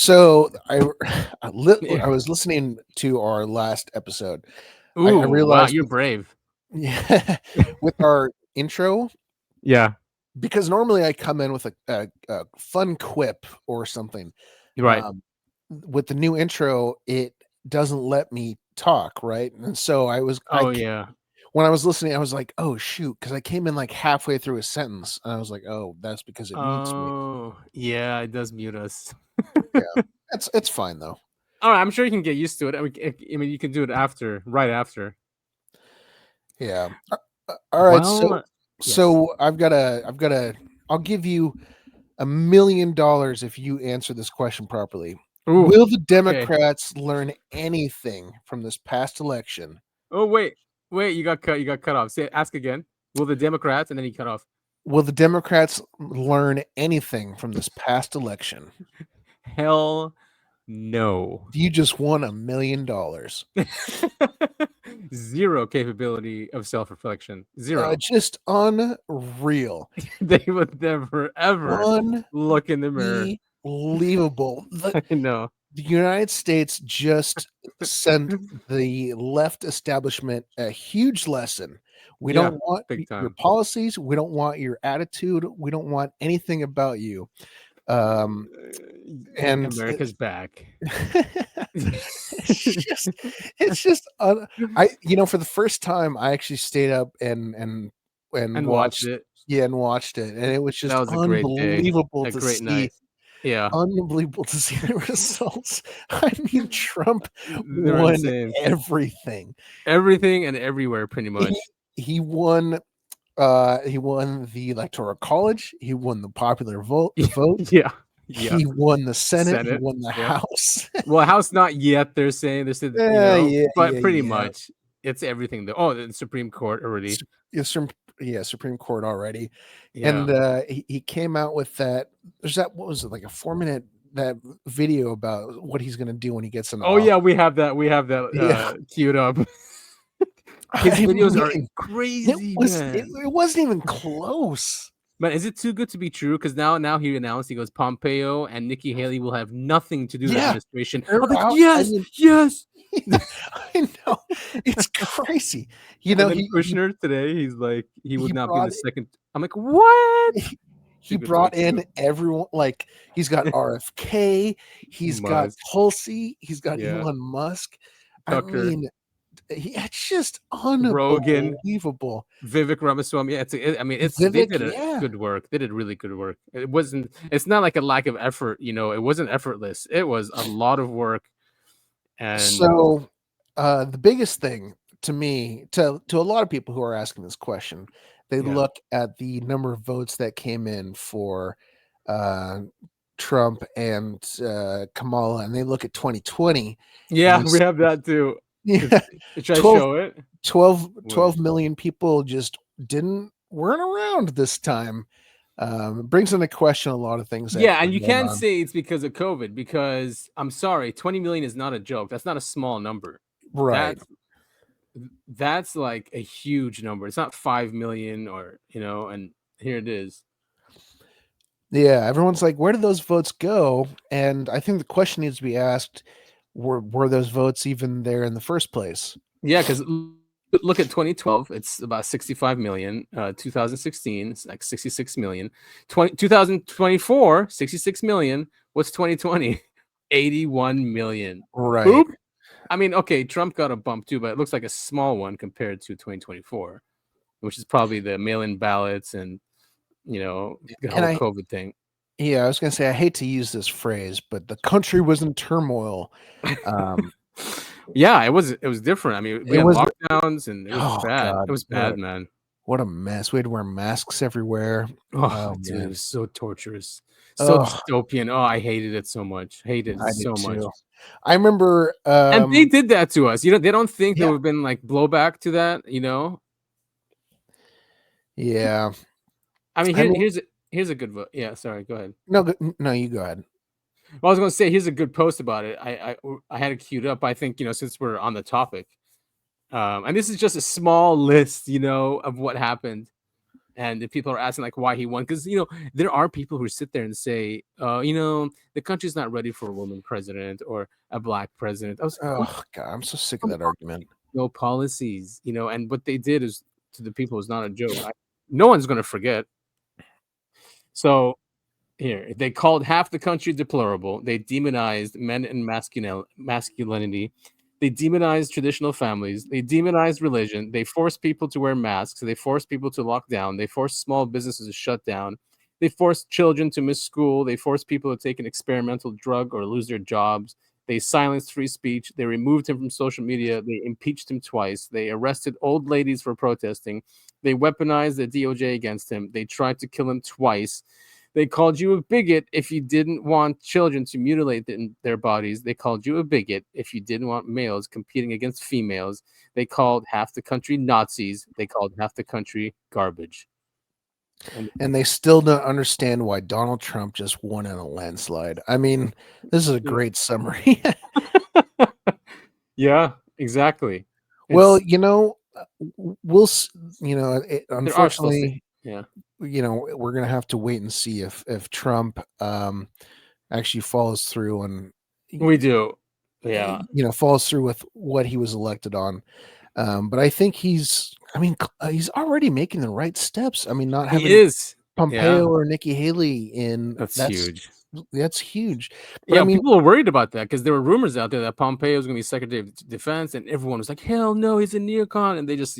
So Yeah. I was listening to our last episode. I Ooh, wow, realized you're brave. yeah, with our intro, Yeah, because normally I come in with a fun quip or something. right. Um, with the new intro, it doesn't let me talk, right? And so Oh yeah. when I was listening, I was like, "Oh shoot," because I came in like halfway through a sentence, and I was like, "Oh, that's because it mutes me." Oh yeah, it does mute us. Yeah, it's fine though. All right, I'm sure you can get used to it. I mean, you can do it after, right after. Yeah. All right. So Well, yes. I've got a. I'll give you $1 million if you answer this question properly. Ooh, Will the okay. Democrats learn anything from this past election? Oh wait, you got cut. You got cut off. Say, ask again. Will the Democrats, and then he cut off. Will the Democrats learn anything from this past election? Hell no. You just won $1 million. Zero capability of self-reflection. Zero. Just unreal. They would never ever look in the mirror. Unbelievable. I know. The United States just sent the left establishment a huge lesson. We Yeah, don't want big your time. policies. We don't want your attitude. We don't want anything about you. And America's back. it's just for the first time I actually stayed up and And watched watched it. and watched it, and it was That just was a great day. unbelievable A to great see. night. Yeah. Unbelievable to see the results. I mean, Trump They're won insane. everything. Everything and everywhere, pretty much. He won. He won the Electoral College. He won the popular vote. Yeah. Yeah. He won the Senate. He Senate. won the Yep. House. Well, House not yet. They're saying Yeah, but yeah, pretty yeah. much it's everything. Oh, the Supreme Court already. Supreme Court already. Yeah. And he came out with that. There's that. What was it, like a 4-minute that video about what he's going to do when he gets in Oh office? yeah, we have that. We have that Yeah. queued up. His I videos are mean, crazy, man. It wasn't even close. Man, is it too good to be true? Because now he announced, he goes, Pompeo and Nikki Haley will have nothing to do with the Yeah, administration. they're I'm like, out. I yes, mean, yes. I know, it's crazy. And then He Kushner today, he's like, he would not be in brought the second. I'm like, what? he Too good to brought be true. in everyone. Like, he's got RFK, he's got Musk. Tulsi, he's got Yeah. Elon Musk. Tucker. I mean, it's just Rogan. unbelievable. Vivek Ramaswamy. Yeah, they Vivek, did good work. They did really good work. It's not like a lack of effort, it wasn't effortless. It was a lot of work. And so the biggest thing to me, to a lot of people who are asking this question, they look at the number of votes that came in for Trump and Kamala, and they look at 2020. yeah, we have that too. Yeah, Should I show it? 12 million people just weren't around this time. It brings into question a lot of things. Yeah, and you can't say it's because of COVID, because I'm sorry, 20 million is not a joke. That's not a small number. Right. That's like a huge number. It's not 5 million or, and here it is. Yeah, everyone's like, where did those votes go? And I think the question needs to be asked, were those votes even there in the first place? Yeah, because look at 2012, it's about 65 million. 2016, it's like 66 million. 2024, 66 million. What's 2020? 81 million. Right. Boop. I mean, okay, Trump got a bump too, but it looks like a small one compared to 2024, which is probably the mail-in ballots and, the whole COVID thing. Yeah, I was going to say, I hate to use this phrase, but the country was in turmoil. Yeah, it was different. I mean, we had lockdowns and it was bad. God, it was bad, man. What a mess. We had to wear masks everywhere. Oh, dude, it was so torturous. So dystopian. Oh, I hated it so much. Hated it so much. I remember and they did that to us. They don't think there would have been like blowback to that, Yeah. I mean, here's a good vote. Yeah, sorry, go ahead. No, you go ahead. Well, I was going to say, here's a good post about it. I had it queued up. I think, since we're on the topic, and this is just a small list, of what happened. And if people are asking like why he won, because there are people who sit there and say, the country's not ready for a woman president or a black president. I was like, Oh God, I'm so sick of that argument. no policies, and what they did is to the people is not a joke. No one's gonna forget. So here, they called half the country deplorable. They demonized men and masculinity. They demonized traditional families. They demonized religion. They forced people to wear masks. They forced people to lock down. They forced small businesses to shut down. They forced children to miss school. They forced people to take an experimental drug or lose their jobs. They silenced free speech. They removed him from social media. They impeached him twice. They arrested old ladies for protesting. They weaponized the DOJ against him. They tried to kill him twice. They called you a bigot if you didn't want children to mutilate their bodies. They called you a bigot if you didn't want males competing against females. They called half the country Nazis. They called half the country garbage. And they still don't understand why Donald Trump just won in a landslide. I mean, this is a great summary. Yeah, exactly. Well, we'll, unfortunately, yeah. We're going to have to wait and see if Trump actually follows through on. We do. Yeah. Follows through with what he was elected on. But I think he's already making the right steps. I mean, not having Pompeo or Nikki Haley in. That's huge. That's huge. But yeah, people were worried about that because there were rumors out there that Pompeo was going to be Secretary of Defense, and everyone was like, "Hell no, he's a neocon," and they just,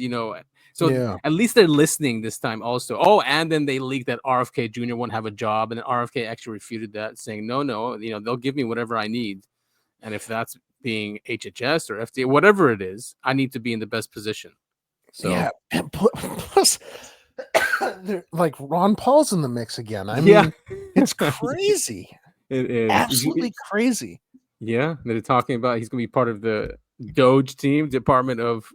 So at least they're listening this time also. Oh, and then they leaked that RFK Jr. won't have a job, and then RFK actually refuted that, saying, no, they'll give me whatever I need, and if that's being HHS or FDA, whatever it is, I need to be in the best position. So yeah, and plus, like Ron Paul's in the mix again. I mean, it's crazy. It is absolutely crazy. Yeah, they're talking about he's going to be part of the DOGE team, Department of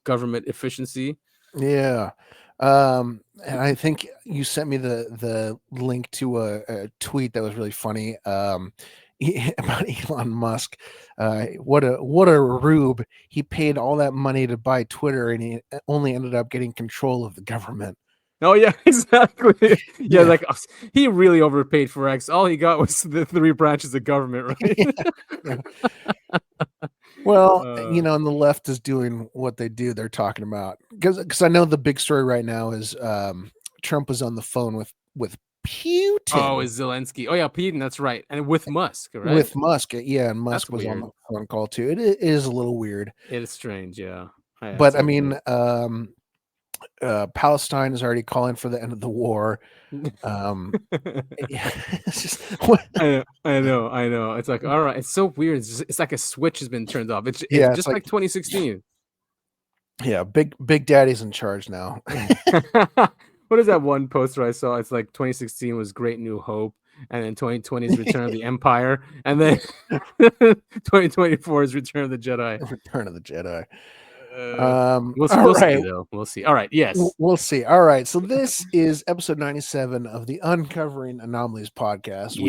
Government Efficiency. Yeah. And I think you sent me the link to a tweet that was really funny about Elon Musk. What a rube. He paid all that money to buy Twitter and he only ended up getting control of the government. Oh yeah, exactly. Yeah, like he really overpaid for X. All he got was the 3 branches of government, right? Yeah. Well, and the left is doing what they do. They're talking about because I know the big story right now is Trump was on the phone with Putin. Oh, is Zelensky? Oh yeah, Putin. That's right, and with Musk, right? With Musk, yeah, and Musk was on the phone call too. It is a little weird. It is strange, yeah. But I mean, Palestine is already calling for the end of the war. I know. It's like, all right, it's so weird. It's like a switch has been turned off. It's just like 2016. Yeah, Big Daddy's in charge now. What is that one poster I saw? It's like 2016 was Great New Hope, and then 2020 is Return of the Empire, and then 2024 is Return of the Jedi. Return of the Jedi. We'll see, though. We'll see. All right. Yes. We'll see. All right. So this is episode 97 of the Uncovering Anomalies podcast.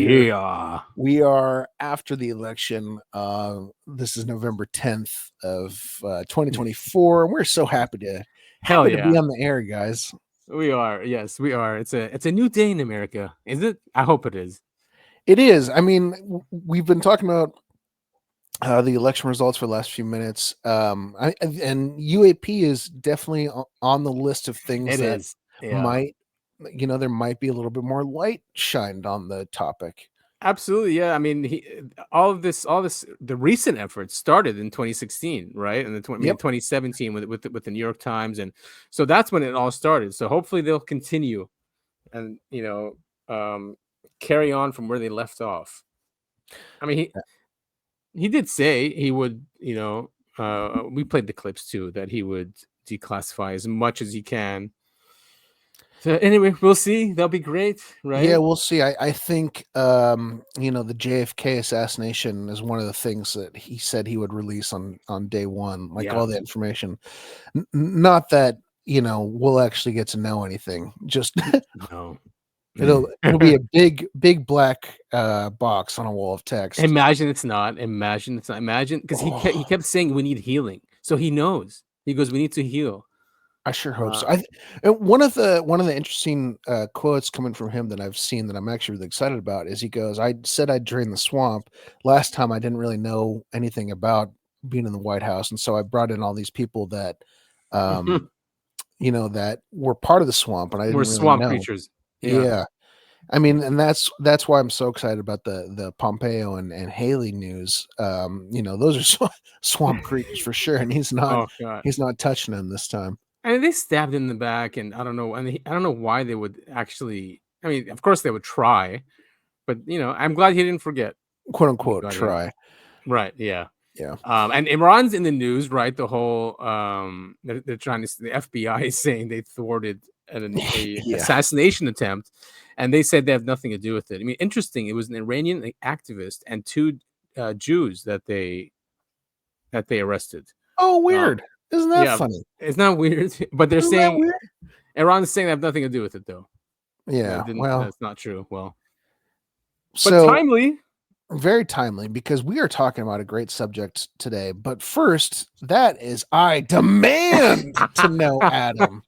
We are after the election. This is November 10th of 2024. And we're so happy to be on the air, guys. We are. Yes, we are. It's a new day in America. Is it? I hope it is. It is. I mean, we've been talking about the election results for the last few minutes. And UAP is definitely on the list of things might, there might be a little bit more light shined on the topic. Absolutely. Yeah. I mean, all this, the recent efforts started in 2016, right? And 2017 with the New York Times. And so that's when it all started. So hopefully they'll continue and, carry on from where they left off. I mean, he did say he would, we played the clips too, that he would declassify as much as he can. So anyway, we'll see. That'll be great, right? Yeah, we'll see. I think, the JFK assassination is one of the things that he said he would release on day one, all the information. Not that, we'll actually get to know anything. Just no. It'll be a big black box on a wall of text. Imagine it's not because he kept saying we need healing, so he knows. He goes, we need to heal. I sure hope so. One of the interesting quotes coming from him that I've seen that I'm actually really excited about is he goes, "I said I'd drain the swamp. Last time I didn't really know anything about being in the White House, and so I brought in all these people that, that were part of the swamp, and I We're didn't really swamp know." creatures. Yeah. I mean, and that's why I'm so excited about the Pompeo and Haley news. Those are swamp creatures for sure, and he's Oh God. not touching them this time. And they stabbed in the back, and I don't know, I don't know why they would actually. I mean, of course they would try, but I'm glad he didn't forget. "Quote I'm unquote glad he didn't- try." Right? Yeah. Yeah. And Iran's in the news, right? The whole they're trying to. The FBI is saying they thwarted a Yeah. assassination attempt, and they said they have nothing to do with it. I mean, interesting. It was an Iranian activist and two Jews that they arrested. Oh, weird. Isn't that Yeah, funny? it's not weird, but they're Isn't that saying weird? Iran's saying they have nothing to do with it, though. Yeah. Well, That's not true. Well, but so timely. very timely because we are talking about a great subject today. But first, that is I demand to know, Adam.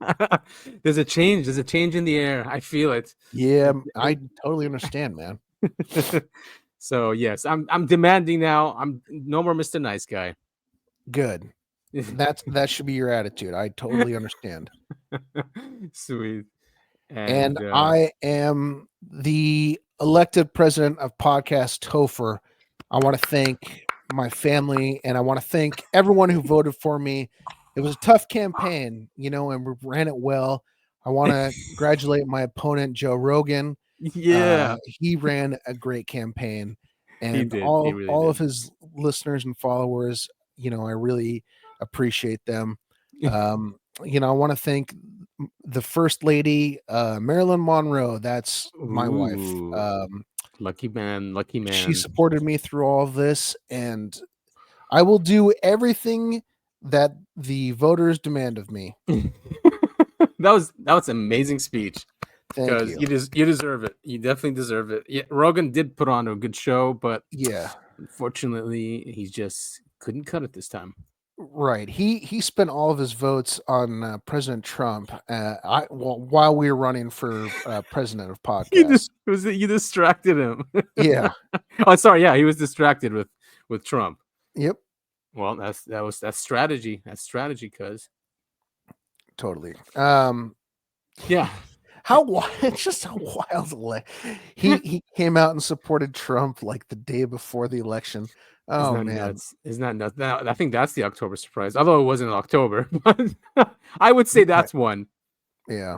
There's a change. There's a change in the air. I feel it. Yeah, I totally understand, man. So yes, I'm demanding now. I'm no more Mr. Nice Guy. Good. That should be your attitude. I totally understand. Sweet. And I am the elected president of Podcast Topher. I want to thank my family and I want to thank everyone who voted for me. It was a tough campaign, and we ran it well. I want to congratulate my opponent, Joe Rogan. Yeah, he ran a great campaign, and he did. all He really all did. of his listeners and followers, I really appreciate them. I want to thank the First Lady, Marilyn Monroe. That's my wife. Lucky man. She supported me through all of this, and I will do everything that the voters demand of me. that was an amazing speech. Thank you. You deserve it. You definitely deserve it. Yeah, Rogan did put on a good show, but yeah, unfortunately, he just couldn't cut it this time. Right. He spent all of his votes on President Trump. While we were running for president of podcast. You distracted him. Yeah. Oh, sorry. Yeah, he was distracted with Trump. Yep. Well, that's strategy. That's strategy, cuz. Totally. Yeah. It's just how wild. He came out and supported Trump like the day before the election. Oh man, isn't that nuts? I think that's the October surprise. Although it wasn't October, but I would say that's one. Yeah,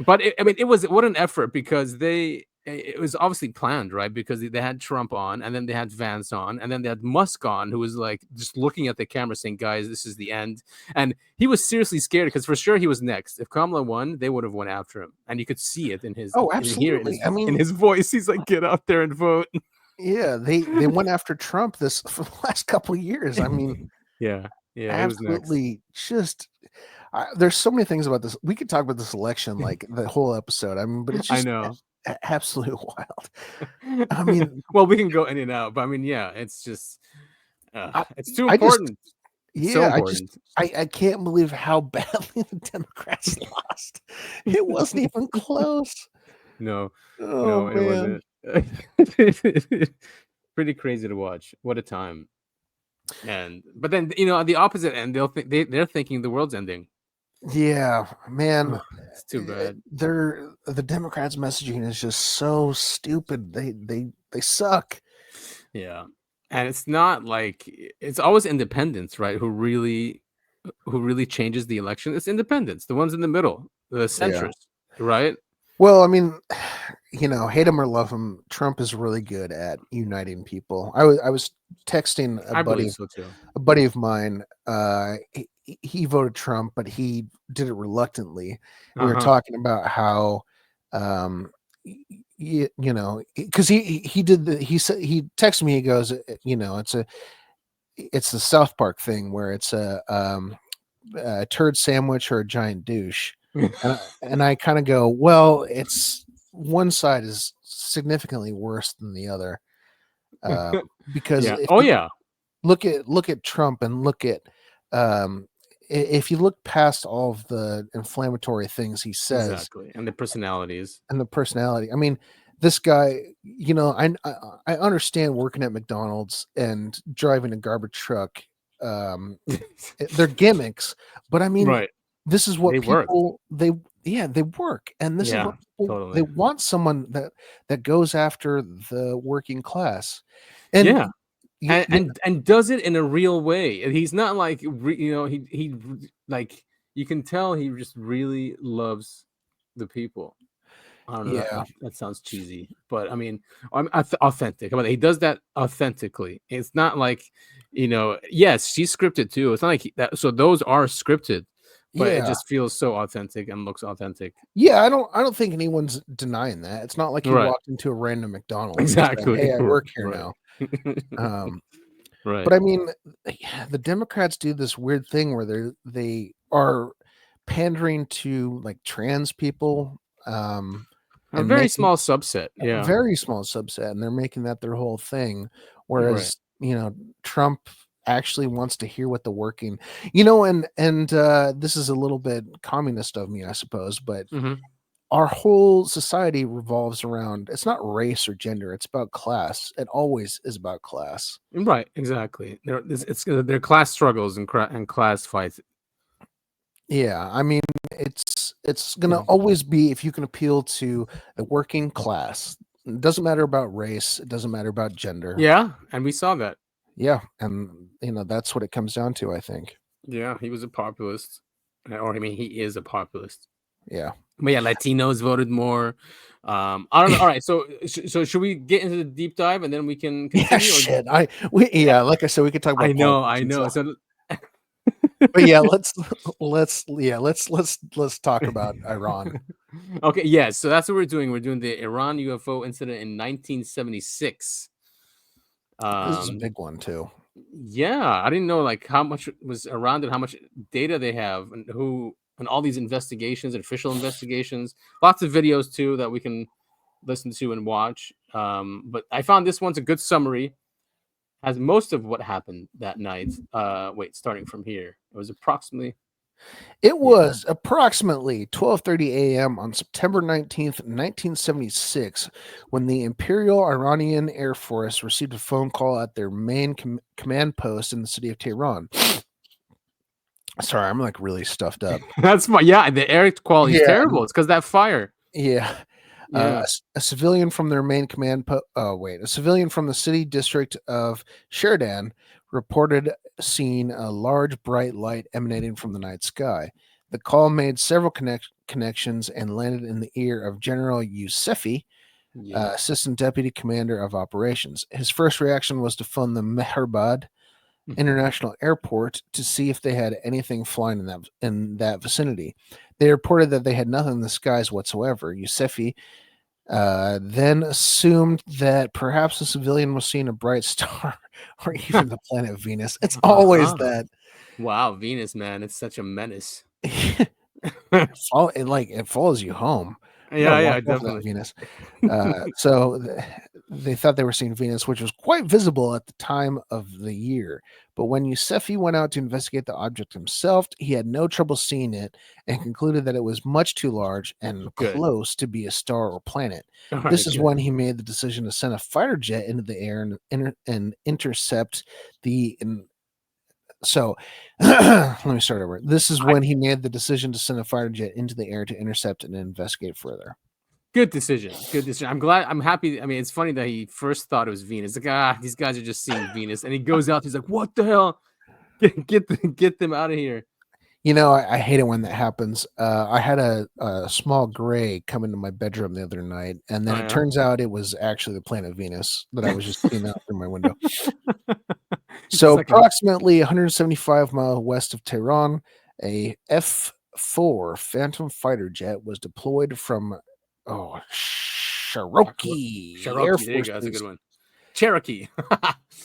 but it was what an effort because it was obviously planned, right? Because they had Trump on, and then they had Vance on, and then they had Musk on, who was like just looking at the camera saying, "Guys, this is the end." And he was seriously scared because for sure he was next. If Kamala won, they would have went after him, and you could see it in his absolutely. in his voice. He's like, "Get out there and vote." Yeah, they went after Trump for the last couple of years. I mean, yeah, absolutely. Just there's so many things about this. We could talk about this election like the whole episode. I mean, but it's just I know. Absolute wild. I mean, well, we can go in and out, but I mean, yeah, it's just it's too important. I can't believe how badly the Democrats lost. It wasn't even close. No, man. It wasn't. Pretty crazy to watch. What a time. But then on the opposite end, they're thinking the world's ending. Yeah, man, it's too bad. The Democrats' messaging is just so stupid. They suck. Yeah, and it's not like it's always independents, right? Who really changes the election? It's independents, the ones in the middle, the centrists, right? Well, I mean, hate him or love him, Trump is really good at uniting people. I was texting a buddy of mine. He voted Trump, but he did it reluctantly. We were talking about how, because he texted me. He goes, it's the South Park thing where it's a turd sandwich or a giant douche. and I kind of go, well, it's one side is significantly worse than the other, because look at Trump and look at if you look past all of the inflammatory things he says Exactly. And the personalities. and the personality, I mean, this guy, I understand working at McDonald's and driving a garbage truck. They're gimmicks, but I mean, Right. this is what They work. they work, and this is Yeah, what people, totally. they want someone that goes after the working class, and Yeah. y- y- And does it in a real way. And he's not like he like you can tell he just really loves the people. I don't know. yeah, That sounds cheesy, but I mean, authentic. I mean, he does that authentically. It's not like, yes, she's scripted too. It's not like that. So those are scripted, but it yeah, just feels so authentic and looks authentic. yeah. I don't think anyone's denying that. It's not like he Right. walked into a random McDonald's and said, Exactly. "Hey, I work here Right. now." Um, Right. but I mean, the Democrats do this weird thing where they are pandering to like trans people, A and very making small subset. a Yeah. very small subset, and they're making that their whole thing. Right. Whereas, Trump actually wants to hear what the working, and this is a little bit communist of me, I suppose, but Hmm. our whole society revolves around, it's not race or gender, it's about class. It always is about class. Right. Exactly. They're class struggles and class fights. Yeah, I mean, it's gonna Yeah. always be, if you can appeal to the working class. It doesn't matter about race. It doesn't matter about gender. Yeah, and we saw that. Yeah, and that's what it comes down to, I think. Yeah, he was a populist, or I mean, he is a populist. Yeah. But yeah, Latinos voted more. I don't know. All right, so should we get into the deep dive and then we can Yeah, continue? shit. Like I said, we could talk about I know, politics I and know. stuff. So But yeah, let's talk about Iran. okay, yeah. So that's what we're doing. We're doing the Iran UFO incident in 1976. This is a Um, big one too. yeah, I didn't know like how much was around it, how much data they have, and all these investigations, official investigations. Lots of videos too that we can listen to and watch. But I found this one's a good summary. Has most of what happened that night. Starting from here, it was approximately It yeah. was approximately 12:30 a.m. on September 19th, 1976, when the Imperial Iranian Air Force received a phone call at their main command post in the city of Tehran. Sorry, I'm like really stuffed up. That's my the air quality is Yeah, terrible. It's because that fire. yeah. Yeah, A civilian from their main command a civilian from the city district of Sheridan reported seeing a large bright light emanating from the night sky. The call made several connections and landed in the ear of General Yousefi, yeah, Assistant Deputy Commander of Operations. His first reaction was to phone the Mehrabad International Airport to see if they had anything flying in that vicinity. They reported that they had nothing in the skies whatsoever. Yousefi then assumed that perhaps a civilian was seeing a bright star or even the planet Venus. It's always uh-huh. that. Wow, Venus, man, it's such a menace. It follows you home. You gotta Yeah, watch out for that definitely. Venus. They thought they were seeing Venus, which was quite visible at the time of the year. But when Yousefi went out to investigate the object himself, he had no trouble seeing it and concluded that it was much too large and Good. close to be a star or planet. All This right, is good. when he made the decision to send a fighter jet into the air and intercept the. So let me start over. This is when he made the decision to send a fighter jet into the air to intercept and investigate further. Good decision. Good decision. I'm glad. I'm happy. I mean, it's funny that he first thought it was Venus. Like, these guys are just seeing Venus, and he goes out. He's like, "What the hell? Get them out of here." I hate it when that happens. I had a small gray come into my bedroom the other night, and then Oh, it yeah? turns out it was actually the planet Venus that I was just seeing out through my window. It's a So second. approximately 175 miles west of Tehran, a F-4 Phantom fighter jet was deployed from Cherokee Air Cherokee. There you Force go. That's a good Base. one. Cherokee.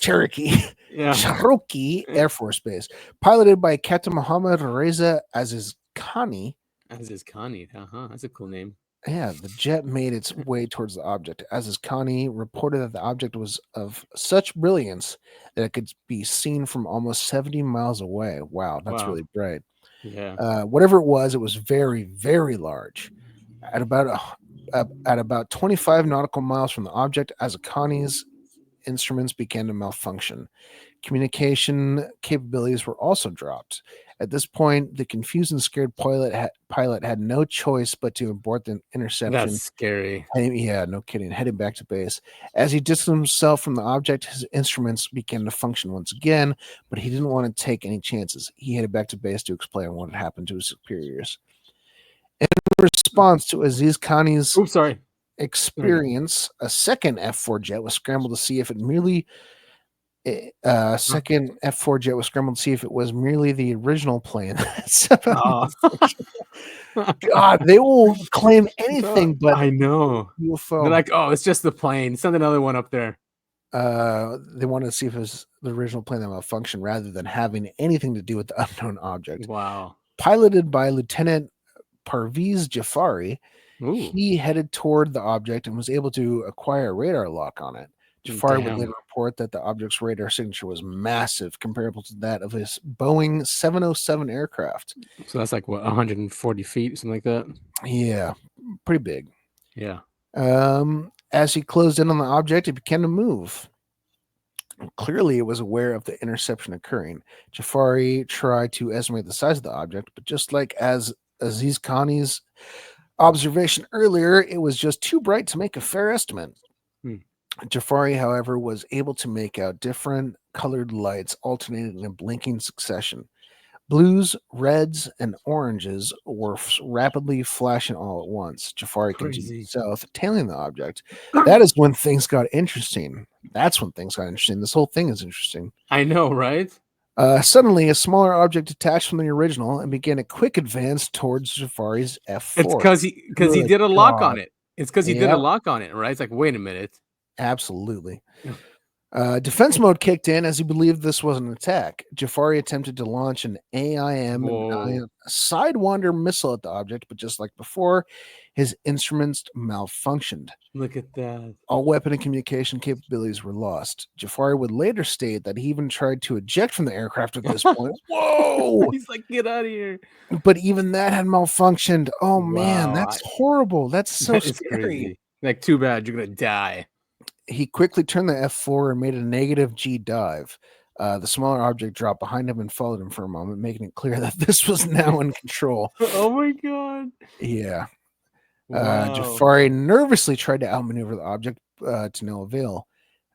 Cherokee. Yeah. Cherokee Air Force Base, piloted by Captain Muhammad Reza Azizkhani. As is Connie. That's a cool name. Yeah, the jet made its way towards the object. As Connie reported that the object was of such brilliance that it could be seen from almost 70 miles away. Wow, that's Wow. really bright. Yeah. Whatever it was very, very large. At about 25 nautical miles from the object, as Connie's instruments began to malfunction. Communication capabilities were also dropped. At this point, the confused and scared pilot had no choice but to abort the That's interception. scary. Yeah, no kidding. Heading back to base. As he distanced himself from the object, his instruments began to function once again, but he didn't want to take any chances. He headed back to base to explain what had happened to his superiors. In response to Aziz Khani's Oops, sorry. experience, a second F4 jet was scrambled to see if it merely second F4 jet was scrambled to see if it was merely the original plane. Oh. God, they will claim anything but I know. UFO. They're like, oh, it's just the plane. Send another one up there. They wanted to see if it was the original plane that malfunctioned rather than having anything to do with the unknown object. Wow. Piloted by Lieutenant Parviz Jafari, Ooh. he headed toward the object and was able to acquire a radar lock on it. Jafari would later report that the object's radar signature was massive, comparable to that of his Boeing 707 aircraft. So that's like what, 140 feet, something like that? Yeah, pretty big. Yeah. As he closed in on the object, it began to move. Clearly, it was aware of the interception occurring. Jafari tried to estimate the size of the object, but just like as Aziz Khani's observation earlier, it was just too bright to make a fair estimate. Jafari, however, was able to make out different colored lights alternating in a blinking succession. Blues, reds, and oranges were rapidly flashing all at once. Jafari continued south, tailing the object. That is when things got interesting. That's when things got interesting. This whole thing is interesting. I know, right? Suddenly, a smaller object detached from the original and began a quick advance towards Jafari's F4. It's because he did a lock on it. It's because he did a lock on it, right? It's like, wait a minute. Absolutely. Defense mode kicked in as he believed this was an attack. Jafari attempted to launch an AIM Sidewinder missile at the object, but just like before, his instruments malfunctioned. Look at that. All weapon and communication capabilities were lost. Jafari would later state that he even tried to eject from the aircraft at this point. Whoa! He's like, get out of here. But even that had malfunctioned. Oh, wow. Man, that's horrible. That's so scary. Crazy. Like, too bad. You're going to die. He quickly turned the F4 and made a negative G dive. The smaller object dropped behind him and followed him for a moment, making it clear that this was now in control. Oh my God. Yeah. Wow. Jafari nervously tried to outmaneuver the object to no avail.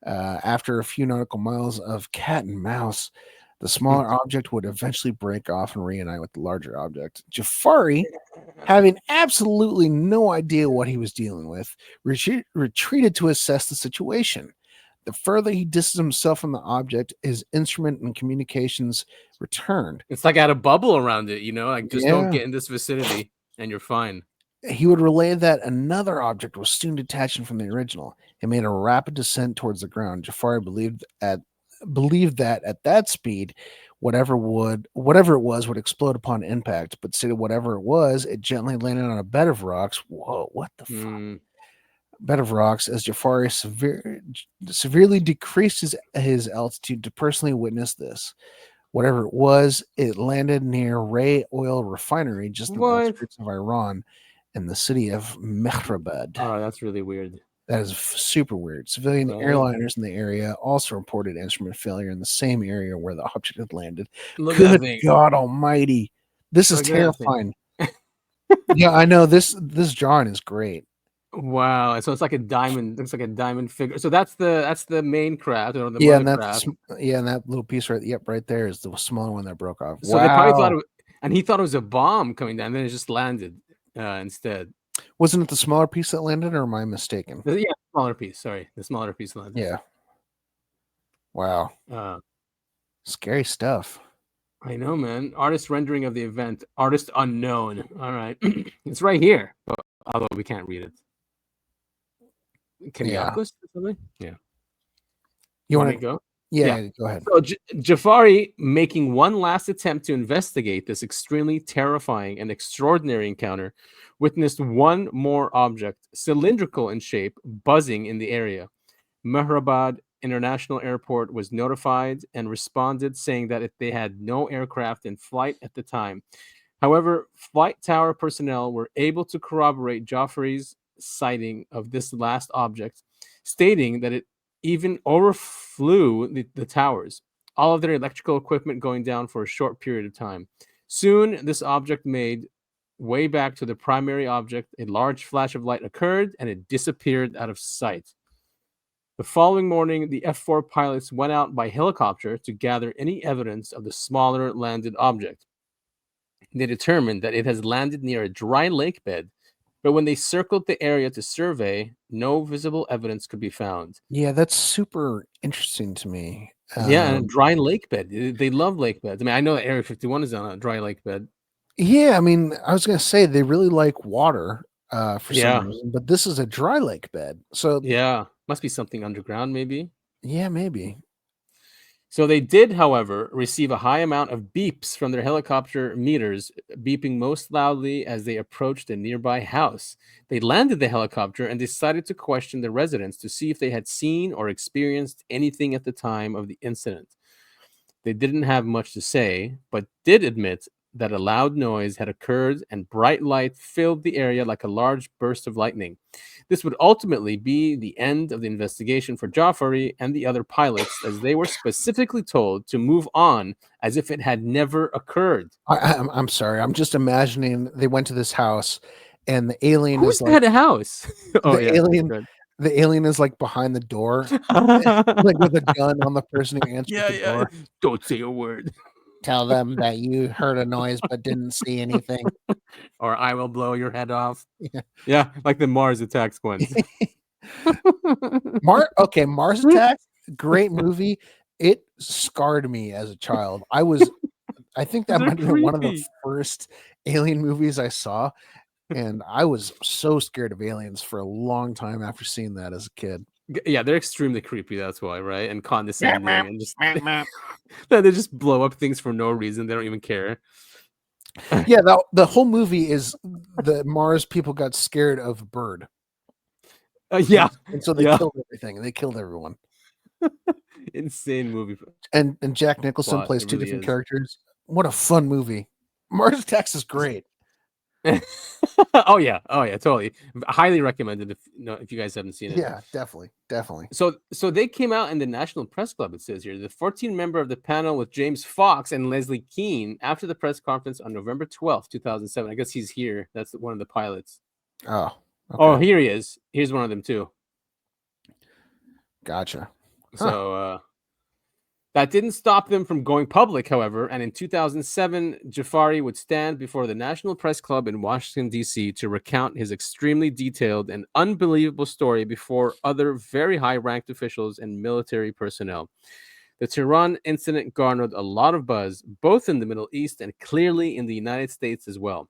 After a few nautical miles of cat and mouse, the smaller object would eventually break off and reunite with the larger object. Jafari, having absolutely no idea what he was dealing with, retreated to assess the situation. The further he distanced himself from the object, his instrument and communications returned. It's like I had a bubble around it, like just don't get in this vicinity and you're fine. He would relay that another object was soon detaching from the original. It made a rapid descent towards the ground. Jafari believed that at that speed, whatever it was would explode upon impact, but stated whatever it was, it gently landed on a bed of rocks. Whoa, what the fuck? Bed of rocks, as Jafari severely decreased his altitude to personally witness this. Whatever it was, it landed near Ray Oil Refinery, just on the outskirts of Iran, in the city of Mehrabad. Oh, that's really weird. That is super weird. Civilian airliners in the area also reported instrument failure in the same area where the object had landed. Good God Almighty! This is terrifying. Yeah, I know this drawing is great. Wow! So it's like a diamond. Looks like a diamond figure. So that's the main craft, or the and that little piece right there is the smaller one that broke off. So they probably thought he thought it was a bomb coming down, then it just landed instead. Wasn't it the smaller piece that landed, or am I mistaken? Yeah, smaller piece. Sorry, the smaller piece landed. Yeah. Wow. Scary stuff. I know, man. Artist rendering of the event. Artist unknown. All right. It's right here, but although we can't read it. Can you or something? Yeah. You want to go? Yeah, go ahead. So Jafari, making one last attempt to investigate this extremely terrifying and extraordinary encounter, witnessed one more object, cylindrical in shape, buzzing in the area. Mehrabad International Airport was notified and responded saying that they had no aircraft in flight at the time. However, flight tower personnel were able to corroborate Joffrey's sighting of this last object, stating that it even overflew the towers, all of their electrical equipment going down for a short period of time. Soon, this object made way back to the primary object. A large flash of light occurred and it disappeared out of sight. The following morning, the F-4 pilots went out by helicopter to gather any evidence of the smaller landed object. They determined that it has landed near a dry lake bed, but when they circled the area to survey, no visible evidence could be found. Yeah, that's super interesting to me. Yeah, and a dry lake bed. They love lake beds. I mean, I know that Area 51 is on a dry lake bed. Yeah, I mean, I was gonna say they really like water for some reason, but this is a dry lake bed. So yeah, must be something underground, maybe. Yeah, maybe. So they did, however, receive a high amount of beeps from their helicopter meters, beeping most loudly as they approached a nearby house. They landed the helicopter and decided to question the residents to see if they had seen or experienced anything at the time of the incident. They didn't have much to say, but did admit that a loud noise had occurred and bright light filled the area like a large burst of lightning. This would ultimately be the end of the investigation for Joffrey and the other pilots, as they were specifically told to move on as if it had never occurred. I'm sorry. I'm just imagining they went to this house and the alien Who's is like had a house? The alien is like behind the door, like with a gun on the person who answers the door. Don't say a word. Tell them that you heard a noise but didn't see anything. Or I will blow your head off. Yeah, yeah, like the Mars Attacks ones. Mars Attacks, great movie. It scarred me as a child. I think that might have been one of the first alien movies I saw, and I was so scared of aliens for a long time after seeing that as a kid. Yeah, they're extremely creepy. That's why, right? And condescending, and just they just blow up things for no reason. They don't even care. Yeah, the whole movie is the Mars people got scared of a bird. Yeah, and so they killed everything, and they killed everyone. Insane movie. And Jack Nicholson plays two different characters. What a fun movie! Mars Attacks is great. Oh yeah, totally. Highly recommended if you guys haven't seen it. Yeah, definitely. So they came out in the National Press Club. It says here the 14 member of the panel with James Fox and Leslie Keane after the press conference on November 12th, 2007. I guess he's here. That's one of the pilots. Oh, okay. Oh, here he is. Here's one of them too. Gotcha. So that didn't stop them from going public, however, and in 2007, Jafari would stand before the National Press Club in Washington, D.C. to recount his extremely detailed and unbelievable story before other very high-ranked officials and military personnel. The Tehran incident garnered a lot of buzz, both in the Middle East and clearly in the United States as well.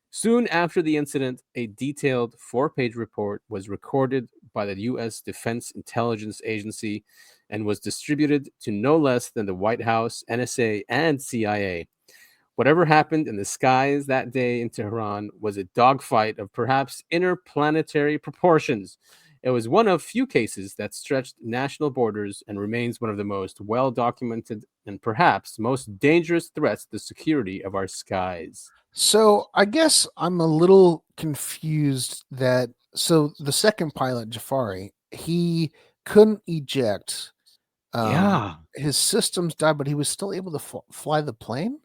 Soon after the incident, a detailed 4-page report was recorded by the U.S. Defense Intelligence Agency and was distributed to no less than the White House, NSA, and CIA. Whatever happened in the skies that day in Tehran was a dogfight of perhaps interplanetary proportions. It was one of few cases that stretched national borders and remains one of the most well-documented and perhaps most dangerous threats to the security of our skies. So I guess I'm a little confused so the second pilot, Jafari, he couldn't eject. His systems died, but he was still able to fly the plane.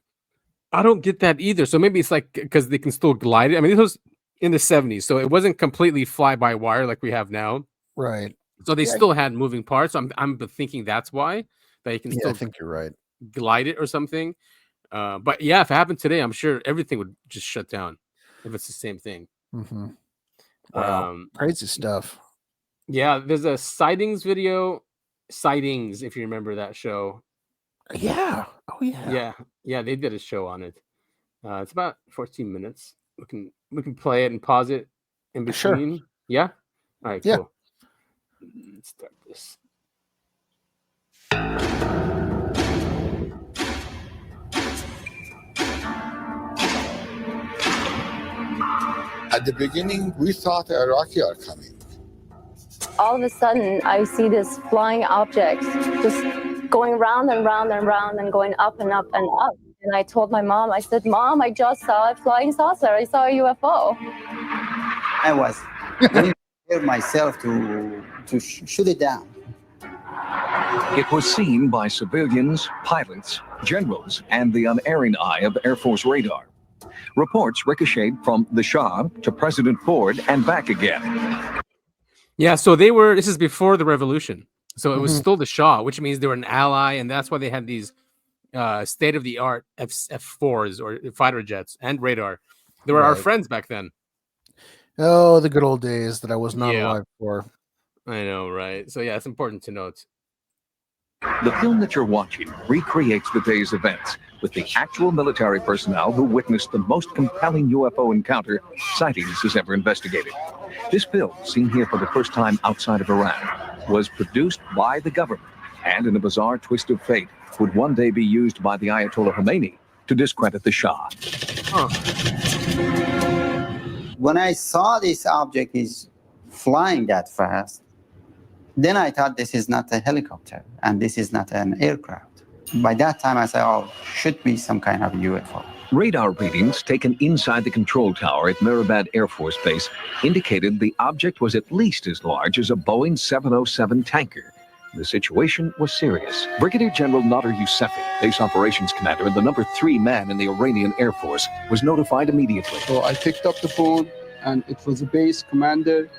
I don't get that either. So maybe it's like because they can still glide it. I mean, it was in the 70s, so it wasn't completely fly-by-wire like we have now. Right. So they still had moving parts. I'm thinking that's why they can still. I think you're right. Glide it or something. But yeah, if it happened today, I'm sure everything would just shut down if it's the same thing. Mm-hmm. Wow, crazy stuff. Yeah, there's a sightings, if you remember that show. Yeah. Oh yeah. Yeah. They did a show on it. It's about 14 minutes. We can play it and pause it in between. Sure. Yeah. All right. Cool. Let's start this. At the beginning, we thought Iraqi are coming. All of a sudden, I see this flying object just going round and round and round and going up and up and up. And I told my mom, I said, Mom, I just saw a flying saucer. I saw a UFO. I was going to myself to shoot it down. It was seen by civilians, pilots, generals, and the unerring eye of Air Force radar. Reports ricocheted from the Shah to President Ford and back again. Yeah, so this is before the revolution. So it was still the Shah, which means they were an ally, and that's why they had these state-of-the-art F-4s or fighter jets and radar. They were our friends back then. Oh, the good old days that I was not alive for. I know, right? So yeah, it's important to note. The film that you're watching recreates the day's events with the actual military personnel who witnessed the most compelling UFO encounter sightings has ever investigated. This film, seen here for the first time outside of Iran, was produced by the government and, in a bizarre twist of fate, would one day be used by the Ayatollah Khomeini to discredit the Shah. When I saw this object is flying that fast, then I thought this is not a helicopter and this is not an aircraft. By that time, I said, oh, should be some kind of UFO. Radar readings taken inside the control tower at Mehrabad Air Force Base indicated the object was at least as large as a Boeing 707 tanker. The situation was serious. Brigadier General Nader Yousefi, base operations commander and the number 3 man in the Iranian Air Force, was notified immediately. So I picked up the phone, and it was a base commander.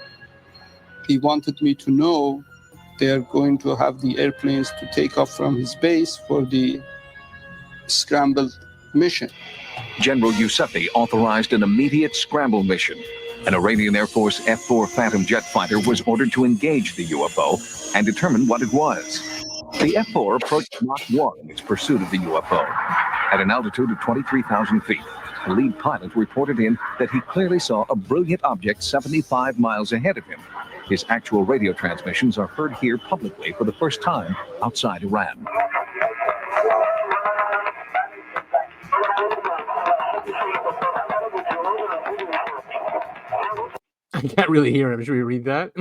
He wanted me to know they're going to have the airplanes to take off from his base for the scrambled mission. General Yousefi authorized an immediate scramble mission. An Iranian Air Force F-4 Phantom jet fighter was ordered to engage the UFO and determine what it was. The F-4 approached Mach 1 in its pursuit of the UFO. At an altitude of 23,000 feet, the lead pilot reported in that he clearly saw a brilliant object 75 miles ahead of him. His actual radio transmissions are heard here publicly for the first time outside Iran. I can't really hear him. Should we read that?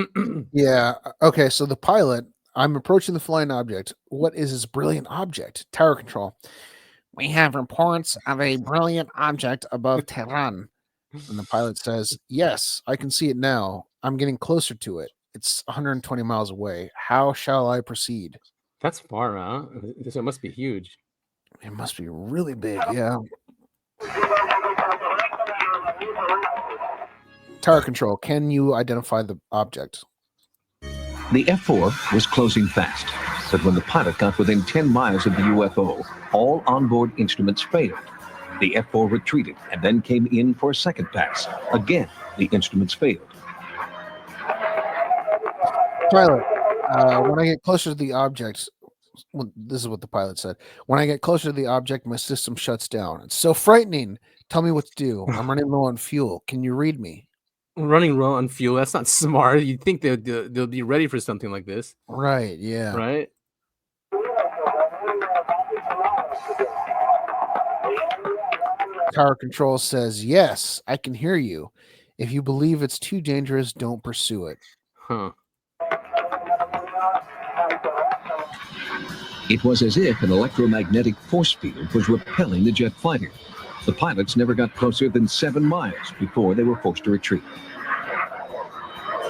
Yeah. Okay. So the pilot, I'm approaching the flying object. What is this brilliant object? Tower control. We have reports of a brilliant object above Tehran. And the pilot says, yes, I can see it now. I'm getting closer to it. It's 120 miles away. How shall I proceed? That's far, huh? So it must be huge. It must be really big, yeah. Tower control, can you identify the object? The F-4 was closing fast, but when the pilot got within 10 miles of the UFO, all onboard instruments failed. The F-4 retreated and then came in for a second pass. Again, the instruments failed. Pilot, when I get closer to the object, well, this is what the pilot said. When I get closer to the object, my system shuts down. It's so frightening. Tell me what to do. I'm running low on fuel. Can you read me? Running low on fuel, that's not smart. You'd think they'll be ready for something like this. Right, yeah. Right? Tower control says, yes, I can hear you. If you believe it's too dangerous, don't pursue it. Huh. It was as if an electromagnetic force field was repelling the jet fighter. The pilots never got closer than 7 miles before they were forced to retreat.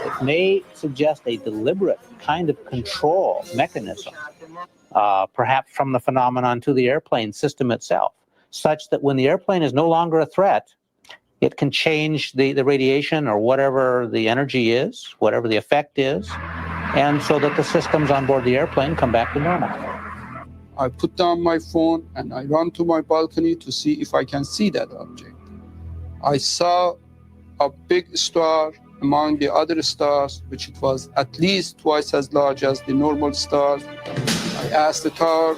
It may suggest a deliberate kind of control mechanism, perhaps from the phenomenon to the airplane system itself, such that when the airplane is no longer a threat, it can change the radiation or whatever the energy is, whatever the effect is, and so that the systems on board the airplane come back to normal. I put down my phone and I run to my balcony to see if I can see that object. I saw a big star among the other stars, which it was at least twice as large as the normal stars. I asked the tower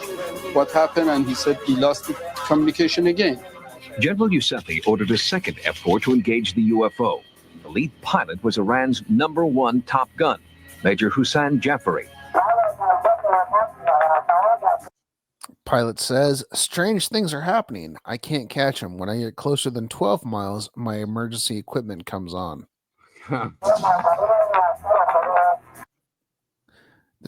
what happened, and he said he lost the communication again. General Yousefi ordered a second F-4 to engage the UFO. The lead pilot was Iran's #1 top gun, Major Hussein Jafari. Pilot says, strange things are happening. I can't catch them. When I get closer than 12 miles, my emergency equipment comes on. The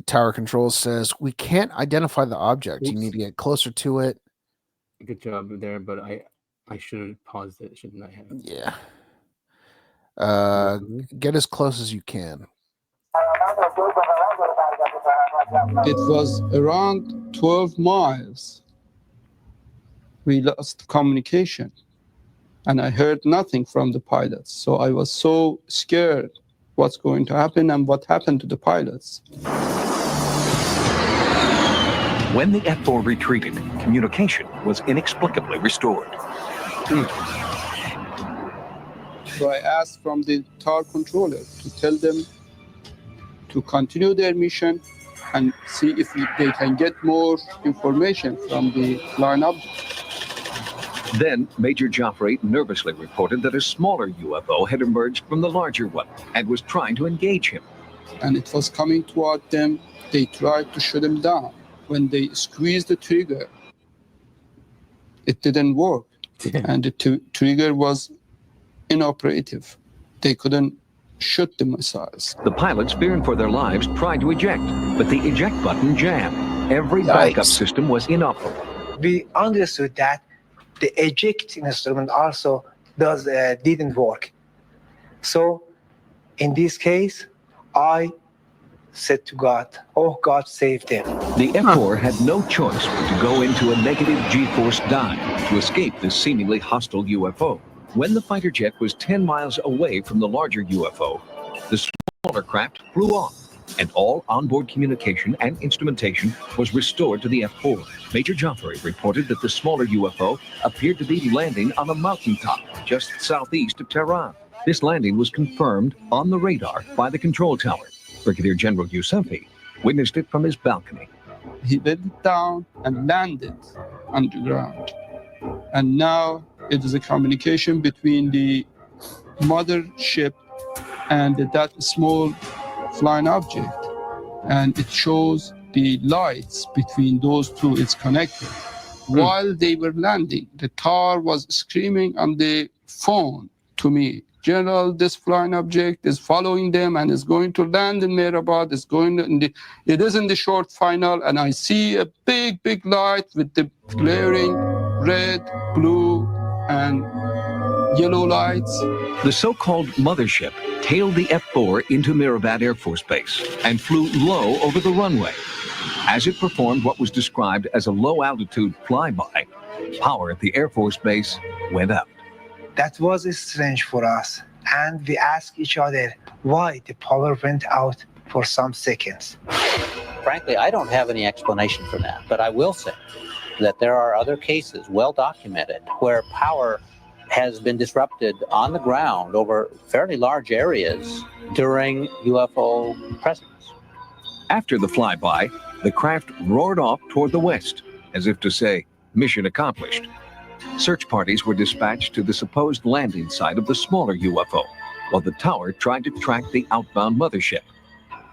tower control says, we can't identify the object. You need to get closer to it. Good job there, but I should have paused it, shouldn't I have? Yeah. Get as close as you can. It was around 12 miles. We lost communication, and I heard nothing from the pilots. So I was so scared what's going to happen and what happened to the pilots. When the F-4 retreated, communication was inexplicably restored. So I asked from the tower controller to tell them to continue their mission and see if they can get more information from the flying object. Then Major Joffrey nervously reported that a smaller UFO had emerged from the larger one and was trying to engage him. And it was coming toward them. They tried to shut him down. When they squeezed the trigger, it didn't work. And the trigger was inoperative. They couldn't shoot the missiles. The pilots, fearing for their lives, tried to eject, but the eject button jammed. Every backup system was inoperable. We understood that the eject instrument also didn't work. So in this case, I said to God, oh, God, save them. The F-4 had no choice but to go into a negative G-force dive to escape this seemingly hostile UFO. When the fighter jet was 10 miles away from the larger UFO, the smaller craft flew off, and all onboard communication and instrumentation was restored to the F-4. Major Joffrey reported that the smaller UFO appeared to be landing on a mountaintop just southeast of Tehran. This landing was confirmed on the radar by the control tower. Brigadier General Yusufi witnessed it from his balcony. He bent down and landed on the ground. And now it is a communication between the mothership and that small flying object. And it shows the lights between those two. It's connected. While they were landing, the tower was screaming on the phone to me, General, this flying object is following them and is going to land in Mehrabad. It is in the short final, and I see a big, big light with the glaring red, blue, and yellow lights. The so-called mothership tailed the F-4 into Mehrabad Air Force Base and flew low over the runway. As it performed what was described as a low-altitude flyby, power at the Air Force Base went out. That was strange for us, and we asked each other why the power went out for some seconds. Frankly, I don't have any explanation for that, but I will say that there are other cases, well documented, where power has been disrupted on the ground over fairly large areas during UFO presence. After the flyby, the craft roared off toward the west, as if to say, mission accomplished. Search parties were dispatched to the supposed landing site of the smaller UFO, while the tower tried to track the outbound mothership.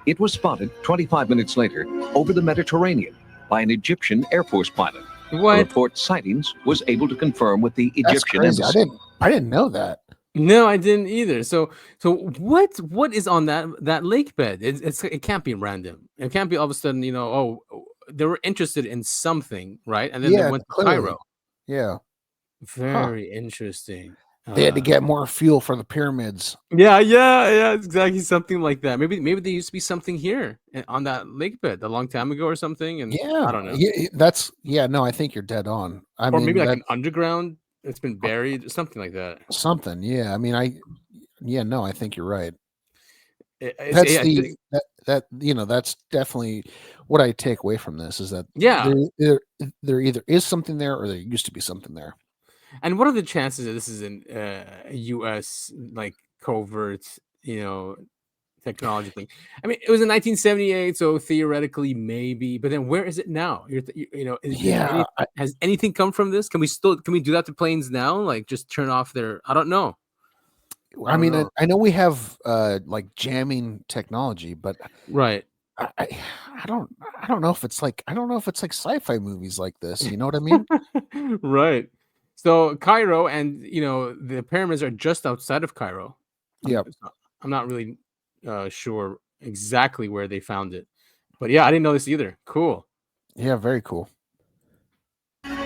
It was spotted 25 minutes later over the Mediterranean by an Egyptian Air Force pilot. What? The report sightings was able to confirm with the Egyptian embassy. I didn't know that. No, I didn't either. So what is on that lake bed? It can't be random. It can't be all of a sudden, they were interested in something, right? And then they went to Cairo. Yeah. Very interesting. They had to get more fuel for the pyramids. Yeah, exactly, something like that. Maybe there used to be something here on that lake bed a long time ago or something. And I don't know. No, I think you're dead on. Or maybe like an underground. It's been buried, or something like that. Something, yeah. I mean, I think you're right. That's definitely what I take away from this is that there either is something there or there used to be something there. And what are the chances that this is a U.S. like covert, technology thing? I mean, it was in 1978, so theoretically maybe. But then where is it now? Has anything come from this? Can we do that to planes now? Like just turn off their? I don't know. I know we have like jamming technology, but right. I don't know if it's like sci-fi movies like this. You know what I mean? Right. So Cairo, and the pyramids are just outside of Cairo. Yeah. I'm not really sure exactly where they found it, but yeah, I didn't know this either. Cool. Yeah, very cool.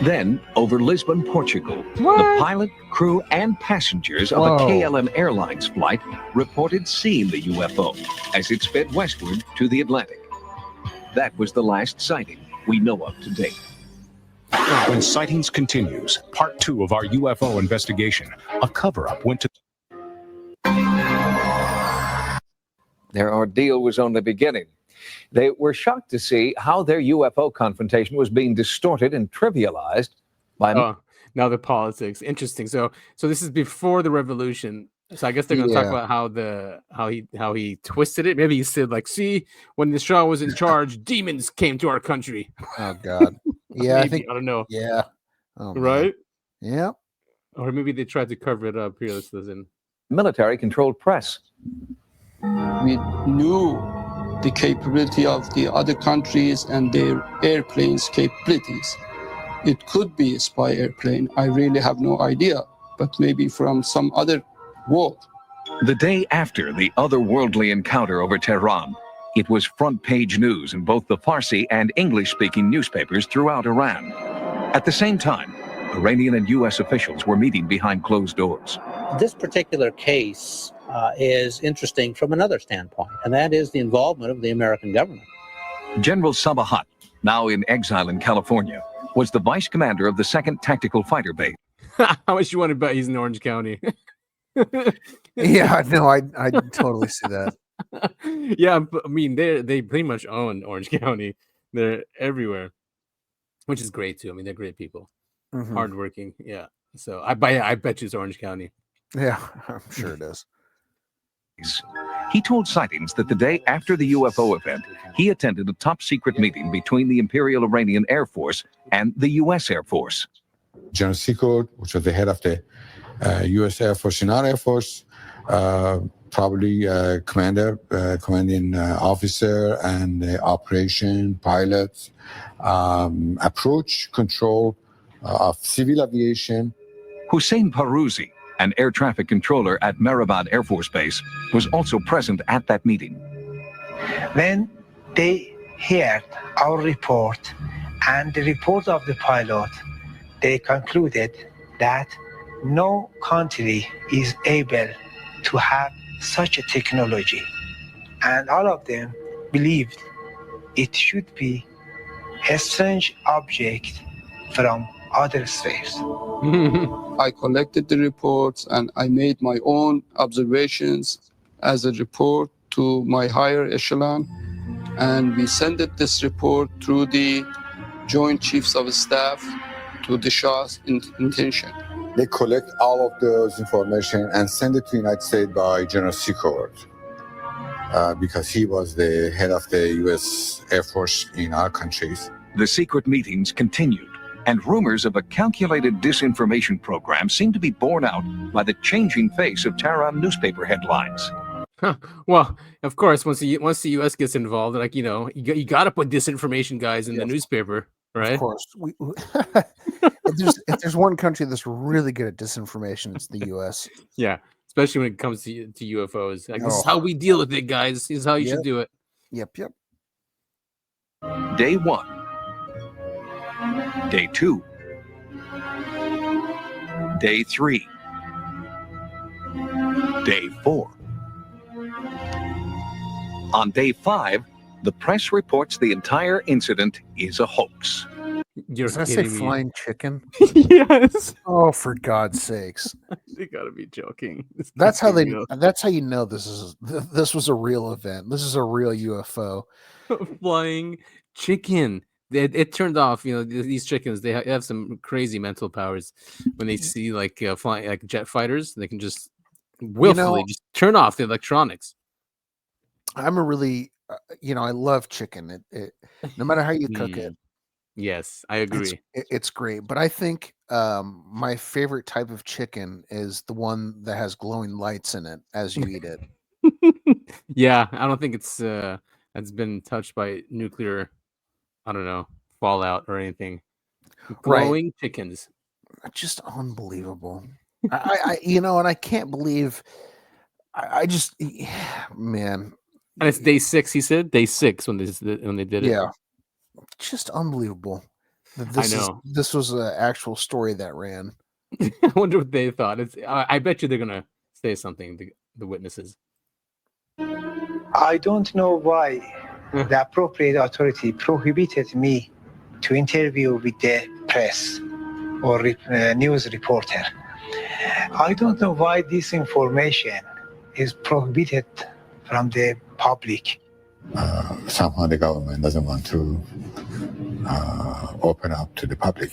Then, over Lisbon, Portugal, What? the pilot, crew, and passengers of a Whoa. KLM Airlines flight reported seeing the UFO as it sped westward to the Atlantic. That was the last sighting we know of to date. When sightings continues, part 2 of our UFO investigation, a cover-up went to... Their ordeal was only beginning. They were shocked to see how their UFO confrontation was being distorted and trivialized by... Now the politics. Interesting. So this is before the revolution. So I guess they're going to talk about how he twisted it. Maybe he said, like, see, when the Shah was in charge, demons came to our country. Oh God. Yeah, Maybe, I don't know. Yeah. Oh, right? Man. Yeah. Or maybe they tried to cover it up. Here, let's listen. Military-controlled press. We knew the capability of the other countries and their airplanes' capabilities. It could be a spy airplane. I really have no idea, but maybe from some other world. The day after the otherworldly encounter over Tehran, it was front-page news in both the Farsi and English-speaking newspapers throughout Iran. At the same time, Iranian and U.S. officials were meeting behind closed doors. This particular case is interesting from another standpoint, and that is the involvement of the American government. General Sabahat, now in exile in California, was the vice commander of the 2nd Tactical Fighter Base. How much you want to bet he's in Orange County? Yeah, no, I totally see that. Yeah, I mean, they pretty much own Orange County. They're everywhere, which is great too. I mean, they're great people, hardworking. Yeah, so I bet you it's Orange County. Yeah, I'm sure it is. He told Sightings that the day after the UFO event, he attended a top-secret meeting between the Imperial Iranian Air Force and the U.S. Air Force. General Secord, which was the head of the U.S. Air Force and our Air Force, probably commanding officer and operation, pilots, approach, control of civil aviation. Hussein Parouzi, an air traffic controller at Mehrabad Air Force Base, was also present at that meeting. When they heard our report and the report of the pilot, they concluded that no country is able to have such a technology. And all of them believed it should be a strange object from other spheres. I collected the reports and I made my own observations as a report to my higher echelon, and we sent this report through the Joint Chiefs of Staff to the Shah's intention. They collect all of those information and send it to the United States by General Secord, because he was the head of the U.S. Air Force in our countries. The secret meetings continued, and rumors of a calculated disinformation program seemed to be borne out by the changing face of Tehran newspaper headlines. Well, of course, once the U.S. gets involved, like, you got to put disinformation guys in the newspaper, right? Of course. If there's one country that's really good at disinformation, it's the U.S. Yeah, especially when it comes to UFOs. Like, this is how we deal with it, guys. This is how you should do it. Yep. Day 1. Day 2. Day 3. Day 4. On day 5, the press reports the entire incident is a hoax. Does that say flying chicken? Yes. Oh, for God's sakes! They gotta be joking. That's how you know this was a real event. This is a real UFO. Flying chicken. It turned off. These chickens. They have some crazy mental powers. When they see flying like jet fighters, they can just willfully just turn off the electronics. I'm a really, I love chicken. It no matter how you cook it. Yes, I agree. It's great, but I think my favorite type of chicken is the one that has glowing lights in it as you eat it. Yeah, I don't think it's that's been touched by nuclear, I don't know, fallout or anything. Right. Glowing chickens. Just unbelievable. And I can't believe. I just, man. And it's day 6. He said day 6 when they did it. Yeah, just unbelievable. I know. This was an actual story that ran. I wonder what they thought. I bet you they're gonna say something. The witnesses. I don't know why the appropriate authority prohibited me to interview with the press or news reporter. I don't know why this information is prohibited from the public. Somehow the government doesn't want to open up to the public.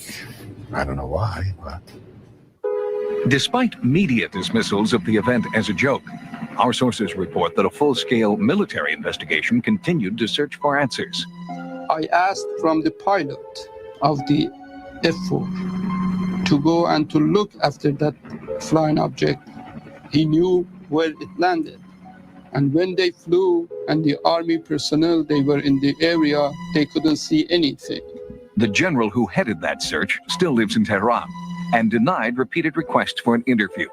I don't know why, but... Despite media dismissals of the event as a joke, our sources report that a full-scale military investigation continued to search for answers. I asked from the pilot of the F-4 to go and to look after that flying object. He knew where it landed. And when they flew and the army personnel, they were in the area, they couldn't see anything. The general who headed that search still lives in Tehran and denied repeated requests for an interview.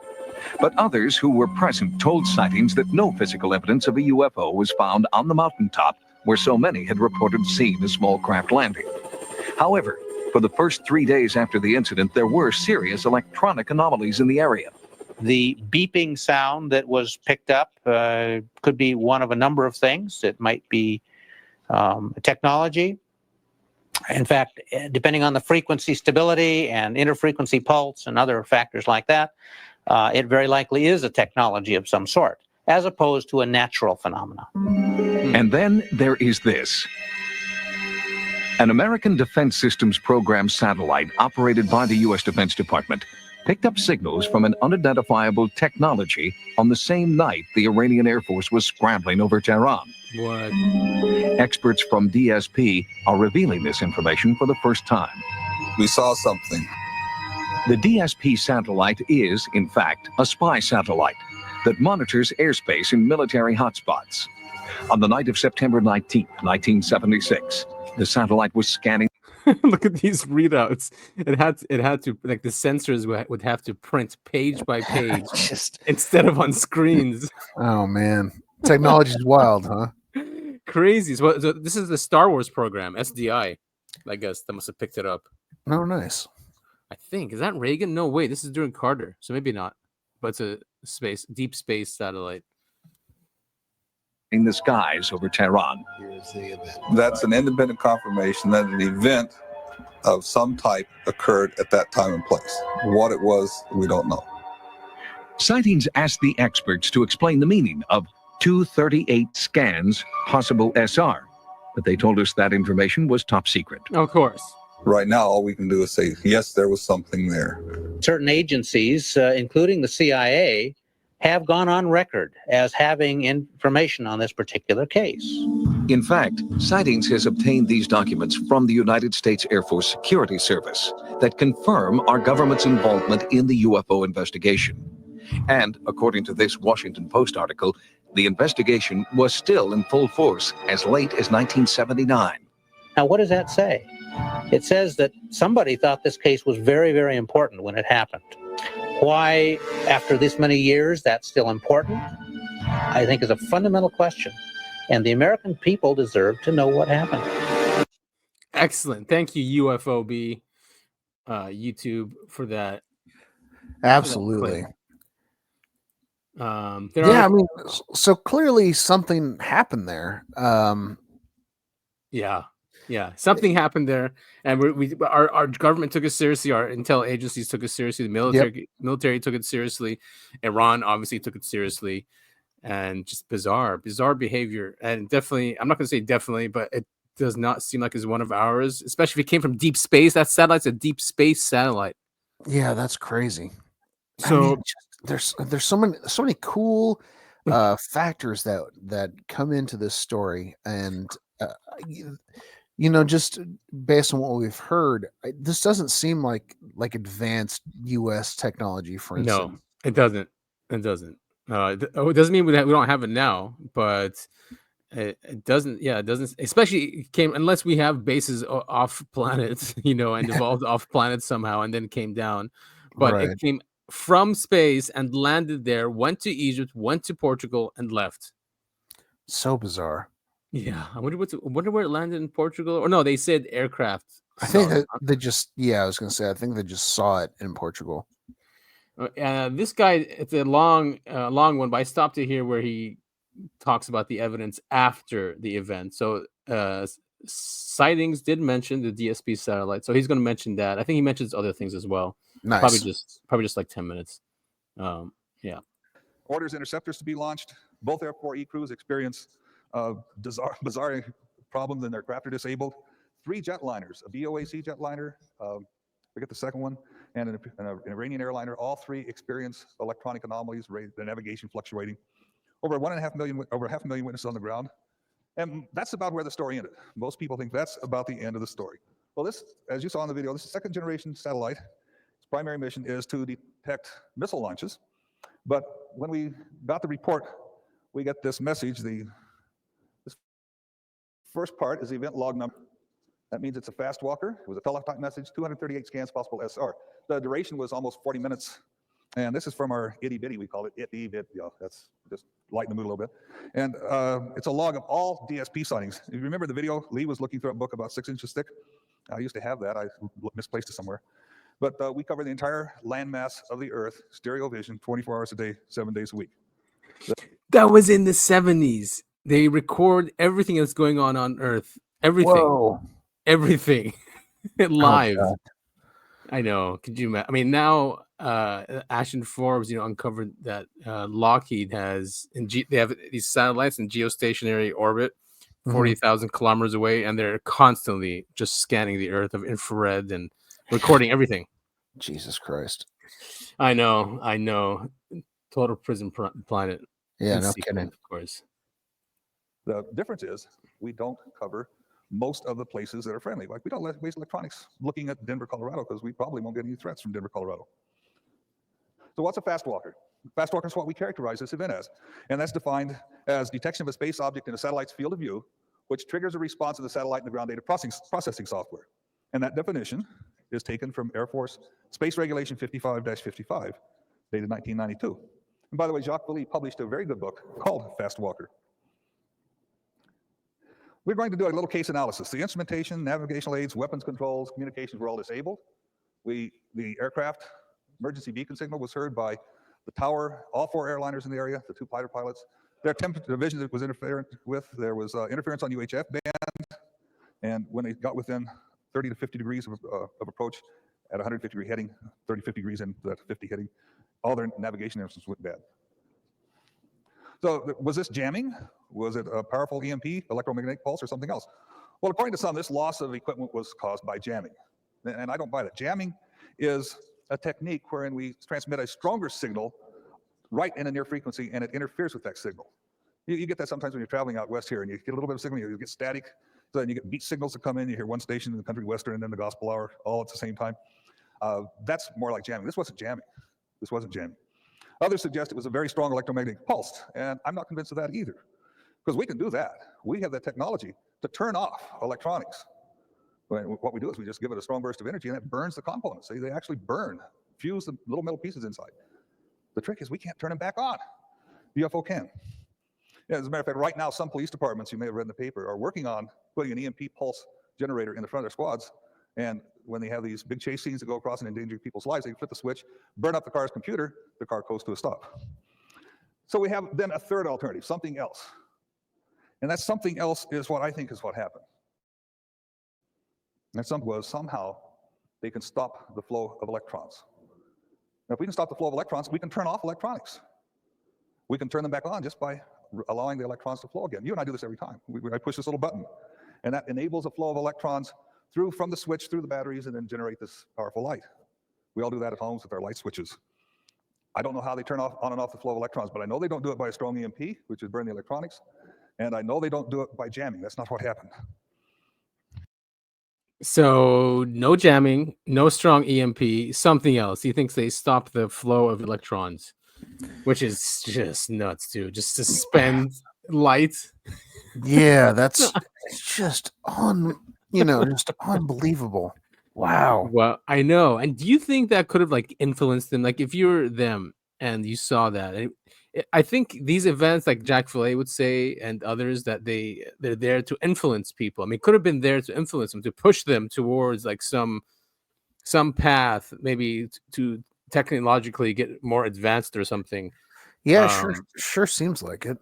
But others who were present told sightings that no physical evidence of a UFO was found on the mountaintop where so many had reported seeing a small craft landing. However, for the first 3 days after the incident, there were serious electronic anomalies in the area. The beeping sound that was picked up could be one of a number of things. It might be technology. In fact, depending on the frequency stability and interfrequency pulse and other factors like that, it very likely is a technology of some sort, as opposed to a natural phenomenon. And then there is this. An American Defense Systems Program satellite operated by the U.S. Defense Department picked up signals from an unidentifiable technology on the same night the Iranian Air Force was scrambling over Tehran. What? Experts from DSP are revealing this information for the first time. We saw something. The DSP satellite is, in fact, a spy satellite that monitors airspace in military hotspots. On the night of September 19, 1976, the satellite was scanning. Look at these readouts. It had to, like, the sensors would have to print page by page instead of on screens. Oh man, technology's wild, huh? Crazy. So this is the Star Wars program, SDI. I guess that must have picked it up. Oh, nice. I think, is that Reagan? No, wait, this is during Carter, so maybe not. But it's a deep space satellite in the skies over Tehran. That's an independent confirmation that an event of some type occurred at that time and place. What it was, we don't know. Sightings asked the experts to explain the meaning of 238 scans, possible SR, but they told us that information was top secret. Of course. Right now, all we can do is say, yes, there was something there. Certain agencies, including the CIA, have gone on record as having information on this particular case. In fact, Sightings has obtained these documents from the United States Air Force Security Service that confirm our government's involvement in the UFO investigation. And according to this Washington Post article, the investigation was still in full force as late as 1979. Now, what does that say? It says that somebody thought this case was very, very important when it happened. Why, after this many years, that's still important, I think is a fundamental question. And the American people deserve to know what happened. Excellent. Thank you, UFOB, YouTube, for that. Absolutely. I mean, so clearly something happened there. Yeah, something happened there, and our government took it seriously. Our intel agencies took it seriously. The military took it seriously. Iran obviously took it seriously, and just bizarre behavior. And definitely, I'm not going to say definitely, but it does not seem like it's one of ours. Especially if it came from deep space. That satellite's a deep space satellite. Yeah, that's crazy. So I mean, there's so many cool factors that come into this story, and just based on what we've heard, this doesn't seem like advanced U.S. technology, for instance. No, it doesn't. It doesn't. It doesn't mean we don't have it now, but It doesn't. Yeah, it doesn't. Especially it came unless we have bases off planet, and evolved off planet somehow, and then came down. But Right. it came from space and landed there. Went to Egypt, went to Portugal, and left. So bizarre. Yeah, I wonder where it landed in Portugal. Or no, they said aircraft. I think saw it. that they just, I was gonna say, I think they just saw it in Portugal. This guy, it's a long one, but I stopped to hear where he talks about the evidence after the event. So sightings did mention the DSP satellite, so he's going to mention that. I think he mentions other things as well. Nice. Probably just like 10 minutes. Yeah. Orders interceptors to be launched. Both Air Force E crews experience bizarre problems and their craft are disabled. 3 jetliners, a BOAC jetliner, forget the second one, and an Iranian airliner. All 3 experience electronic anomalies, the navigation fluctuating. Over 1.5 million, over 500,000 witnesses on the ground. And that's about where the story ended. Most people think that's about the end of the story. Well, this, as you saw in the video, this is a 2nd generation satellite. Its primary mission is to detect missile launches. But when we got the report, we get this message. This first part is the event log number. That means it's a fast walker. It was a teletype message, 238 scans, possible SR. The duration was almost 40 minutes. And this is from our itty bitty, we call it itty bit. That's just lighten the mood a little bit. And it's a log of all DSP sightings. If you remember the video, Lee was looking through a book about 6 inches thick. I used to have that. I misplaced it somewhere. But we cover the entire landmass of the Earth, stereo vision, 24 hours a day, 7 days a week. That was in the 70s. They record everything that's going on Earth. Everything. Whoa. Everything. Live. Oh, I know. Could you imagine? I mean, now Ashton Forbes, uncovered that Lockheed has, they have these satellites in geostationary orbit, 40,000 kilometers away, and they're constantly just scanning the Earth of infrared and recording everything. Jesus Christ. I know. Total prison planet. Yeah, no kidding. Of course. The difference is we don't cover most of the places that are friendly. Like we don't waste electronics looking at Denver, Colorado, because we probably won't get any threats from Denver, Colorado. So what's a fast walker? Fast walker is what we characterize this event as. And that's defined as detection of a space object in a satellite's field of view, which triggers a response of the satellite and the ground data processing software. And that definition is taken from Air Force Space Regulation 55-55, dated 1992. And by the way, Jacques Vallée published a very good book called Fast Walker. We're going to do a little case analysis. The instrumentation, navigational aids, weapons controls, communications were all disabled. The aircraft emergency beacon signal was heard by the tower, all 4 airliners in the area, the 2 fighter pilots. Their temperature vision that was interfered with. There was interference on UHF band. And when they got within 30 to 50 degrees of approach at 150 degree heading, 30, 50 degrees in that 50 heading, all their navigation instruments went bad. So was this jamming? Was it a powerful EMP, electromagnetic pulse, or something else? Well, according to some, this loss of equipment was caused by jamming. And I don't buy that. Jamming is a technique wherein we transmit a stronger signal right in a near frequency, and it interferes with that signal. You get that sometimes when you're traveling out west here, and you get a little bit of signal, you get static, so then you get beat signals that come in, you hear one station in the country western and then the gospel hour all at the same time. That's more like jamming. This wasn't jamming. This wasn't jamming. Others suggest it was a very strong electromagnetic pulse, and I'm not convinced of that either, because we can do that. We have that technology to turn off electronics. What we do is we just give it a strong burst of energy, and it burns the components. They actually burn, fuse the little metal pieces inside. The trick is we can't turn them back on. The UFO can. Yeah, as a matter of fact, right now, some police departments, you may have read in the paper, are working on putting an EMP pulse generator in the front of their squads. And when they have these big chase scenes that go across and endanger people's lives, they flip the switch, burn up the car's computer, the car goes to a stop. So we have then a third alternative, something else. And that something else is what I think is what happened. And that something was somehow they can stop the flow of electrons. Now, if we can stop the flow of electrons, we can turn off electronics. We can turn them back on just by allowing the electrons to flow again. You and I do this every time. I push this little button, and that enables a flow of electrons from the switch, through the batteries, and then generate this powerful light. We all do that at homes with our light switches. I don't know how they turn on and off the flow of electrons, but I know they don't do it by a strong EMP, which would burn the electronics, and I know they don't do it by jamming. That's not what happened. So no jamming, no strong EMP, something else. He thinks they stop the flow of electrons, which is just nuts too. Just suspend light. Yeah, that's just just unbelievable. Wow. Well, I know. And do you think that could have like influenced them? Like if you're them and you saw that, I think these events, like Jack Filet would say, and others, that they're there to influence people. I mean, could have been there to influence them, to push them towards like some path, maybe to technologically get more advanced or something. Yeah, sure seems like it.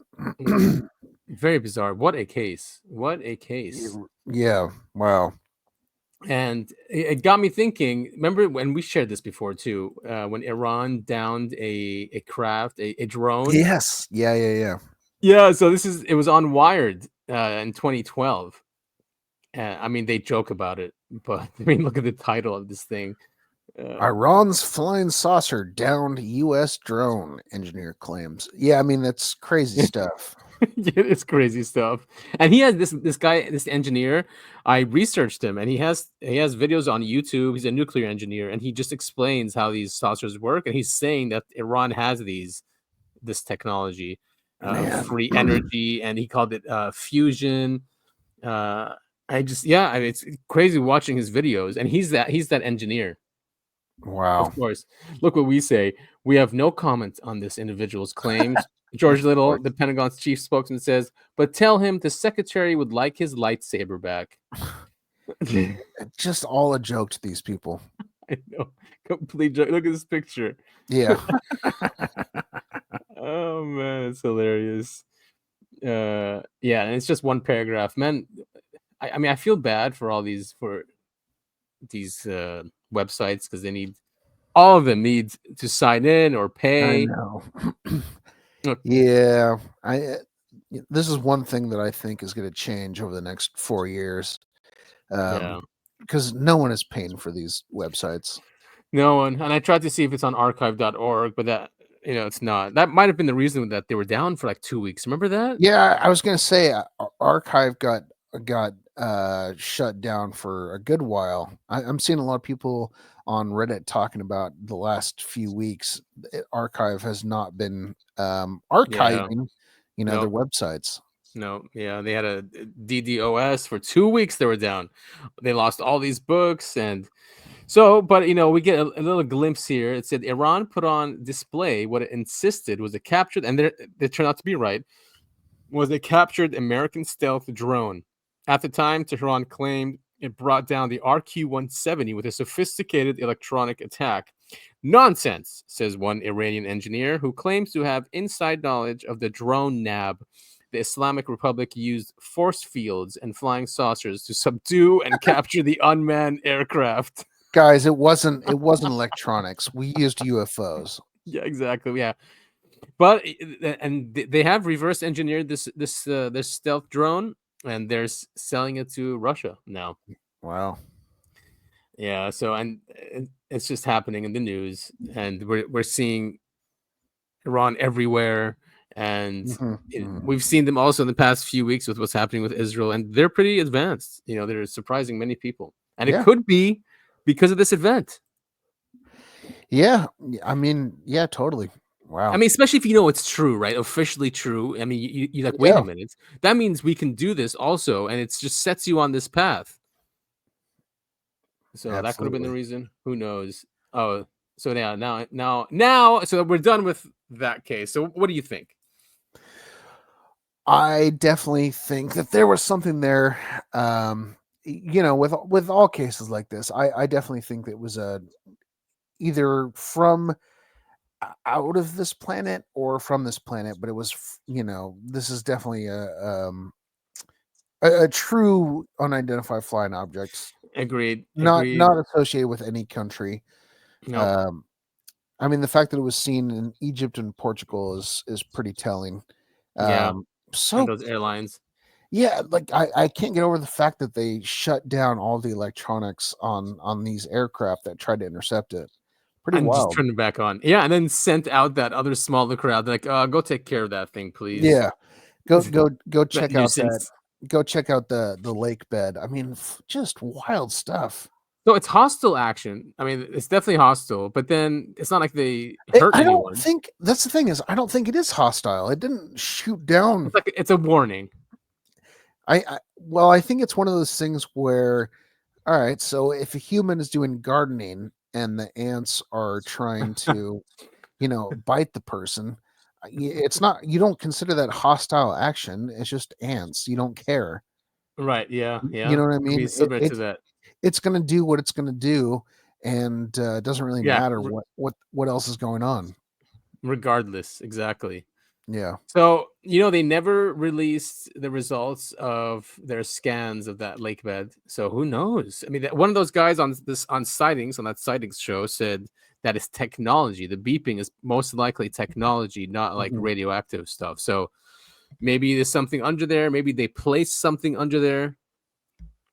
Very bizarre. What a case. What a case. Yeah. Wow. And it got me thinking. Remember when we shared this before too? When Iran downed a craft, a drone. Yes. Yeah. Yeah. So it was on Wired in 2012. I mean, they joke about it, but I mean, look at the title of this thing. Iran's flying saucer downed U.S. drone, engineer claims. Yeah, I mean that's crazy stuff. Yeah, it's crazy stuff. And he has this guy, this engineer. I researched him, and he has videos on YouTube. He's a nuclear engineer, and he just explains how these saucers work. And he's saying that Iran has this technology, free energy, and he called it fusion. I mean, it's crazy watching his videos, and he's that engineer. Wow. Of course. Look what we say. We have no comment on this individual's claims. George Little, the Pentagon's chief spokesman, says, but tell him the secretary would like his lightsaber back. Just all a joke to these people. I know. Complete joke. Look at this picture. Yeah. Oh, man. It's hilarious. Yeah. And it's just one paragraph. Man, I mean, I feel bad for these websites because all of them need to sign in or pay. I know. Yeah, this is one thing that I think is going to change over the next 4 years, because no one is paying for these websites. No one. And I tried to see if it's on archive.org, but that it's not. That might have been the reason that they were down for like 2 weeks. Remember that? Yeah, I was going to say archive got shut down for a good while. I'm seeing a lot of people on Reddit talking about the last few weeks. Archive has not been archiving, their websites. No, yeah, they had a DDoS for 2 weeks. They were down. They lost all these books, and so, but we get a little glimpse here. It said Iran put on display what it insisted was a captured, and they turned out to be right, was a captured American stealth drone. At the time, Tehran claimed it brought down the RQ-170 with a sophisticated electronic attack. Nonsense, says one Iranian engineer who claims to have inside knowledge of the drone nab. The Islamic Republic used force fields and flying saucers to subdue and capture the unmanned aircraft. Guys, it wasn't electronics. We used UFOs. Yeah, exactly. Yeah. But they have reverse engineered this stealth drone, and they're selling it to Russia now. Wow. Yeah. So, and it's just happening in the news, and we're seeing Iran everywhere, and we've seen them also in the past few weeks with what's happening with Israel, and they're pretty advanced. They're surprising many people, and it could be because of this event. Yeah. I mean, yeah, totally. Wow. I mean, especially if it's true, right? Officially true. I mean, you like, wait a minute. That means we can do this also, and it just sets you on this path. So that could have been the reason. Who knows? Oh, so now, so we're done with that case. So what do you think? I definitely think that there was something there. With all cases like this, I definitely think it was either from out of this planet or from this planet, but it was, this is definitely a true unidentified flying object. Agreed. Not associated with any country. No. I mean, the fact that it was seen in Egypt and Portugal is pretty telling. So and those airlines. Yeah, like I can't get over the fact that they shut down all the electronics on these aircraft that tried to intercept it. Pretty and wild. Just turned it back on. Yeah, and then sent out that other smaller crowd. They're like, go take care of that thing, please. Yeah, go check out that. Go check out the lake bed. I mean, just wild stuff. So it's hostile action. I mean, it's definitely hostile, but then it's not like they hurt anyone. I don't think that's the thing is I don't think it is hostile. It didn't shoot down. It's a warning. I think it's one of those things where, all right, so if a human is doing gardening and the ants are trying to, bite the person, it's not, you don't consider that hostile action. It's just ants. You don't care. Right. Yeah. You Yeah. know what I Could be mean? similar to that. It's going to do what it's going to do, and it doesn't really Yeah. matter what else is going on. Regardless. Exactly. Yeah. So, they never released the results of their scans of that lake bed. So who knows? I mean, one of those guys on that sightings show said that it's technology. The beeping is most likely technology, not like radioactive stuff. So maybe there's something under there. Maybe they placed something under there.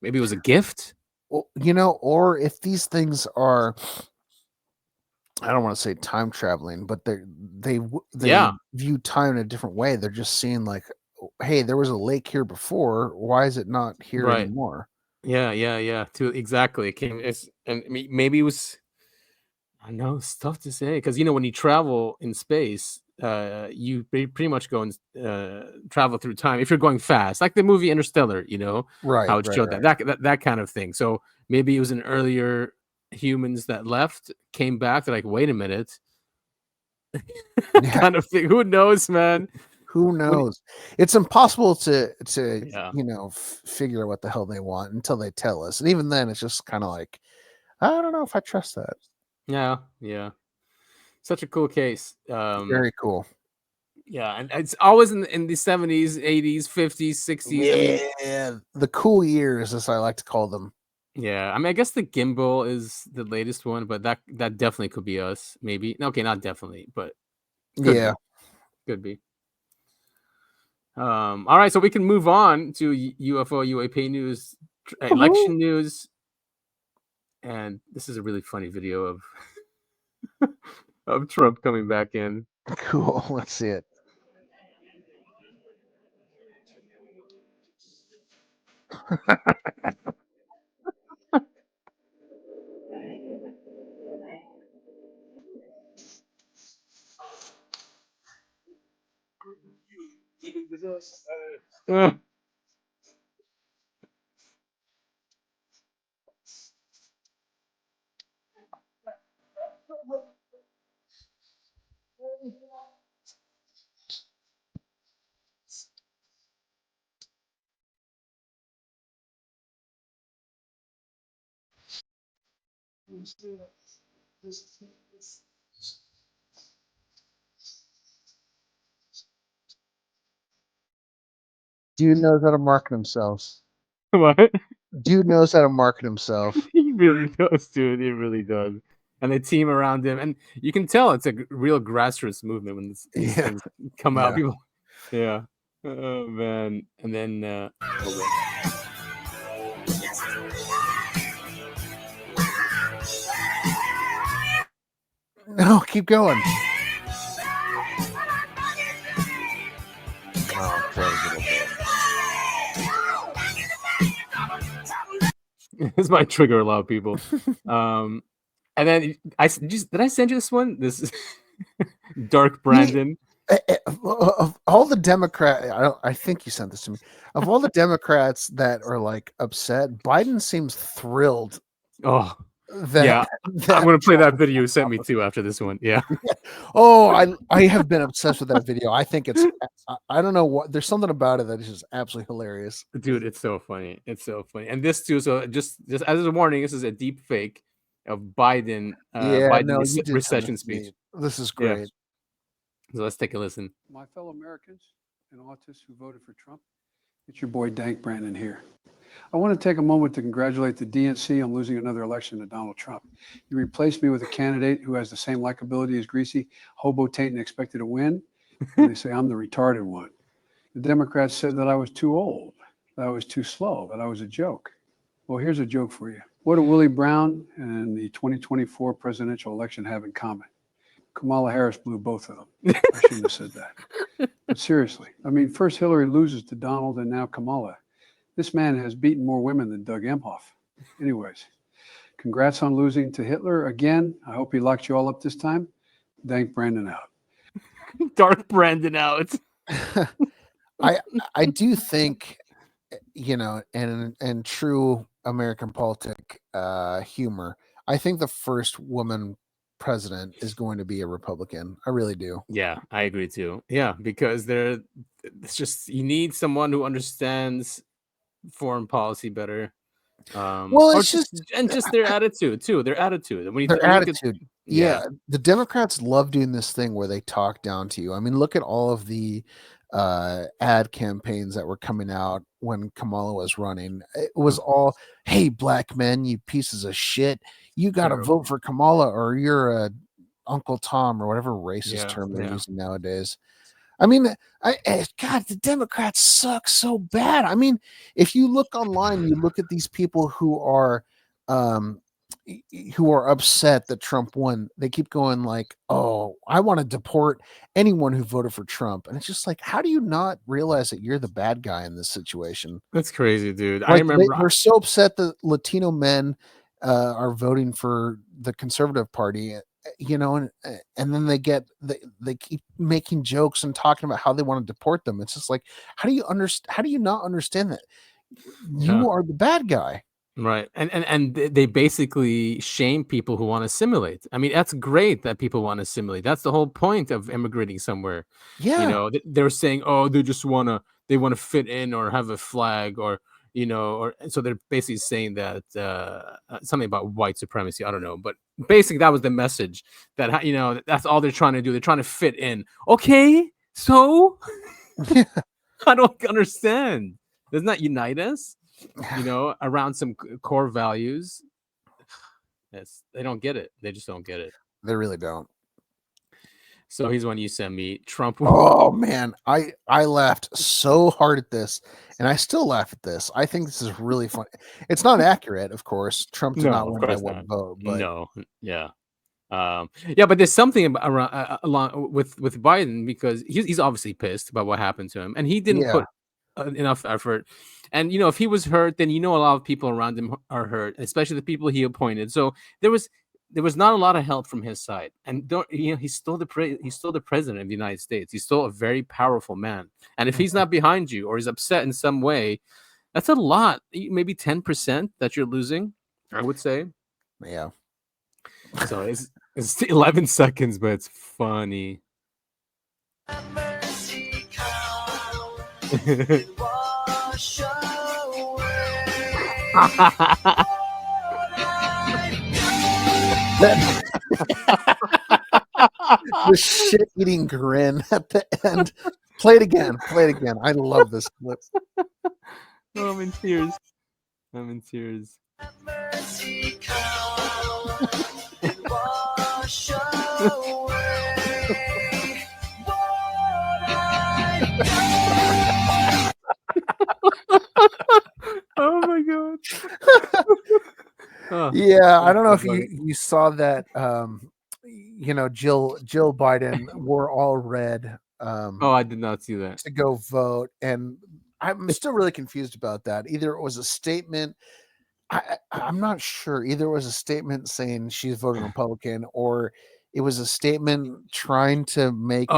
Maybe it was a gift. Well, or if these things are, I don't want to say time traveling, but they view time in a different way. They're just seeing like, hey, there was a lake here before. Why is it not here anymore? Yeah. Exactly. It came. And maybe it was. I don't know. It's tough to say because when you travel in space, you pretty much go and travel through time if you're going fast, like the movie Interstellar. Right? How it showed that kind of thing. So maybe it was an earlier humans that left, came back. They're like, wait a minute, kind of thing. Who knows, man? Who knows? It's impossible to figure out what the hell they want until they tell us, and even then, it's just kind of like, I don't know if I trust that. Yeah. Such a cool case. Very cool. Yeah, and it's always in the 70s, 80s, 50s, 60s. Yeah, the cool years, as I like to call them. Yeah, I guess the gimbal is the latest one, but that definitely could be us. Maybe. Okay, not definitely, but could be. All right, so we can move on to UFO UAP news, election news. And this is a really funny video of of Trump coming back in. Cool. Let's see it. Dude knows how to market himself. What? Dude knows how to market himself. He really does, dude. He really does. And the team around him, and you can tell it's a real grassroots movement when these things come out. People, oh man, and then no, keep going. This might trigger a lot of people. And then did I send you this one? This is Dark Brandon. Of all the I think you sent this to me. Of all the Democrats that are like upset, Biden seems thrilled. Oh, I'm going to play that video you sent me to after this one. Yeah. Oh, I have been obsessed with that video. I think it's, I don't know what, there's something about it that is just absolutely hilarious. Dude, it's so funny. It's so funny. And this too, so just as a warning, this is a deep fake of Biden recession speech. This is great. Yeah. So let's take a listen. My fellow Americans and autists who voted for Trump, it's your boy Dank Brandon here. I want to take a moment to congratulate the DNC on losing another election to Donald Trump. You replaced me with a candidate who has the same likability as Greasy, hobo taint, and expected to win. And they say I'm the retarded one. The Democrats said that I was too old, that I was too slow, that I was a joke. Well, here's a joke for you. What do Willie Brown and the 2024 presidential election have in common? Kamala Harris blew both of them. I shouldn't have said that. But seriously, I mean, first Hillary loses to Donald and now Kamala. This man has beaten more women than Doug Emhoff. Anyways, congrats on losing to Hitler again. I hope he locked you all up this time. Dank Brandon out. Dark Brandon out. I do think and true American politic humor, I think the first woman president is going to be a Republican. I really do. Yeah, I agree too. Yeah, because it's just you need someone who understands foreign policy better. Well, it's just their attitude too. Their attitude. When you their look at- attitude. Yeah, the Democrats love doing this thing where they talk down to you. I mean, look at all of the ad campaigns that were coming out when Kamala was running. It was all, "Hey, black men, you pieces of shit, you got to vote for Kamala or you're a Uncle Tom," or whatever racist term they're using nowadays. I mean, God, the Democrats suck so bad. I mean, if you look online, you look at these people who are upset that Trump won. They keep going like, "Oh, I want to deport anyone who voted for Trump," and it's just like, how do you not realize that you're the bad guy in this situation? That's crazy, dude. Like, I remember they're so upset that Latino men are voting for the conservative party. And then they keep making jokes and talking about how they want to deport them. It's just like, how do you not understand that you are the bad guy? Right. And they basically shame people who want to assimilate. I mean, that's great that people want to assimilate. That's the whole point of immigrating somewhere. Yeah. They're saying, "Oh, they want to fit in or have a flag or so they're basically saying that something about white supremacy. I don't know, but basically that was the message that that's all they're trying to do. They're trying to fit in. Okay, so I don't understand. Doesn't that unite us? Around some core values. They don't get it. They just don't get it. They really don't. So here's one you sent me. Trump. Oh man, I laughed so hard at this, and I still laugh at this. I think this is really funny. It's not accurate, of course. Trump did not win by one vote, but but there's something around along with Biden because he's obviously pissed about what happened to him, and he didn't put enough effort. And if he was hurt, then a lot of people around him are hurt, especially the people he appointed. So there was not a lot of help from his side. And he's still the president of the United States. He's still a very powerful man. And if he's not behind you or he's upset in some way, that's a lot. Maybe 10% that you're losing, I would say. Yeah. So it's 11 seconds, but it's funny. The shit-eating grin at the end. Play it again. I love this clip. Oh, I'm in tears. Oh my god. Yeah, I don't know if you saw that. Jill Biden wore all red. I did not see that. To go vote, and I'm still really confused about that. Either it was a statement. I'm not sure. Either it was a statement saying she's voting Republican, or it was a statement trying to make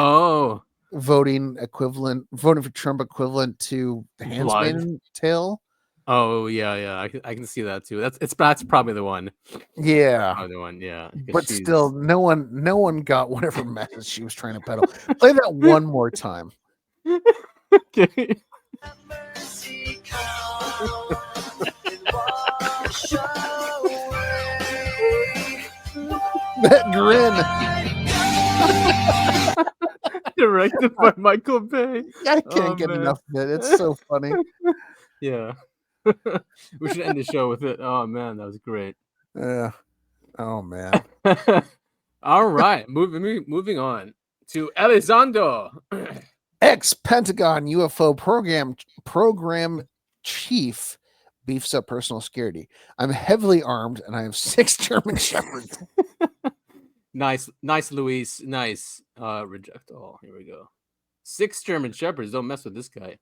voting for Trump equivalent to the Handmaid's Tale. Oh yeah, I can see that too. That's probably the one. Yeah, probably the one. Yeah, but still, no one got whatever message she was trying to peddle. Play that one more time. Okay. That grin. Directed by Michael Bay. I can't get enough of it. It's so funny. Yeah. We should end the show with it. Oh man, that was great. Yeah. Oh man. All right. Moving on to Elizondo. Ex-Pentagon UFO program chief beefs up personal security. I'm heavily armed and I have 6 German Shepherds. Nice, Luis. Nice. Reject all. Here we go. 6 German Shepherds. Don't mess with this guy.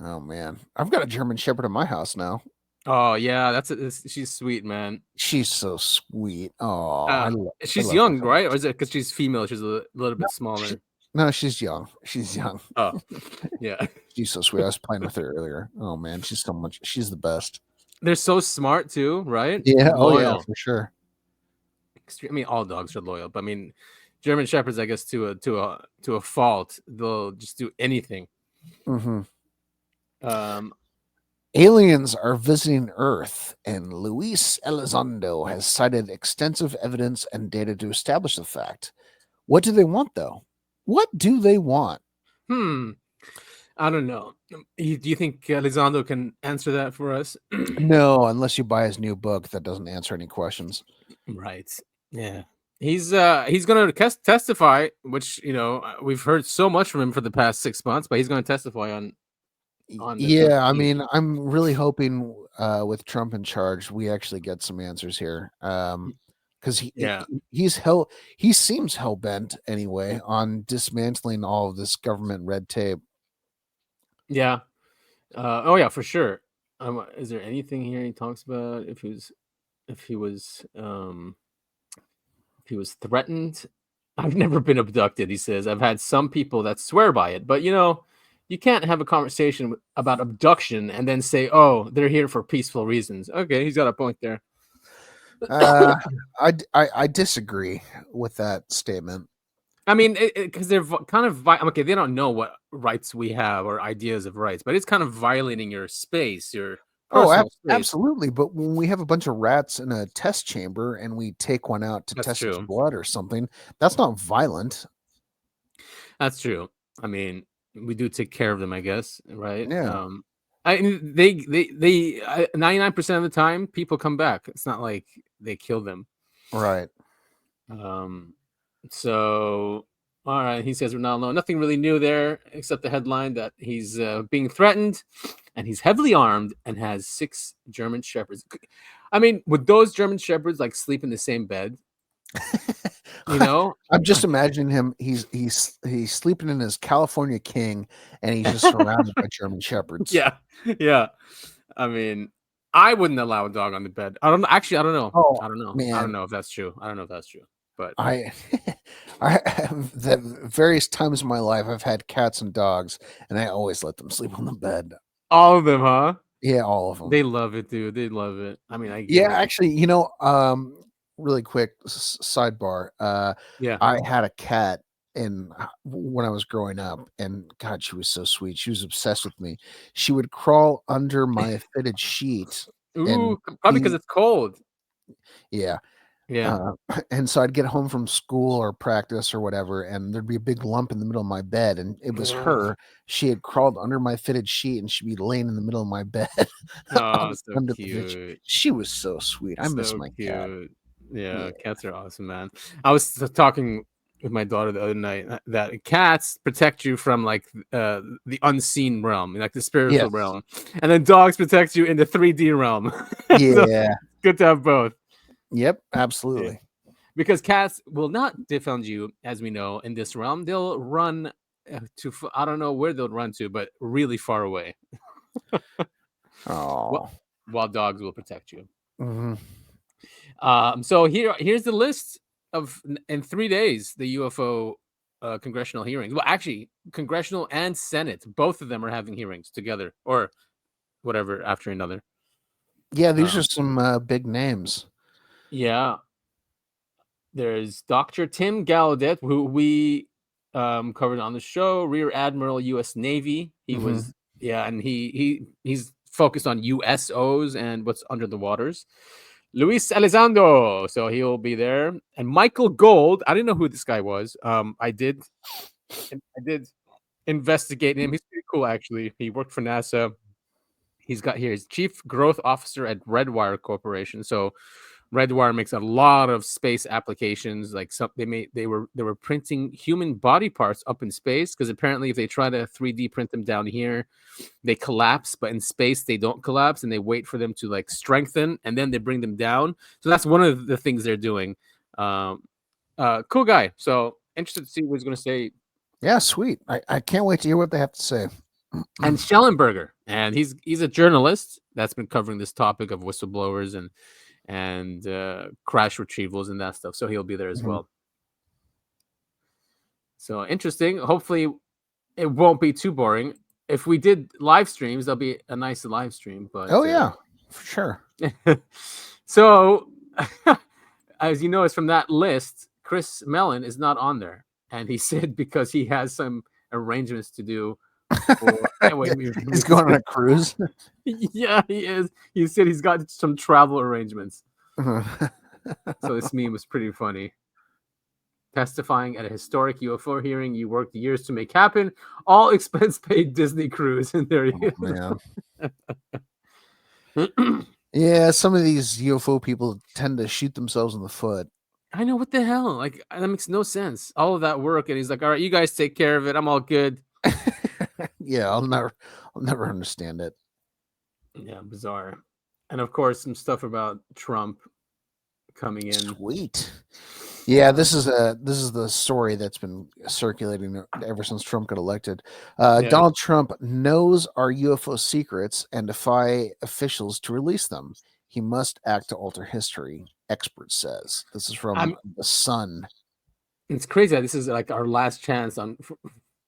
Oh man, I've got a German Shepherd in my house now. Oh yeah, she's sweet, man. She's so sweet. Oh, she's young, right? Or is it because she's female? She's a little bit smaller. No, she's young. She's young. Oh, yeah. She's so sweet. I was playing with her earlier. Oh man, she's the best. They're so smart too, right? Yeah. Loyal. Oh yeah, for sure. I mean, all dogs are loyal, but I mean, German Shepherds, I guess, to a fault, they'll just do anything. Mm-hmm. Um, Aliens are visiting Earth, and Luis Elizondo has cited extensive evidence and data to establish the fact. What do they want, though? What do they want? I don't know. Do you think Elizondo can answer that for us? No, unless you buy his new book that doesn't answer any questions. Right. Yeah. He's going to testify, which, we've heard so much from him for the past 6 months, but he's going to testify on Yeah, I mean, I'm really hoping with Trump in charge, we actually get some answers here. Because he seems hell bent anyway on dismantling all of this government red tape. Yeah. Oh yeah, for sure. Is there anything here he talks about if he was threatened? I've never been abducted, he says. I've had some people that swear by it, but you can't have a conversation about abduction and then say, "Oh, they're here for peaceful reasons." Okay, he's got a point there. I disagree with that statement. I mean, because they're kind of okay. They don't know what rights we have or ideas of rights, but it's kind of violating your space, your personal space. Absolutely. But when we have a bunch of rats in a test chamber and we take one out to test its blood or something, that's not violent. That's true. I mean, we do take care of them, I guess, right? Yeah. They 99% of the time people come back. It's not like they kill them, right? So, all right, he says Ronaldo, nothing really new there except the headline that he's being threatened and he's heavily armed and has 6 German Shepherds. I mean, would those German Shepherds like sleep in the same bed? I'm just imagining him. He's sleeping in his California King, and he's just surrounded by German Shepherds. Yeah. I mean, I wouldn't allow a dog on the bed. I don't know. Oh, I don't know. Man. I don't know if that's true. But I the various times in my life I've had cats and dogs, and I always let them sleep on the bed. All of them, huh? Yeah, all of them. They love it, dude. They love it. I mean, actually, really quick sidebar. I had a cat when I was growing up, and God, she was so sweet. She was obsessed with me. She would crawl under my fitted sheet. Ooh, probably because it's cold. Yeah. Yeah. And so I'd get home from school or practice or whatever, and there'd be a big lump in the middle of my bed, and it was her. She had crawled under my fitted sheet, and she'd be laying in the middle of my bed. Oh, so cute. She was so sweet. I miss my cat. Yeah, cats are awesome, man. I was talking with my daughter the other night that cats protect you from like the unseen realm, like the spiritual realm, and then dogs protect you in the 3D realm. Yeah, so, good to have both. Yep, absolutely. Because cats will not defend you, as we know, in this realm. They'll run to, I don't know where they'll run to, but really far away. Oh, while dogs will protect you. Mm-hmm. So here's the list of in 3 days the UFO congressional hearings. Well, actually, congressional and Senate, both of them are having hearings together or whatever after another. Yeah, these are some big names. Yeah. There's Dr. Tim Gallaudet, who we covered on the show, Rear Admiral, U.S. Navy. He was, and he's focused on USOs and what's under the waters. Luis Elizondo, so he'll be there. And Michael Gold, I didn't know who this guy was. I did investigate him. He's pretty cool, actually. He worked for NASA. He's got here, he's Chief Growth Officer at Redwire Corporation. So Redwire makes a lot of space applications. Like they were printing human body parts up in space, because apparently if they try to 3D print them down here, they collapse, but in space they don't collapse, and they wait for them to like strengthen, and then they bring them down. So that's one of the things they're doing. Cool guy. So interested to see what he's going to say. Yeah, sweet. I can't wait to hear what they have to say. And Schellenberger, and he's a journalist that's been covering this topic of whistleblowers and crash retrievals and that stuff. So he'll be there as well. So interesting. Hopefully, it won't be too boring. If we did live streams, there'll be a nice live stream. But yeah, for sure. So, as you notice from that list, Chris Mellon is not on there, and he said because he has some arrangements to do. He's going on a cruise. Yeah, he is. He said he's got some travel arrangements. So this meme was pretty funny. Testifying at a historic UFO hearing you worked years to make happen. All expense paid Disney cruise. And there he is. Yeah, some of these UFO people tend to shoot themselves in the foot. I know, what the hell? Like, that makes no sense. All of that work, and he's like, all right, you guys take care of it. I'm all good. Yeah, I'll never understand it. Yeah, bizarre. And of course, some stuff about Trump coming in. Sweet. Yeah, this is the story that's been circulating ever since Trump got elected. Donald Trump knows our UFO secrets and defy officials to release them. He must act to alter history, expert says. This is from The Sun. It's crazy. This is like our last chance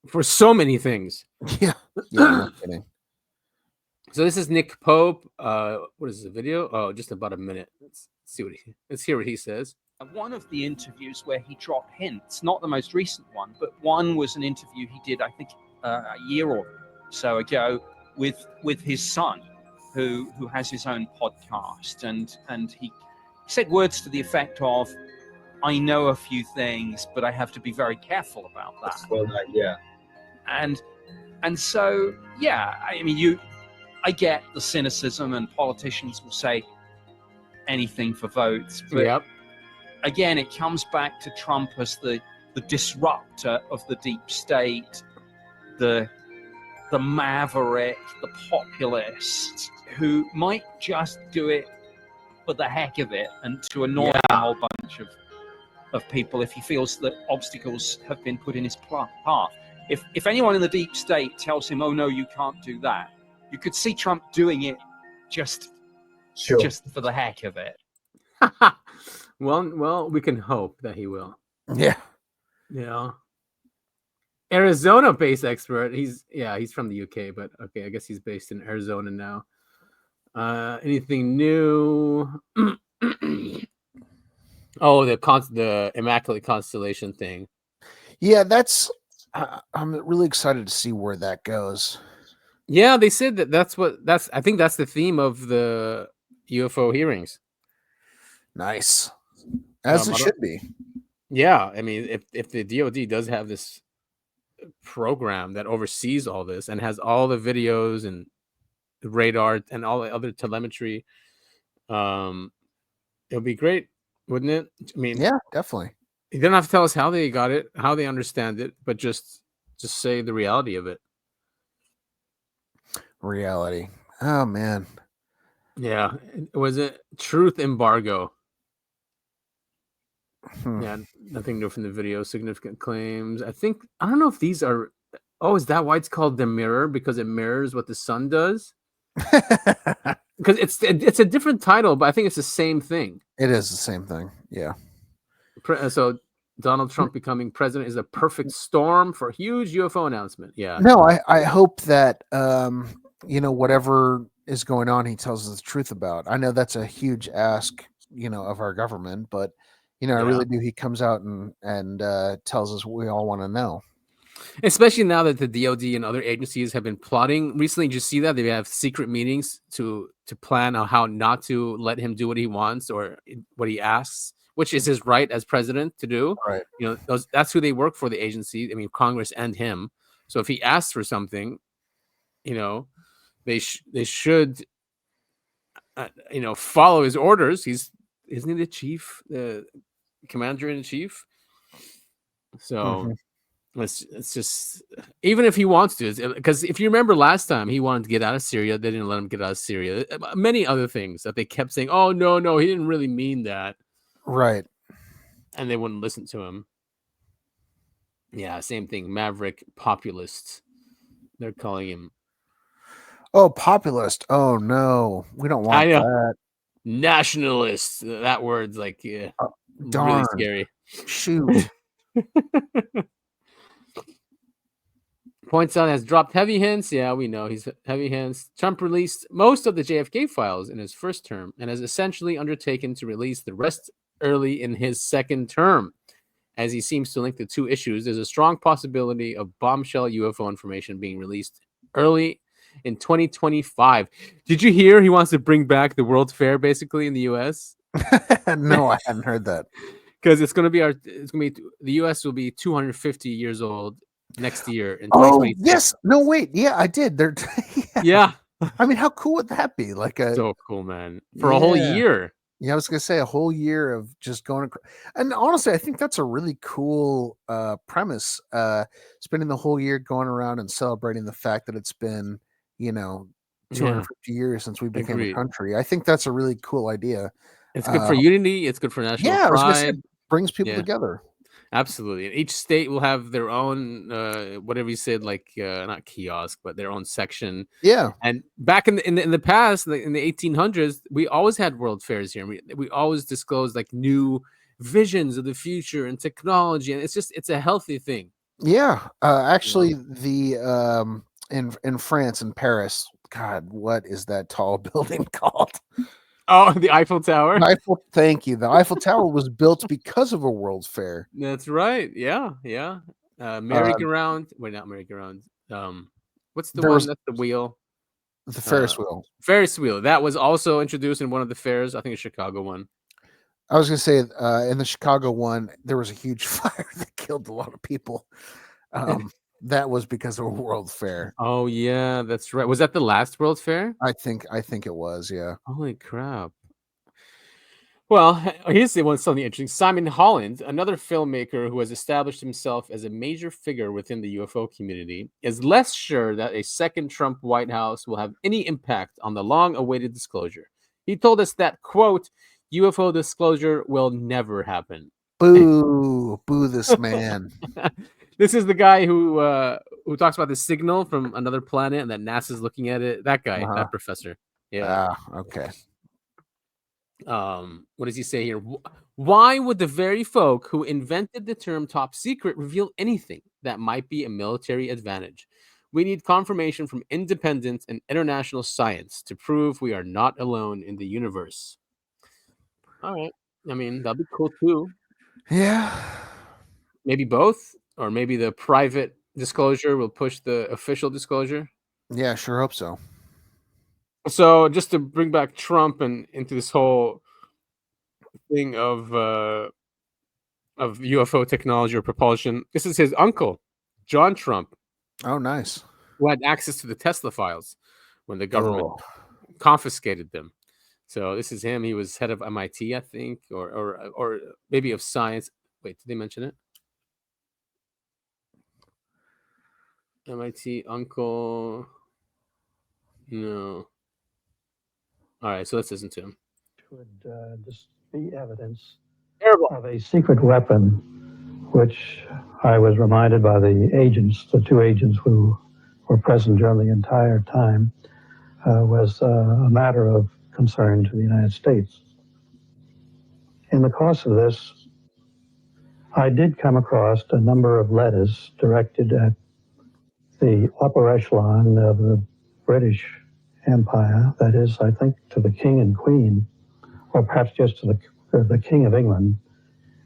for so many things. Yeah, no kidding. So this is Nick Pope. What is the video? Oh, just about a minute. Let's hear what he says. One of the interviews where he dropped hints, not the most recent one, but one was an interview he did, I think, a year or so ago with his son, who has his own podcast, and he said words to the effect of, "I know a few things, but I have to be very careful about that." Well, yeah. And so, yeah, I mean, I get the cynicism, and politicians will say anything for votes, but again, it comes back to Trump as the disruptor of the deep state, the maverick, the populist, who might just do it for the heck of it and to annoy a whole bunch of people if he feels that obstacles have been put in his path. If anyone in the deep state tells him, "Oh no, you can't do that," you could see Trump doing it just for the heck of it. Well, we can hope that he will. Yeah. Yeah. Arizona-based expert. He's from the UK, but okay, I guess he's based in Arizona now. Anything new? Oh, the Immaculate Constellation thing. Yeah, that's. I'm really excited to see where that goes. Yeah, they said that's. I think that's the theme of the UFO hearings. Nice, as it should be. Yeah, I mean, if the DoD does have this program that oversees all this and has all the videos and the radar and all the other telemetry, it'll be great, wouldn't it? I mean, yeah, definitely. You don't have to tell us how they got it, how they understand it, but just say the reality of it. Reality. Oh man. Yeah, was it truth embargo? Yeah, nothing new from the video. Significant claims. I don't know if these are. Oh, is that why it's called the mirror? Because it mirrors what the sun does. Because it's a different title, but I think it's the same thing. It is the same thing. Yeah. So Donald Trump becoming president is a perfect storm for a huge UFO announcement. Yeah. No, I hope that whatever is going on, he tells us the truth about. I know that's a huge ask, of our government, but I really do. He comes out and tells us what we all want to know. Especially now that the DoD and other agencies have been plotting. Recently, did you see that? They have secret meetings to plan on how not to let him do what he wants or what he asks, which is his right as president to do. Right. That's who they work for, the agency. I mean, Congress and him. So if he asks for something, they should, follow his orders. Isn't he the chief, the commander in chief? So it's just, even if he wants to, because if you remember last time he wanted to get out of Syria, they didn't let him get out of Syria. Many other things that they kept saying, "Oh no, he didn't really mean that." Right. And they wouldn't listen to him. Yeah, same thing. Maverick populist. They're calling him. Oh, populist. Oh no, we don't want that. Nationalist. That word's like, darn. really scary. Shoot. Points out has dropped heavy hints. Yeah, we know he's heavy hints. Trump released most of the JFK files in his first term and has essentially undertaken to release the rest early in his second term. As he seems to link the two issues, there's a strong possibility of bombshell UFO information being released early in 2025. Did you hear he wants to bring back the World Fair basically in the US? No, I hadn't heard that. Because the US will be 250 years old next year in Oh 2026. yes, no wait, yeah, I did. They're Yeah. I mean, how cool would that be? Like so cool, man. For a whole year. Yeah, I was gonna say a whole year of just going. And honestly, I think that's a really cool premise. Spending the whole year going around and celebrating the fact that it's been, 250 years since we became a country. I think that's a really cool idea. It's good for unity. It's good for national I was gonna say, pride. brings people together. Absolutely. And each state will have their own, whatever you said, like not kiosk, but their own section. Yeah. And back in the past, in the 1800s, we always had world fairs here. We always disclosed like new visions of the future and technology, and it's a healthy thing. Yeah. Actually, the in France, in Paris, God, what is that tall building called? Oh, the Eiffel Tower. Thank you. The Eiffel Tower was built because of a World's Fair. That's right. Yeah. Merry-go-round. Wait, not merry-go-round. What's the one that's the wheel? The Ferris wheel. Ferris wheel. That was also introduced in one of the fairs. I think a Chicago one. I was going to say, in the Chicago one, there was a huge fire that killed a lot of people. That was because of a World Fair. Oh yeah, that's right. Was that the last World Fair? I think it was. Yeah. Holy crap. Well, here's something interesting. Simon Holland, another filmmaker who has established himself as a major figure within the UFO community, is less sure that a second Trump White House will have any impact on the long-awaited disclosure. He told us that, quote, UFO disclosure will never happen. Boo this man. This is the guy who talks about the signal from another planet and that NASA's looking at it. That guy, that professor. Yeah. Okay. What does he say here? Why would the very folk who invented the term top secret reveal anything that might be a military advantage? We need confirmation from independent and international science to prove we are not alone in the universe. All right. I mean, that'd be cool too. Yeah. Maybe both, or maybe the private disclosure will push the official disclosure. Yeah, sure hope so. So just to bring back Trump and into this whole thing of UFO technology or propulsion, this is his uncle, John Trump. Oh, nice. Who had access to the Tesla files when the government confiscated them. So this is him. He was head of MIT, I think, or maybe of science. Wait, did they mention it? MIT uncle. No. All right, so let's listen to him. Would just be evidence Terrible. of a secret weapon, which I was reminded by the two agents who were present during the entire time, was a matter of concern to the United States. In the course of this, I did come across a number of letters directed at the upper echelon of the British Empire, that is, I think, to the King and Queen, or perhaps just to the King of England,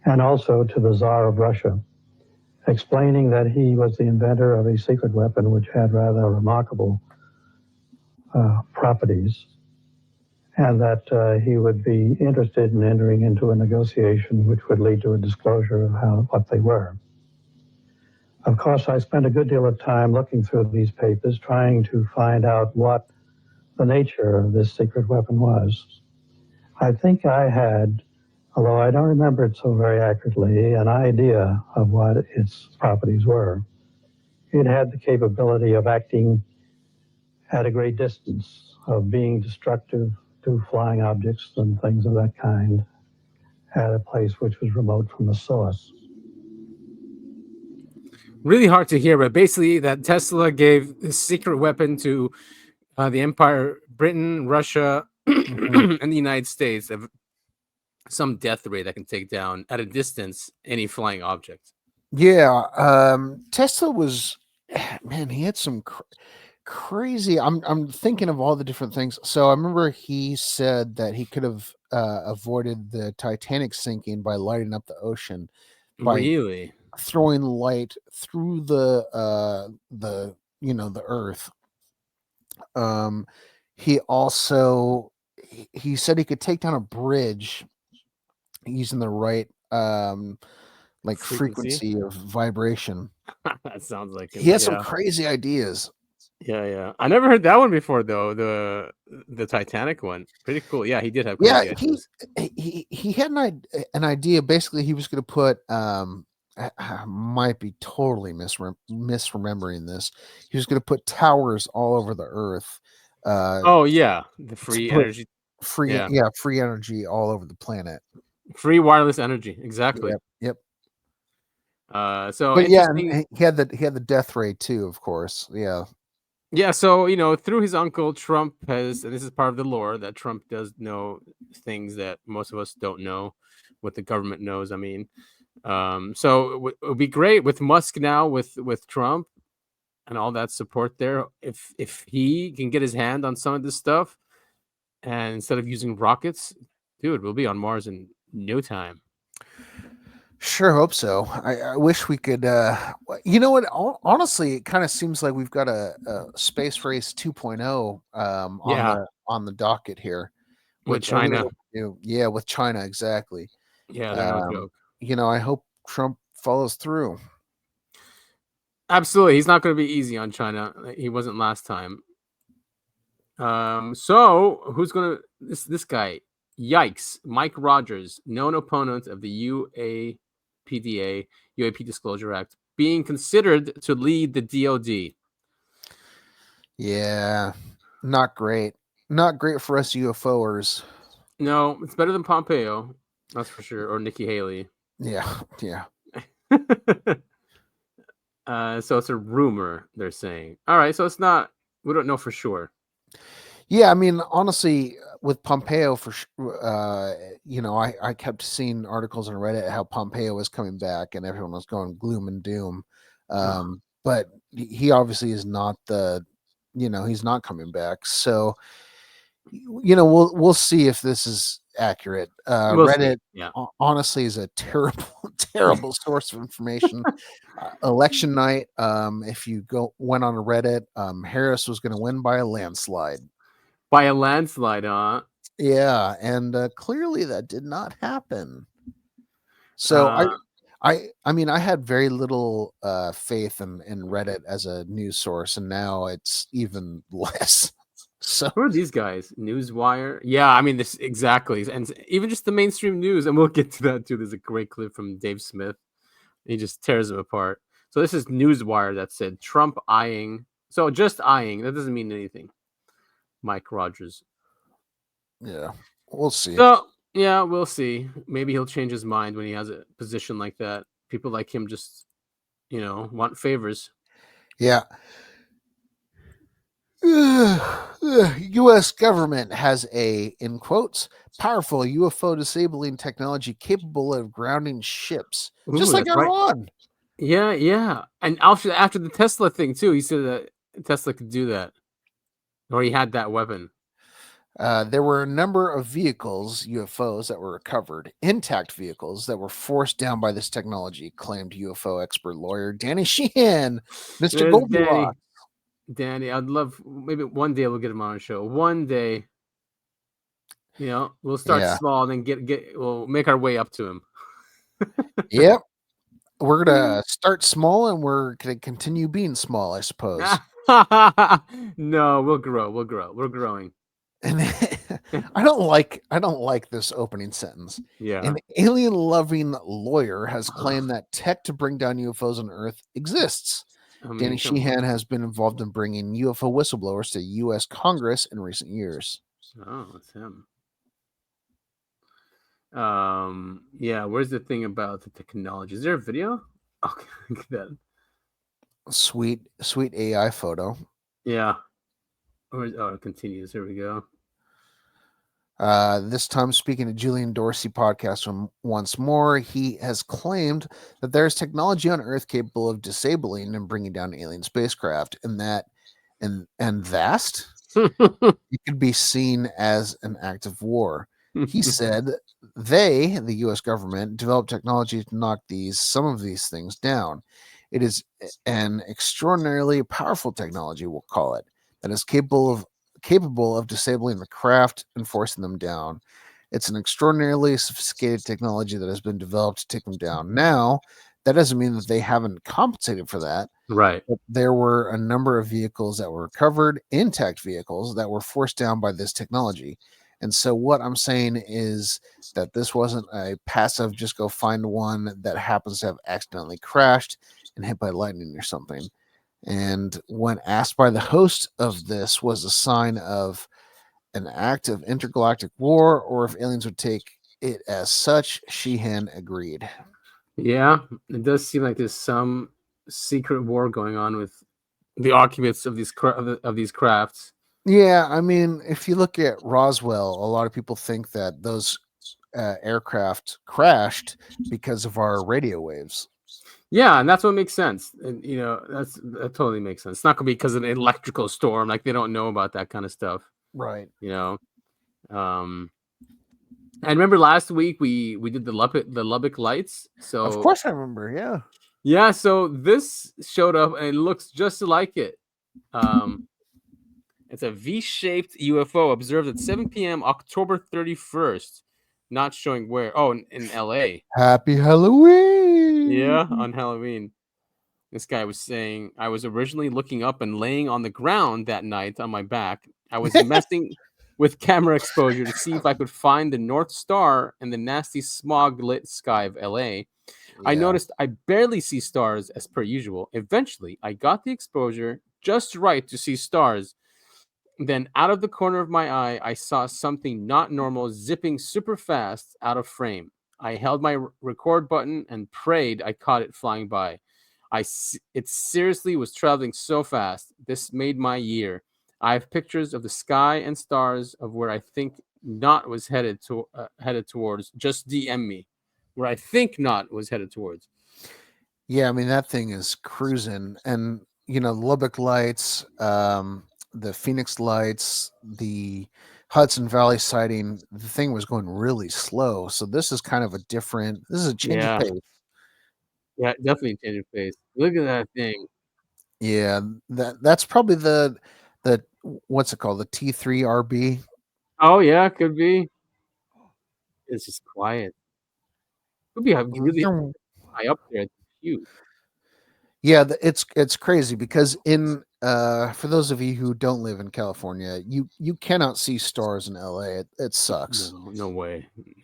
and also to the Tsar of Russia, explaining that he was the inventor of a secret weapon which had rather remarkable properties, and that he would be interested in entering into a negotiation which would lead to a disclosure of what they were. Of course, I spent a good deal of time looking through these papers, trying to find out what the nature of this secret weapon was. I think I had, although I don't remember it so very accurately, an idea of what its properties were. It had the capability of acting at a great distance, of being destructive to flying objects and things of that kind at a place which was remote from the source. Really hard to hear, but basically that Tesla gave this secret weapon to the Empire, Britain, Russia, and the United States of some death ray that can take down at a distance any flying object. Yeah, Tesla was man, he had some crazy. I'm thinking of all the different things. So I remember he said that he could have avoided the Titanic sinking by lighting up the ocean, by Really? throwing light through the the earth. He also he said he could take down a bridge using the right like frequency of vibration. That sounds like He has some crazy ideas. Yeah. I never heard that one before though. The Titanic one. Pretty cool. Yeah, he did have crazy ideas. He had an idea. Basically, he was going to put I might be totally misremembering this. He was going to put towers all over the earth. Oh yeah, the free energy. Free energy all over the planet. Free wireless energy, exactly. Yep. So, but yeah, he had the death ray too, of course. Yeah. So through his uncle, Trump has, and this is part of the lore, that Trump does know things that most of us don't know, what the government knows. I mean, so it would be great with Musk now, with Trump and all that support there. If he can get his hand on some of this stuff, and instead of using rockets, dude, we'll be on Mars in no time. Sure hope so. I wish we could. You know what? Honestly, it kind of seems like we've got a space race 2.0 on the docket here, with China. With China, exactly. Yeah, they're no joke. I hope Trump follows through. Absolutely, he's not going to be easy on China. He wasn't last time. So who's gonna this guy? Yikes! Mike Rogers, known opponent of the UAP Disclosure Act, being considered to lead the DoD. Yeah, not great. Not great for us UFOers. No, it's better than Pompeo, that's for sure, or Nikki Haley. Yeah. So it's a rumor, they're saying. All right, so it's not. We don't know for sure. Yeah, I mean, honestly, with Pompeo, I kept seeing articles on Reddit how Pompeo was coming back, and everyone was going gloom and doom. But he obviously is not he's not coming back. So, we'll see if this is accurate. Reddit, honestly, is a terrible source of information. Election night, if you went on a Reddit, Harris was going to win by a landslide. By a landslide, huh? Yeah, and clearly that did not happen. So I mean, I had very little faith in Reddit as a news source, and now it's even less. So who are these guys? Newswire? Yeah, I mean this exactly, and even just the mainstream news, and we'll get to that too. There's a great clip from Dave Smith. He just tears them apart. So this is Newswire that said Trump eyeing. So just eyeing, that doesn't mean anything. Mike Rogers. Yeah, we'll see. So yeah, we'll see. Maybe he'll change his mind when he has a position like that. People like him just, want favors. Yeah. U.S. government has a, in quotes, powerful UFO disabling technology capable of grounding ships, just like Iran. Right. Yeah. And after the Tesla thing too, he said that Tesla could do that. Or he had that weapon. There were a number of vehicles, UFOs, that were recovered, intact vehicles that were forced down by this technology, claimed UFO expert lawyer Danny Sheehan, Mr. Goldilocks. Danny, I'd love, maybe one day we'll get him on a show. One day, we'll start small and then we'll make our way up to him. Yep. We're going to start small and we're going to continue being small, I suppose. No, we'll grow. We're growing. And I don't like this opening sentence. Yeah. An alien-loving lawyer has claimed that tech to bring down UFOs on Earth exists. Danny Sheehan has been involved in bringing UFO whistleblowers to U.S. Congress in recent years. Oh, it's him. Yeah. Where's the thing about the technology? Is there a video? Okay, look at that. Sweet AI photo. Yeah. Oh, it continues. Here we go. This time, speaking to Julian Dorsey podcast once more, he has claimed that there is technology on Earth capable of disabling and bringing down alien spacecraft, and that it could be seen as an act of war. He said the U.S. government, developed technology to knock some of these things down. It is an extraordinarily powerful technology, we'll call it, that is capable of disabling the craft and forcing them down. It's an extraordinarily sophisticated technology that has been developed to take them down. Now, that doesn't mean that they haven't compensated for that. Right. But there were a number of vehicles that were recovered, intact vehicles that were forced down by this technology. And so what I'm saying is that this wasn't a passive, just go find one that happens to have accidentally crashed and hit by lightning or something. And when asked by the host of this was a sign of an act of intergalactic war or if aliens would take it as such, Sheehan agreed. Yeah, it does seem like there's some secret war going on with the occupants of these crafts. Yeah, I mean, if you look at Roswell, a lot of people think that those aircraft crashed because of our radio waves. Yeah, and that's what makes sense. And that totally makes sense. It's not gonna be because of an electrical storm. Like they don't know about that kind of stuff, right? And remember last week we did the Lubbock lights. So of course I remember. Yeah. So this showed up and it looks just like it. It's a V-shaped UFO observed at 7 p.m. October 31st. Not showing where. Oh, in LA. Happy Halloween. Yeah, on Halloween. This guy was saying, I was originally looking up and laying on the ground that night on my back. I was messing with camera exposure to see if I could find the North Star in the nasty smog-lit sky of LA. Yeah. I noticed I barely see stars as per usual. Eventually, I got the exposure just right to see stars. Then out of the corner of my eye, I saw something not normal zipping super fast out of frame. I held my record button and prayed I caught it flying by. It seriously was traveling so fast. This made my year. I have pictures of the sky and stars of where I think Not was headed towards. Just DM me where I think Not was headed towards. Yeah, I mean, that thing is cruising. And, Lubbock lights, the Phoenix lights, the Hudson Valley sighting, the thing was going really slow. So this is kind of this is a change of pace. Yeah, definitely change of pace. Look at that thing. Yeah, that's probably the what's it called? The T3 RB. Oh yeah, could be. It's just quiet. Could be really high up there. It's huge. Yeah, it's crazy because for those of you who don't live in California, you cannot see stars in LA. It sucks. No way. You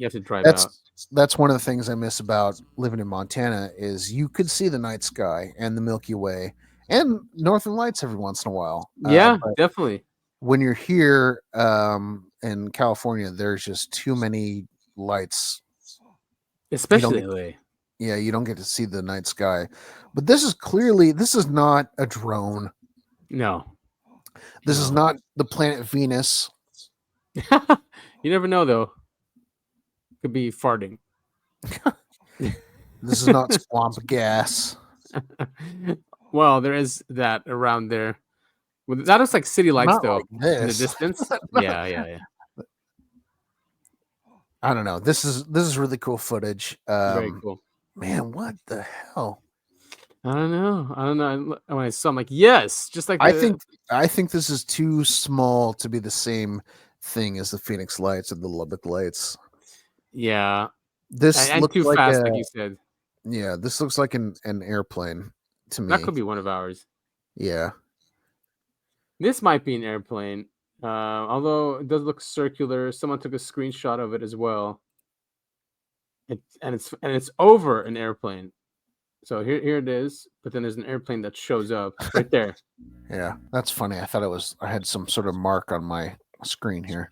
have to drive out. That's one of the things I miss about living in Montana is you could see the night sky and the Milky Way and Northern Lights every once in a while. Yeah, definitely. When you're here in California, there's just too many lights, especially LA. Yeah, you don't get to see the night sky. But this is not a drone. No. This is not the planet Venus. You never know, though. Could be farting. This is not swamp gas. Well, there is that around there. That looks like city lights, Not though, like this. in the distance. Yeah. I don't know. This is really cool footage. Very cool. Man, what the hell? I don't know. When I saw, I'm like, yes, just like I think this is too small to be the same thing as the Phoenix lights and the Lubbock lights. Yeah, this and looks too like fast, like you said. Yeah, this looks like an airplane to me. That could be one of ours. Yeah, this might be an airplane. Although it does look circular. Someone took a screenshot of it as well. It's over an airplane. So here it is, but then there's an airplane that shows up right there. Yeah, that's funny. I thought I had some sort of mark on my screen here.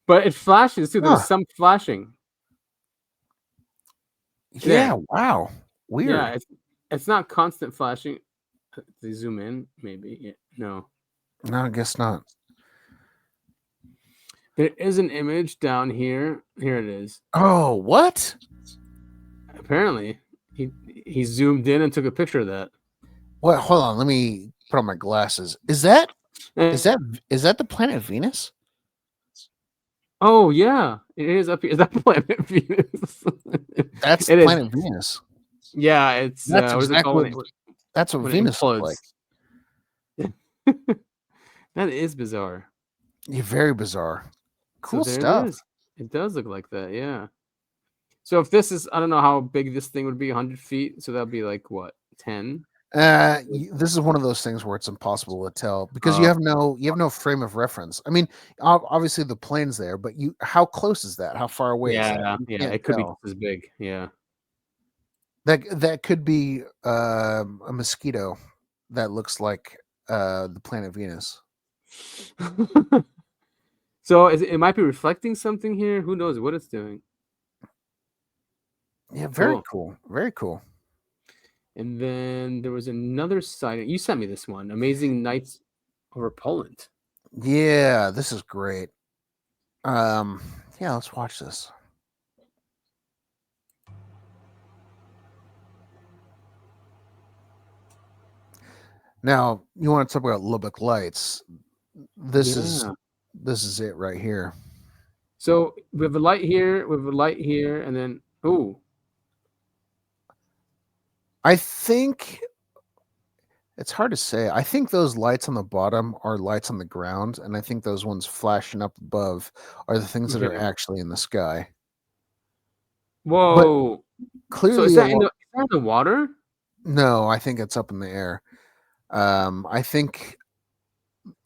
But it flashes too. There's some flashing. Yeah, wow. Weird. Yeah, it's not constant flashing. They zoom in, maybe. Yeah. No, I guess not. There is an image down here. Here it is. Oh, what? Apparently, he zoomed in and took a picture of that. What? Hold on. Let me put on my glasses. Is that the planet Venus? Oh yeah, it is up here. Is that planet Venus? That's It is. planet Venus. Yeah, it's That's what is it exactly called? what, that's what When it Venus looks implodes. like. That is bizarre. Yeah, very bizarre. Cool So there stuff. It is. It does look like that, yeah. So if this is, I don't know how big this thing would be, 100 feet. So that'd be like what, 10? This is one of those things where it's impossible to tell because you have no frame of reference. I mean, obviously the plane's there, but how close is that? How far away is that? Yeah, You yeah, can't it could be tell. just as big. Yeah. That could be a mosquito that looks like the planet Venus. So it might be reflecting something here. Who knows what it's doing? Yeah, very cool. Very cool. And then there was another sighting. You sent me this one. Amazing Nights over Poland. Yeah, this is great. Yeah, let's watch this. Now, you want to talk about Lubbock lights. This is it right here. So we have a light here, and then I think it's hard to say. I think those lights on the bottom are lights on the ground, and I think those ones flashing up above are the things that are actually in the sky. Whoa! But clearly, so is that in the water? No, I think it's up in the air. I think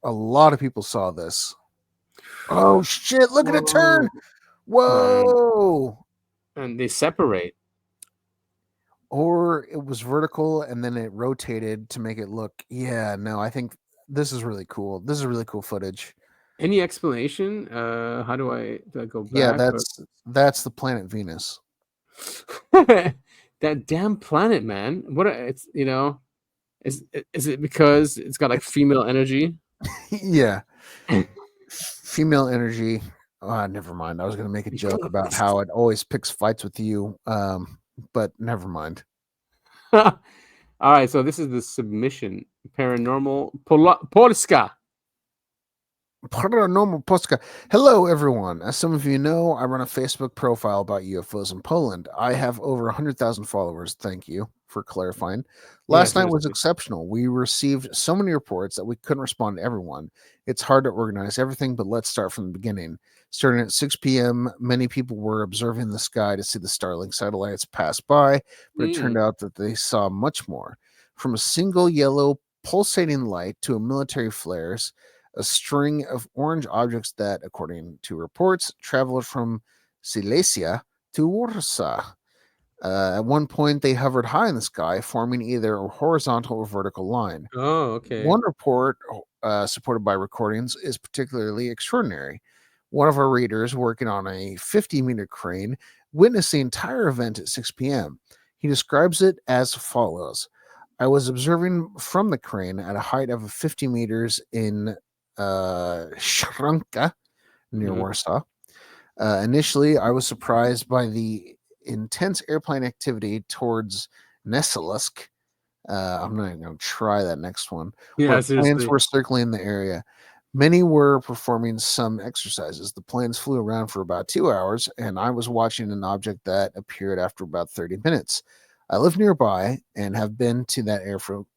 a lot of people saw this. Oh shit! Look at it turn! Whoa! And they separate. Or it was vertical and then it rotated to make it look. Yeah, no, I think this is really cool. This is really cool footage. Any explanation? How do I go back? Yeah, that's the planet Venus. That damn planet, man. It's is it because it's got like female energy? Yeah. Female energy. Never mind. I was going to make a joke about how it always picks fights with you. But never mind. All right, so this is the submission. Paranormal Polska. Paranormal Polska. Hello, everyone. As some of you know, I run a Facebook profile about UFOs in Poland. I have over 100,000 followers. Thank you for clarifying. Last night was exceptional. We received so many reports that we couldn't respond to everyone. It's hard to organize everything, but let's start from the beginning. Starting at 6 p.m., many people were observing the sky to see the Starlink satellites pass by, but it turned out that they saw much more. From a single yellow pulsating light to a military flares, a string of orange objects that, according to reports, traveled from Silesia to Warsaw. At one point, they hovered high in the sky, forming either a horizontal or vertical line. Oh, okay. One report, supported by recordings, is particularly extraordinary. One of our readers, working on a 50-meter crane, witnessed the entire event at 6 p.m. He describes it as follows. I was observing from the crane at a height of 50 meters in Szranka, near Warsaw. Initially, I was surprised by the intense airplane activity towards Neselisk. I'm not even going to try that next one. Yeah, where seriously. planes were circling the area. Many were performing some exercises. The planes flew around for about 2 hours, and I was watching an object that appeared after about 30 minutes. I live nearby and have been to that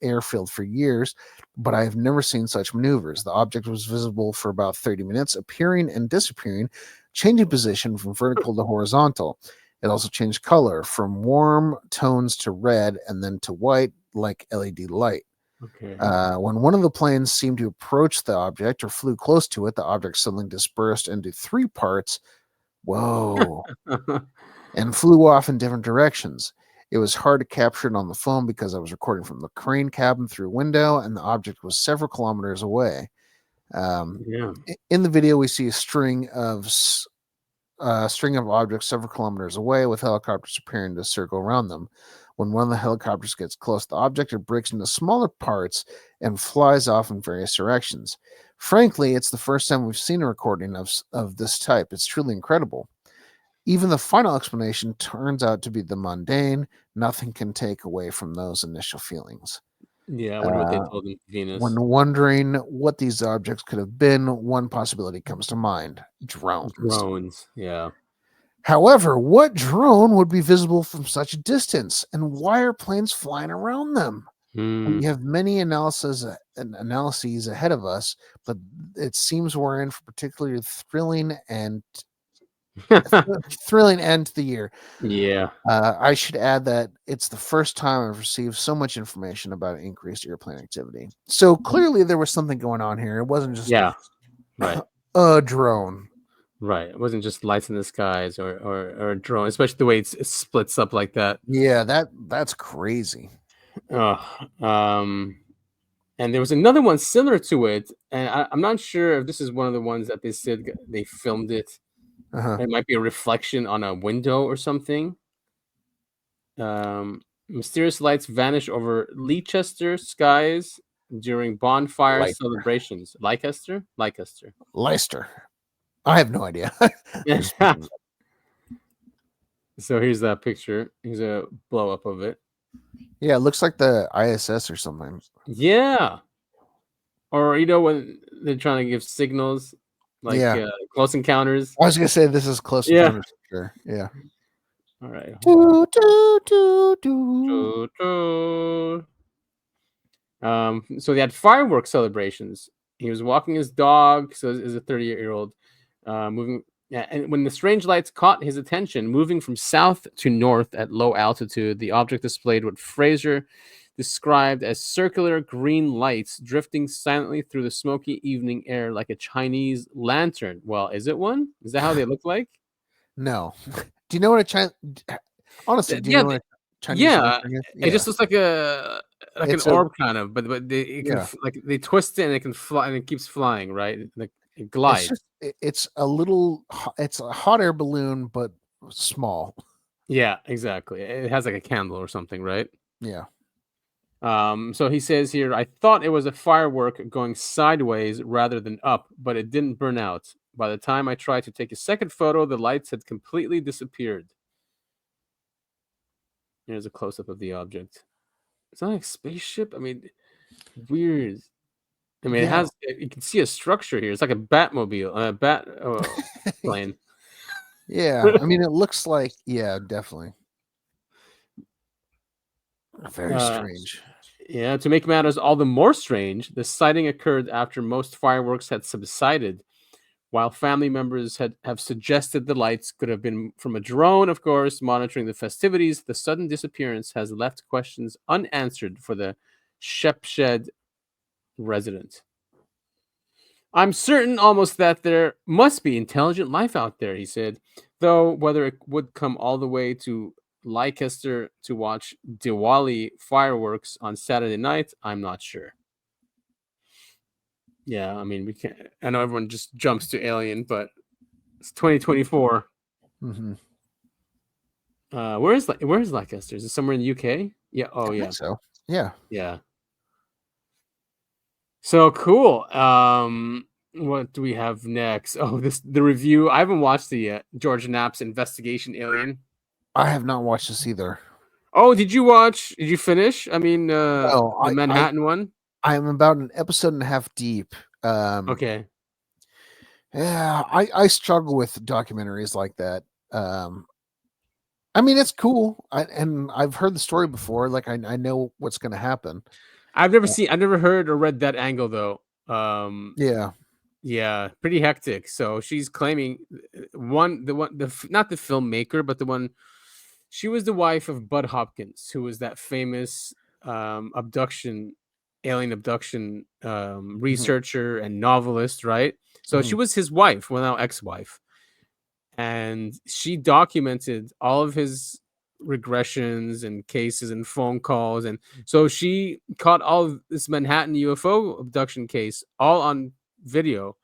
airfield for years, but I have never seen such maneuvers. The object was visible for about 30 minutes, appearing and disappearing, changing position from vertical to horizontal. It also changed color from warm tones to red and then to white, like LED light. Okay. When one of the planes seemed to approach the object or flew close to it, the object suddenly dispersed into 3 parts. Whoa. And flew off in different directions. It was hard to capture it on the phone because I was recording from the crane cabin through a window, and the object was several kilometers away. In the video, we see a string of objects several kilometers away, with helicopters appearing to circle around them. When one of the helicopters gets close to the object, it breaks into smaller parts and flies off in various directions. Frankly, it's the first time we've seen a recording of this type. It's truly incredible. Even the final explanation turns out to be the mundane. Nothing can take away from those initial feelings. Yeah, I wonder what they told him, Venus. When wondering what these objects could have been, one possibility comes to mind: drones. Drones, yeah. However, what drone would be visible from such a distance, and why are planes flying around them? We have many analyses ahead of us, but it seems we're in for particularly thrilling end to the year. Yeah. I should add that it's the first time I've received so much information about increased airplane activity. So clearly there was something going on here. It wasn't just right. A drone. Right. It wasn't just lights in the skies or a drone, especially the way it splits up like that. Yeah, that's crazy. And there was another one similar to it, and I'm not sure if this is one of the ones that they said they filmed it. It might be a reflection on a window or something. Mysterious lights vanish over Leicester skies during bonfire celebrations. Leicester. I have no idea. So here's that picture. Here's a blow up of it. Yeah, it looks like the ISS or something. Yeah. Or when they're trying to give signals, like close encounters. I was gonna say this is close encounters for sure. Yeah. All right. So they had fireworks celebrations. He was walking his dog, so is a 30-year-old moving. Yeah, and when the strange lights caught his attention, moving from south to north at low altitude, the object displayed what Fraser described as circular green lights drifting silently through the smoky evening air like a Chinese lantern. Well, is it one? Is that how they look like? No. Do you know what a Chinese? Honestly, do you know what a Chinese lantern is? It just looks like an orb kind of, but they they twist it and it can fly and it keeps flying, right? Like it glides. It's a hot air balloon, but small. Yeah, exactly. It has like a candle or something, right? Yeah. So he says here, I thought it was a firework going sideways rather than up, but it didn't burn out. By the time I tried to take a second photo, the lights had completely disappeared. Here's a close-up of the object. It's not like a spaceship. I mean, weird. I mean, it has. You can see a structure here. It's like a Batmobile, a bat plane. Yeah, I mean, it looks like definitely. Very strange. Yeah, to make matters all the more strange, the sighting occurred after most fireworks had subsided. While family members have suggested the lights could have been from a drone, of course, monitoring the festivities, the sudden disappearance has left questions unanswered for the Shepshed resident. I'm certain almost that there must be intelligent life out there, he said, though whether it would come all the way to Leicester to watch Diwali fireworks on Saturday night, I'm not sure. Yeah, I mean, we can't. I know everyone just jumps to Alien, but it's 2024. Mm-hmm. Where is Leicester? Is it somewhere in the UK? Yeah. Oh, I yeah. think so. Yeah. Yeah. So cool. What do we have next? Oh, the review. I haven't watched the George Knapp's Investigation Alien. I have not watched this either. Oh, did you finish? I mean, the Manhattan one. I am about an episode and a half deep. Okay. Yeah, I struggle with documentaries like that. I mean, it's cool, and I've heard the story before. Like, I know what's going to happen. I've never heard or read that angle though. Yeah, pretty hectic. So she's claiming not the filmmaker, but the one. She was the wife of Bud Hopkins, who was that famous alien abduction researcher and novelist, right? So she was his wife, well, now ex-wife, and she documented all of his regressions and cases and phone calls, and so she caught all of this Manhattan UFO abduction case all on video,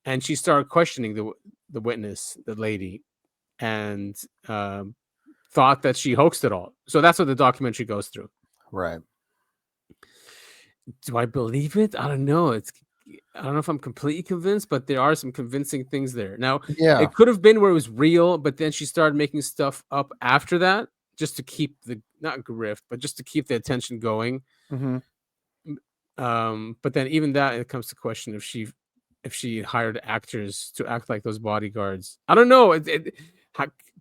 and she started questioning the witness, the lady, and thought that she hoaxed it all. So that's what the documentary goes through. Right. Do I believe it? I don't know. I don't know if I'm completely convinced, but there are some convincing things there. Now, Yeah. it could have been where it was real, but then she started making stuff up after that just to keep not grift, but just to keep the attention going. Mm-hmm. But then even that, it comes to question if she hired actors to act like those bodyguards. I don't know.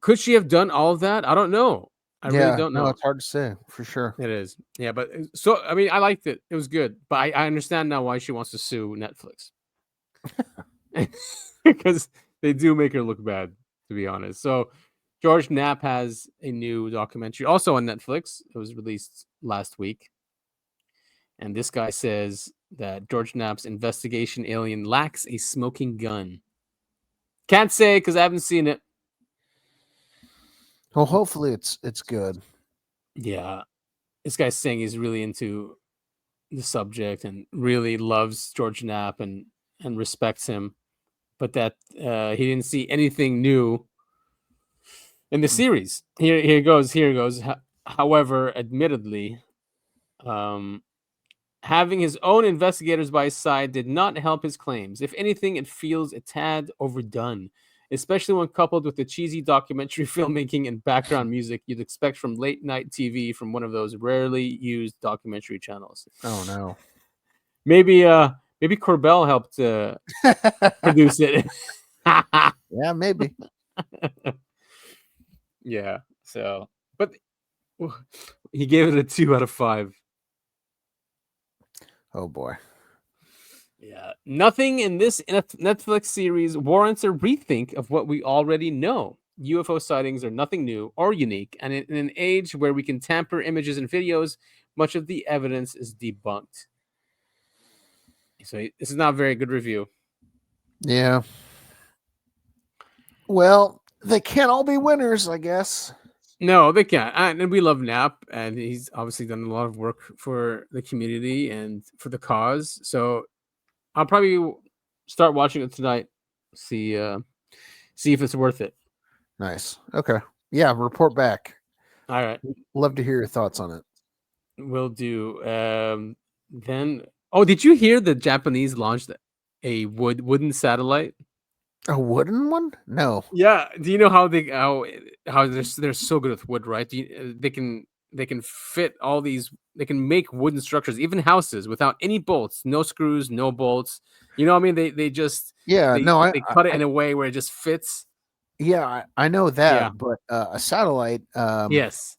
Could she have done all of that? I don't know. I really don't know. No, it's hard to say for sure. It is. Yeah, but so I mean, I liked it. It was good, but I understand now why she wants to sue Netflix because they do make her look bad, to be honest. So George Knapp has a new documentary also on Netflix. It was released last week, and this guy says that George Knapp's investigation alien lacks a smoking gun. Can't say because I haven't seen it. Well, hopefully it's good. Yeah, this guy's saying he's really into the subject and really loves George Knapp and respects him, but that he didn't see anything new in the series. Here goes. However, admittedly, having his own investigators by his side did not help his claims. If anything, it feels a tad overdone, especially when coupled with the cheesy documentary filmmaking and background music you'd expect from late night TV from one of those rarely used documentary channels. Oh no. Maybe Corbell helped produce it. Yeah, maybe. Yeah. So, but he gave it a 2 out of 5. Oh boy. Yeah. Nothing in this Netflix series warrants a rethink of what we already know. UFO sightings are nothing new or unique, and in an age where we can tamper images and videos, much of the evidence is debunked. So this is not a very good review. Yeah. Well, they can't all be winners, I guess. No, they can't. And we love Knapp, and he's obviously done a lot of work for the community and for the cause. So I'll probably start watching it tonight. See if it's worth it. Nice. Okay. Yeah, report back. All right. Love to hear your thoughts on it. Will do. Then, did you hear the Japanese launched a wooden satellite? A wooden one? No. Yeah. Do you know how they're so good with wood, right? They can fit all these. They can make wooden structures, even houses, without any bolts, no screws, no bolts. You know what I mean? They just they cut it in a way where it just fits. Yeah, I know that, but a satellite, yes,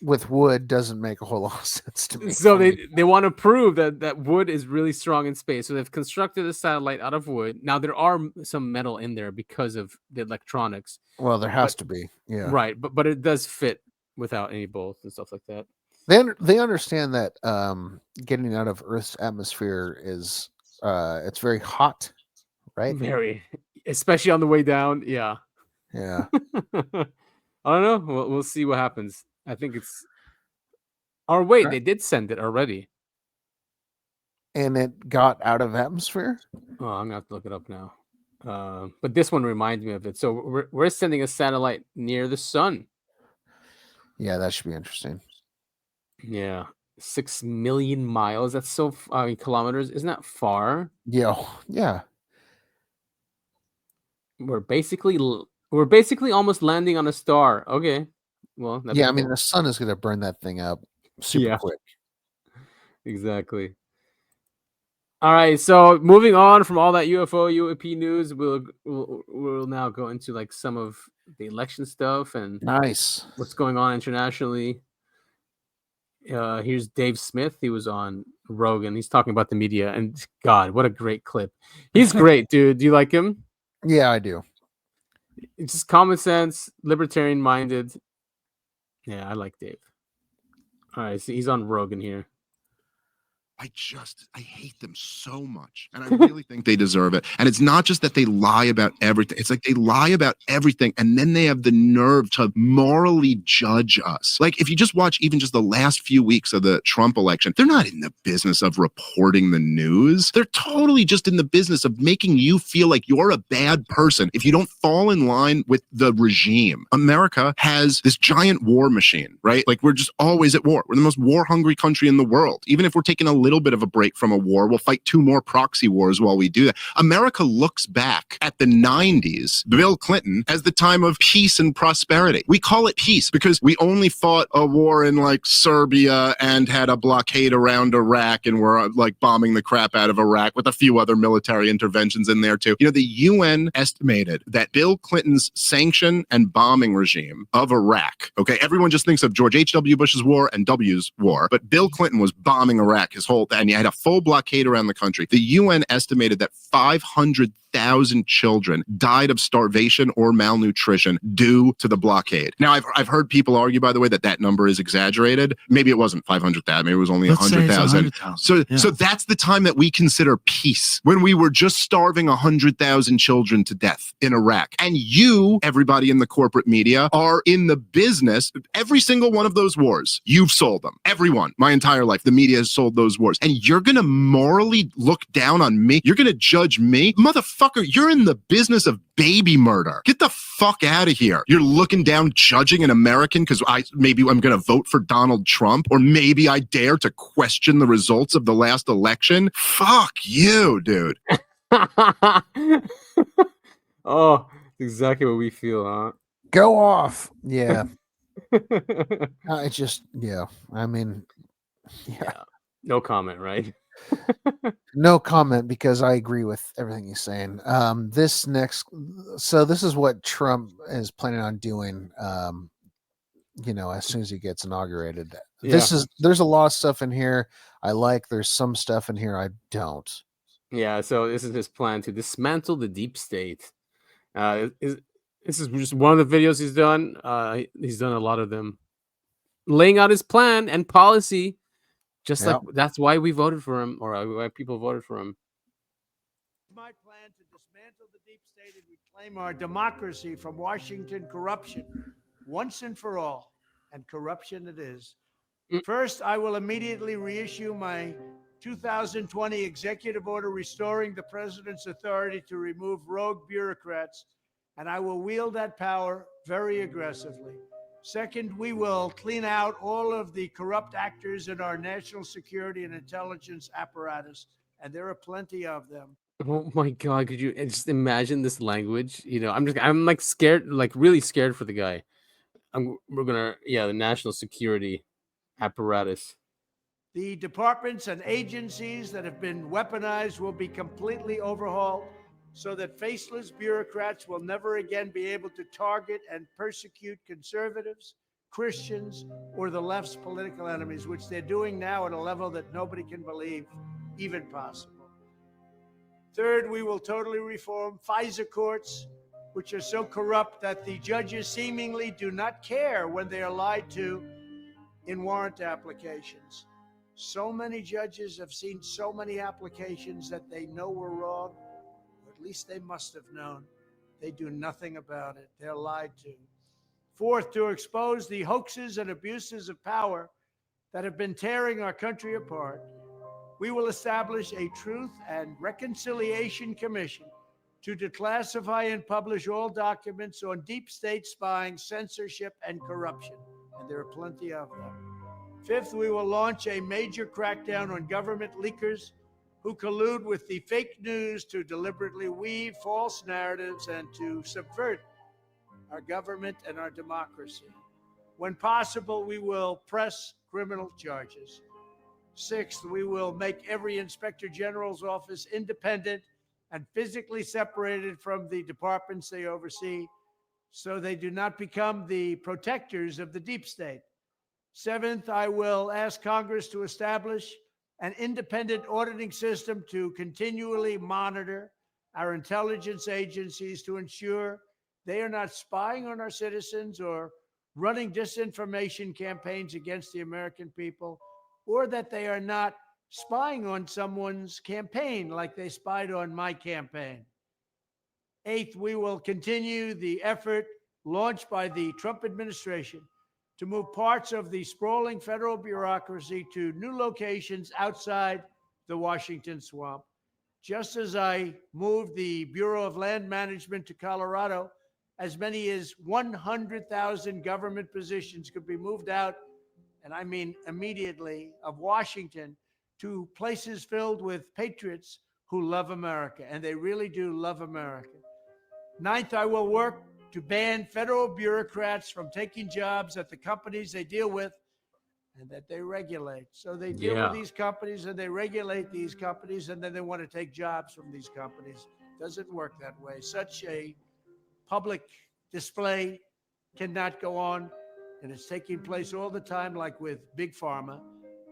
with wood doesn't make a whole lot of sense to me. So they want to prove that wood is really strong in space. So they've constructed a satellite out of wood. Now there are some metal in there because of the electronics. Well, there has to be, yeah, right. But it does fit without any bolts and stuff like that. They understand that getting out of Earth's atmosphere is it's very hot, right? Very, especially on the way down. Yeah. Yeah. I don't know. We'll see what happens. I think it's. Or wait, they did send it already. And it got out of atmosphere? Oh, I'm gonna have to look it up now. But this one reminds me of it. So we're sending a satellite near the sun. Yeah, that should be interesting. Yeah, 6 million miles. That's so. Kilometers. Isn't that far? Yeah. Yeah. We're basically almost landing on a star. Okay. Well, yeah, I mean, the sun is going to burn that thing up super quick. Exactly. All right, so moving on from all that UFO UAP news, we'll now go into like some of the election stuff and what's going on internationally. Here's Dave Smith. He was on Rogan. He's talking about the media, and God, what a great clip! He's great, dude. Do you like him? Yeah, I do. It's just common sense, libertarian minded. Yeah, I like Dave. All right, so he's on Rogan here. I hate them so much. And I really think they deserve it. And it's not just that they lie about everything. It's like they lie about everything. And then they have the nerve to morally judge us. Like if you just watch even just the last few weeks of the Trump election, they're not in the business of reporting the news. They're totally just in the business of making you feel like you're a bad person if you don't fall in line with the regime. America has this giant war machine, right? Like we're just always at war. We're the most war-hungry country in the world. Even if we're taking a little bit of a break from a war, we'll fight 2 more proxy wars while we do that. America looks back at the 90s, Bill Clinton, as the time of peace and prosperity. We call it peace because we only fought a war in like Serbia and had a blockade around Iraq and were like bombing the crap out of Iraq with a few other military interventions in there too. You know, the UN estimated that Bill Clinton's sanction and bombing regime of Iraq, okay, everyone just thinks of George H.W. Bush's war and W's war, but Bill Clinton was bombing Iraq his whole, and you had a full blockade around the country. The UN estimated that 500,000 children died of starvation or malnutrition due to the blockade. Now, I've heard people argue, by the way, that number is exaggerated. Maybe it wasn't 500,000. Maybe it was only 100,000. So that's the time that we consider peace, when we were just starving 100,000 children to death in Iraq. And you, everybody in the corporate media, are in the business. Every single one of those wars, you've sold them. Everyone, my entire life, the media has sold those wars. And you're going to morally look down on me? You're going to judge me? Motherfucker, you're in the business of baby murder. Get the fuck out of here. You're looking down, judging an American because maybe I'm going to vote for Donald Trump, or maybe I dare to question the results of the last election. Fuck you, dude. Oh, exactly what we feel, huh? Go off. Yeah. I just, yeah. I mean, yeah. No comment, right? No comment, because I agree with everything he's saying. This is what Trump is planning on doing. As soon as he gets inaugurated. Yeah. There's a lot of stuff in here I like. There's some stuff in here I don't. Yeah, so this is his plan to dismantle the deep state. This is just one of the videos he's done. He's done a lot of them, laying out his plan and policy. Just like that's why we voted for him, or why people voted for him. My plan to dismantle the deep state and reclaim our democracy from Washington corruption once and for all, and corruption it is. First, I will immediately reissue my 2020 executive order restoring the president's authority to remove rogue bureaucrats, and I will wield that power very aggressively. Second, we will clean out all of the corrupt actors in our national security and intelligence apparatus, and there are plenty of them. Oh my God, could you just imagine this language? I'm like scared, like really scared for the guy. The national security apparatus. The departments and agencies that have been weaponized will be completely overhauled so that faceless bureaucrats will never again be able to target and persecute conservatives, Christians, or the left's political enemies, which they're doing now at a level that nobody can believe even possible. Third, we will totally reform FISA courts, which are so corrupt that the judges seemingly do not care when they are lied to in warrant applications. So many judges have seen so many applications that they know were wrong. At least they must have known. They do nothing about it. They're lied to. Fourth, to expose the hoaxes and abuses of power that have been tearing our country apart, we will establish a Truth and Reconciliation Commission to declassify and publish all documents on deep state spying, censorship, and corruption. And there are plenty of them. Fifth, we will launch a major crackdown on government leakers who collude with the fake news to deliberately weave false narratives and to subvert our government and our democracy. When possible, we will press criminal charges. Sixth, we will make every inspector general's office independent and physically separated from the departments they oversee, so they do not become the protectors of the deep state. Seventh, I will ask Congress to establish an independent auditing system to continually monitor our intelligence agencies to ensure they are not spying on our citizens or running disinformation campaigns against the American people, or that they are not spying on someone's campaign like they spied on my campaign. Eighth, we will continue the effort launched by the Trump administration to move parts of the sprawling federal bureaucracy to new locations outside the Washington swamp. Just as I moved the Bureau of Land Management to Colorado, as many as 100,000 government positions could be moved out, and I mean immediately, of Washington to places filled with patriots who love America, and they really do love America. Ninth, I will work to ban federal bureaucrats from taking jobs at the companies they deal with and that they regulate. So they deal with these companies and they regulate these companies, and then they want to take jobs from these companies. Doesn't work that way. Such a public display cannot go on, and it's taking place all the time, like with Big Pharma.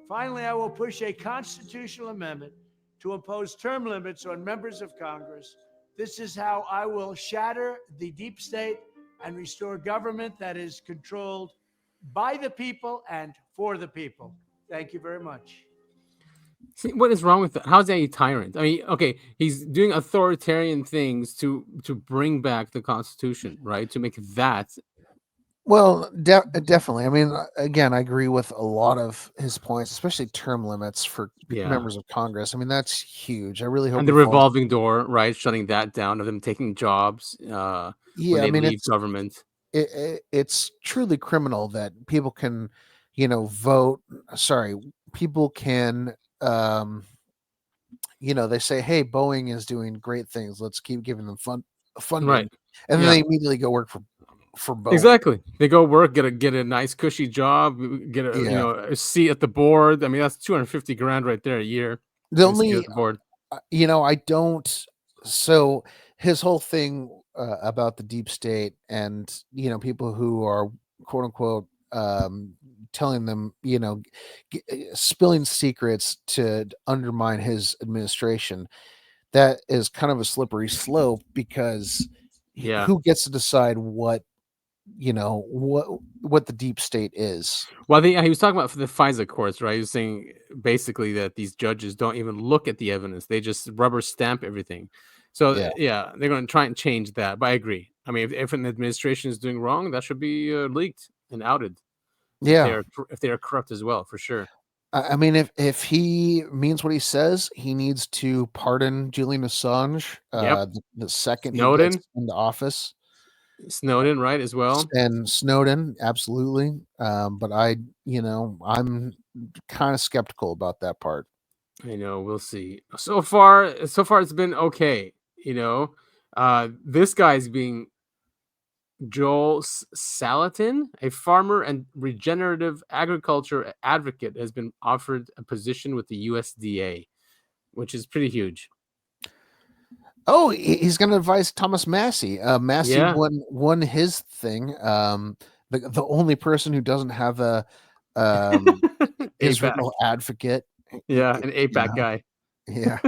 Finally, I will push a constitutional amendment to impose term limits on members of Congress. This is how I will shatter the deep state and restore government that is controlled by the people and for the people. Thank you very much. See, what is wrong with that? How's that a tyrant? I mean, okay, he's doing authoritarian things to bring back the Constitution, right? To make that. Well, definitely. I mean, again, I agree with a lot of his points, especially term limits for members of Congress. I mean, that's huge. I really hope. And the revolving door, right? Shutting that down, of them taking jobs when they leave government. It's truly criminal that people can, vote. Sorry, people can, they say, hey, Boeing is doing great things. Let's keep giving them funding. Right. And then they immediately go work for Boeing. Exactly. They go work, get a nice cushy job, get a seat at the board. I mean, that's $250,000 right there a year. The only, at the board. I don't. So his whole thing about the deep state and people who are quote unquote telling them spilling secrets to undermine his administration, that is kind of a slippery slope, because who gets to decide what the deep state is? Well, he was talking about for the FISA courts, right? He was saying basically that these judges don't even look at the evidence; they just rubber stamp everything. So they're going to try and change that. But I agree. I mean, if an administration is doing wrong, that should be leaked and outed. Yeah, if they are corrupt as well, for sure. I mean, if he means what he says, he needs to pardon Julian Assange the second Snowden. he gets into office. Snowden, right, as well. And Snowden, absolutely. But I'm kind of skeptical about that part. I know, we'll see. So far it's been okay. This guy's being Joel Salatin, a farmer and regenerative agriculture advocate, has been offered a position with the USDA, which is pretty huge. Oh, he's going to advise Thomas Massey. Massey won his thing. The only person who doesn't have a Israel advocate. Yeah, an APAC guy. Yeah.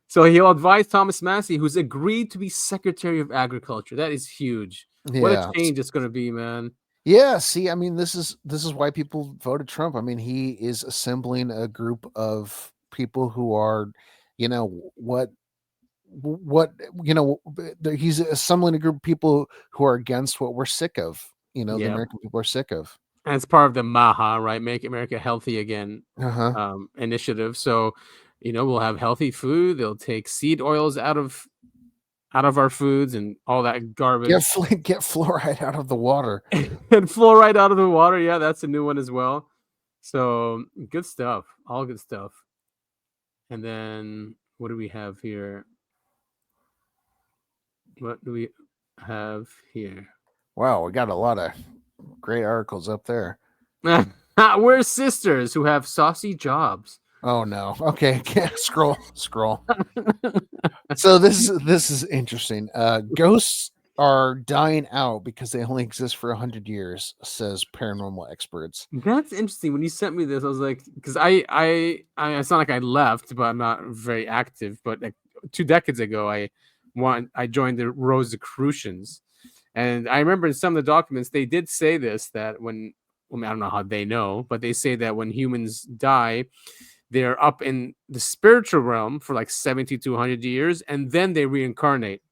So he'll advise Thomas Massey, who's agreed to be Secretary of Agriculture. That is huge. Yeah. What a change it's going to be, man. Yeah. See, I mean, this is why people voted Trump. I mean, he is assembling a group of people who are, he's assembling a group of people who are against what we're sick of. The American people are sick of. And it's part of the MAHA, right? Make America Healthy Again initiative. So, we'll have healthy food. They'll take seed oils out of our foods and all that garbage. Get fluoride out of the water. And fluoride out of the water. Yeah, that's a new one as well. So good stuff. All good stuff. And then what do we have here? What do we have here? Wow, we got a lot of great articles up there. We're sisters who have saucy jobs. Oh no. Okay, scroll. So this is interesting. Ghosts are dying out because they only exist for 100 years, says paranormal experts. That's interesting. When you sent me this, I was like, because I it's not like I left, but I'm not very active. But like 2 decades ago, I joined the Rosicrucians. And I remember in some of the documents, they did say this, that I don't know how they know, but they say that when humans die, they're up in the spiritual realm for like 70 to 100 years, and then they reincarnate.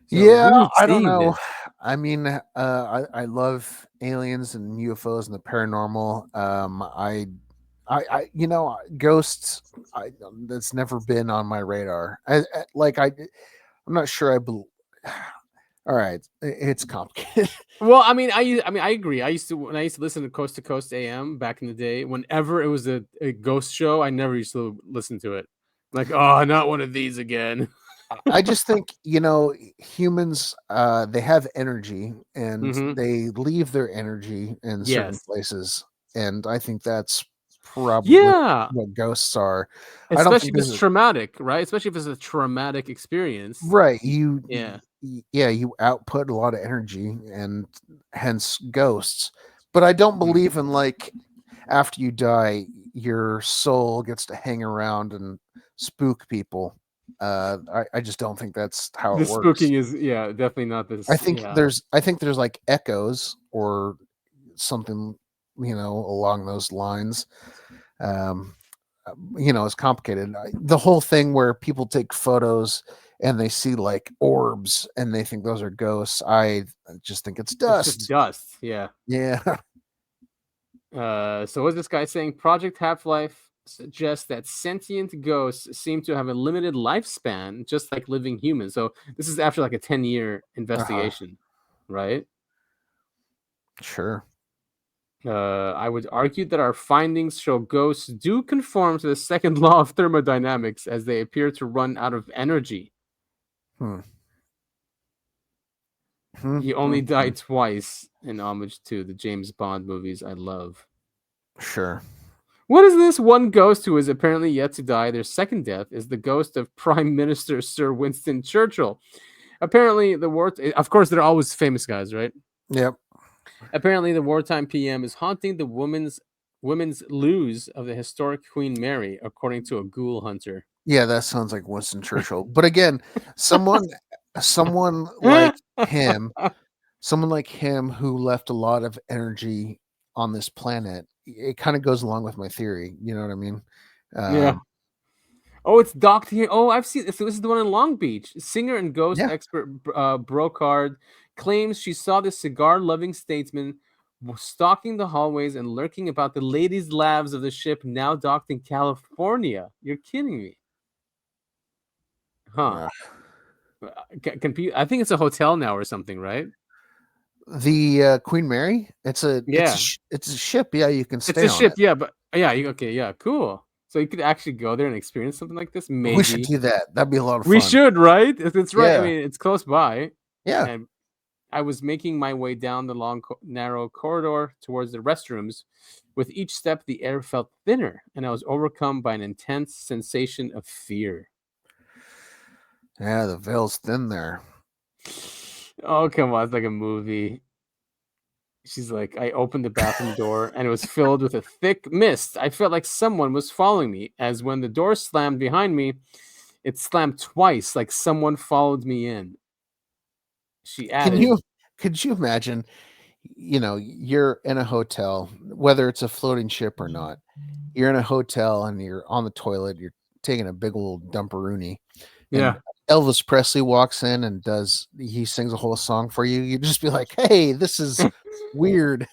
So Yeah, weird I don't seeing know. this. I mean, I love aliens and UFOs and the paranormal. You know, ghosts. That's never been on my radar. I'm not sure. All right, it's complicated. Well, I mean, I agree. When I used to listen to Coast AM back in the day, whenever it was a ghost show, I never used to listen to it. Like, oh, not one of these again. I just think, you know, humans, they have energy and Mhm. they leave their energy in certain Yes. places, and I think that's probably Yeah. what ghosts are. I don't Especially think if it's there's a traumatic, right? Especially if it's a traumatic experience. right. Yeah. You output a lot of energy and hence ghosts. But I don't believe in like after you die, your soul gets to hang around and spook people. I just don't think that's how The it works. spooking is definitely not this. I think Yeah. there's like echoes or something, you know, along those lines. You know, it's complicated. The whole thing where people take photos and they see like orbs and they think those are ghosts. I just think it's It's dust. just dust. Yeah. Yeah. So what's this guy saying? Project Half-Life suggests that sentient ghosts seem to have a limited lifespan, just like living humans. So this is after like a 10-year investigation, right? Sure. I would argue that our findings show ghosts do conform to the second law of thermodynamics as they appear to run out of energy. He only died twice in homage to the James Bond movies I love. Sure. What is this? One ghost who is apparently yet to die. Their second death is the ghost of Prime Minister Sir Winston Churchill. Apparently, of course, they're always famous guys, right? Yep. Apparently, the wartime PM is haunting the women's loos of the historic Queen Mary, according to a ghoul hunter. Yeah, that sounds like Winston Churchill. But again, someone like him, who left a lot of energy on this planet, it kind of goes along with my theory. You know what I mean? Yeah. Oh, it's docked here. Oh, I've seen this. This is the one in Long Beach. Singer and ghost expert Brocard claims she saw the cigar-loving statesman stalking the hallways and lurking about the ladies' labs of the ship now docked in California. You're kidding me. Huh. I think it's a hotel now or something, right? The Queen Mary. It's a ship. Yeah, you can stay. It's a ship. Yeah, but yeah, cool. So you could actually go there and experience something like this. Maybe we should do that. That'd be a lot of fun. We should, right? It's right. Yeah. I mean, it's close by. Yeah. And I was making my way down the long, narrow corridor towards the restrooms. With each step, the air felt thinner, and I was overcome by an intense sensation of fear. Yeah, the veil's thin there. Oh, come on. It's like a movie. She's like, I opened the bathroom door, and it was filled with a thick mist. I felt like someone was following me, as when the door slammed behind me, it slammed twice, like someone followed me in. She added, Could you imagine, you know, you're in a hotel, whether it's a floating ship or not, you're in a hotel and you're on the toilet, you're taking a big old dumperoonie. Yeah. Elvis Presley walks in and he sings a whole song for you. You'd just be like, hey, this is weird.